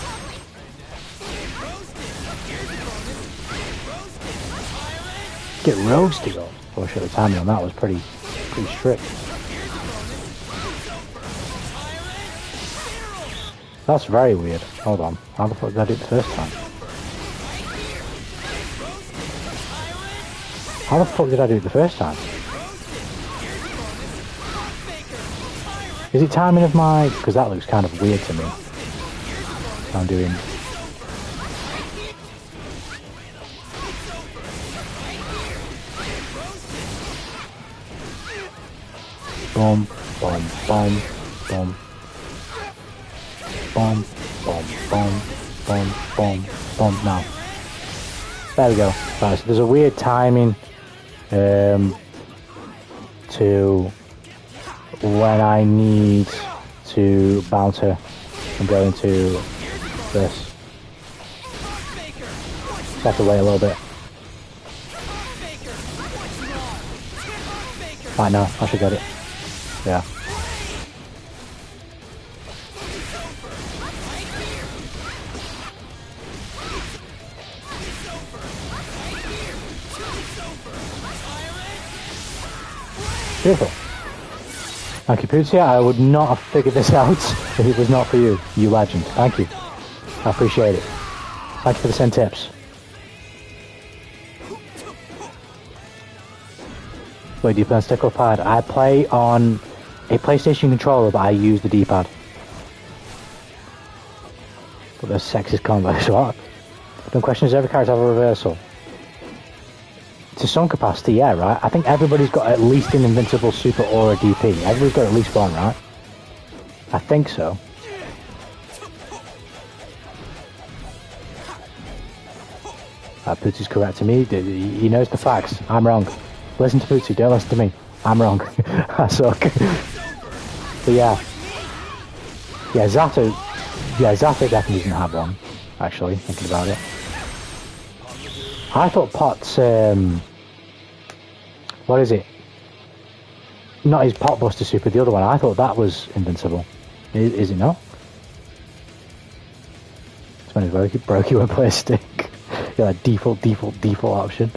Get roasted up. Oh shit, the timing on that was pretty strict. That's very weird. Hold on. How the fuck did I do it the first time? How the fuck did I do it the first time? Is it timing of my... Because that looks kind of weird to me. I'm doing... Boom, boom, boom, boom. Boom, boom, boom, boom, boom, boom. Now. There we go. Right, so there's a weird timing to when I need to bounce her and go into this. Have to wait a little bit. Right now, I should get it. Yeah. Beautiful. Thank you, Pootia. I would not have figured this out if it was not for you. You legend. Thank you. I appreciate it. Thank you for the 10 tips. Wait, do you play on stick or pad? I play on a PlayStation controller, but I use the D-pad. But there's sexist combos, what? Don't question, does every character have a reversal? To some capacity, yeah, right? I think everybody's got at least an invincible super or a DP. Everybody's got at least one, right? I think so. Pootsie's correcting me. He knows the facts. I'm wrong. Listen to Pootsie, don't listen to me. I'm wrong. I suck. But yeah. Yeah, Zato definitely doesn't have one, actually, thinking about it. I thought Pot's, what is it? Not his Pot Buster Super, the other one. I thought that was invincible. Is it not? It's when it's broke, you won't play a stick. Yeah, like default option.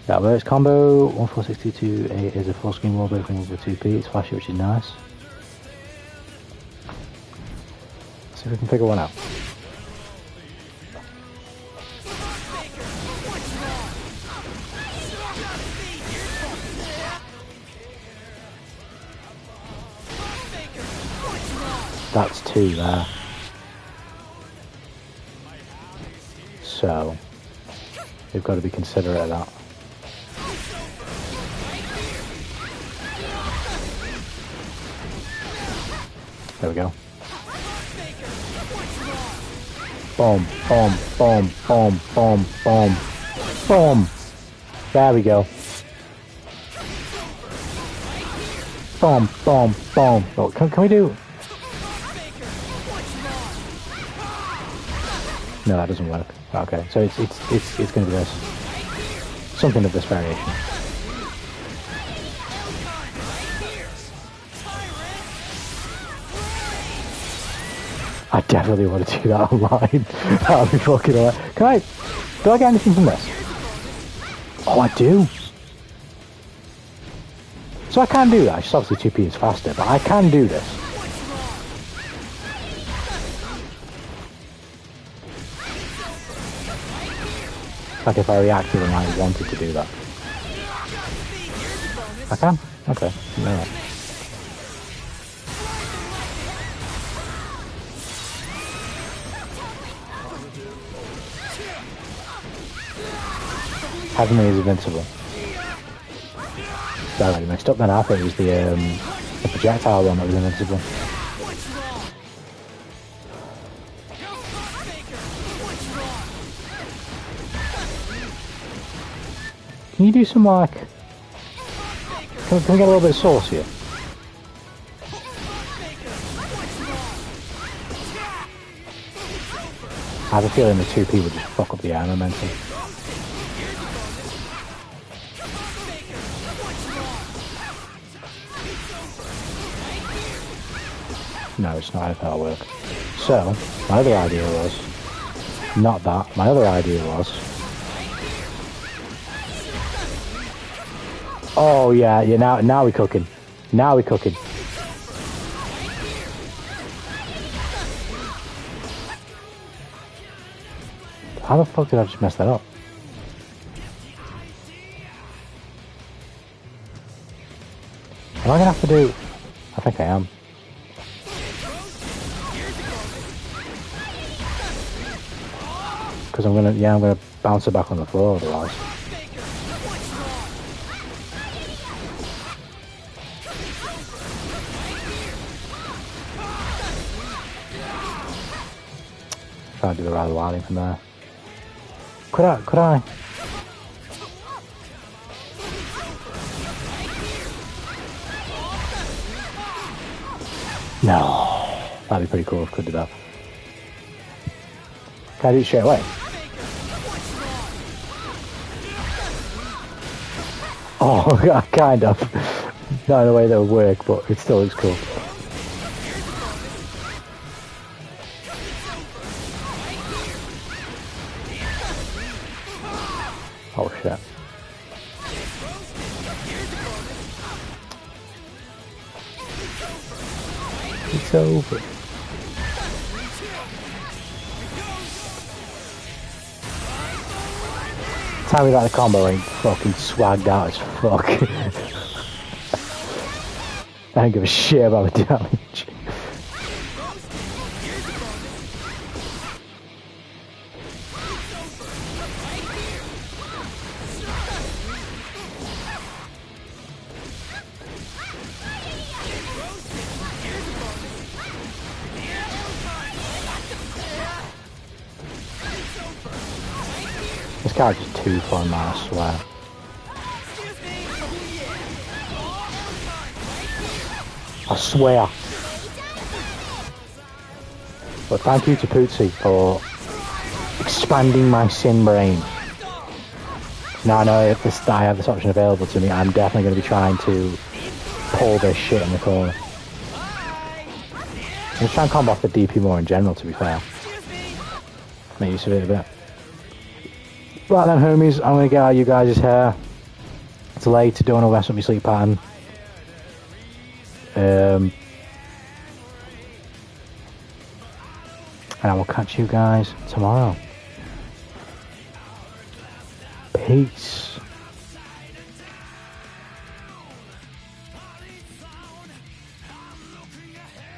That works. Combo 14622 is a full screen wallbreak thing with 2p. It's flashy, which is nice. See if we can figure one out. That's 2 there. So we've got to be considerate of that. There we go. Boom, boom, boom, boom, boom, boom, boom. There we go. Boom, boom, boom. Oh, can we do? No, that doesn't work. Okay, so it's going to be this. Something of this variation. I definitely want to do that online. That would be fucking alright. Do I get anything from this? Oh, I do. So I can do that. It's obviously 2p is faster, but I can do this. Like if I reacted and I wanted to do that. I can? Okay. No. Heavenly is invincible. That already mixed up then. I thought it was the projectile one that was invincible. Can you do some like... Can we get a little bit of sauce here? I have a feeling the 2p would just fuck up the air momentum. No, it's not if that'll work. So, my other idea was... Not that. My other idea was... Oh yeah, now we're cooking. Now we're cooking. How the fuck did I just mess that up? Am I gonna have to do... I think I am. Because I'm gonna bounce it back on the floor otherwise. Trying to do the rather wilding from there. Could I? No. That'd be pretty cool if I could do that. Can I do it straight away? Oh, kind of. Not in a way that would work, but it still looks cool. Oh shit. It's over. Tell me that the combo ain't fucking swagged out as fuck. I don't give a shit about the damage. This character's too fun, man, I swear. I swear. But thank you to Pootsie for expanding my sin brain. Now I know if I have this option available to me, I'm definitely going to be trying to pull this shit in the corner. I'm just trying to combat the DP more in general, to be fair. Make use of it a bit. Right then, homies, I'm going to get out of you guys' hair. It's late, don't want to mess up your sleep pattern. And I will catch you guys tomorrow. Peace.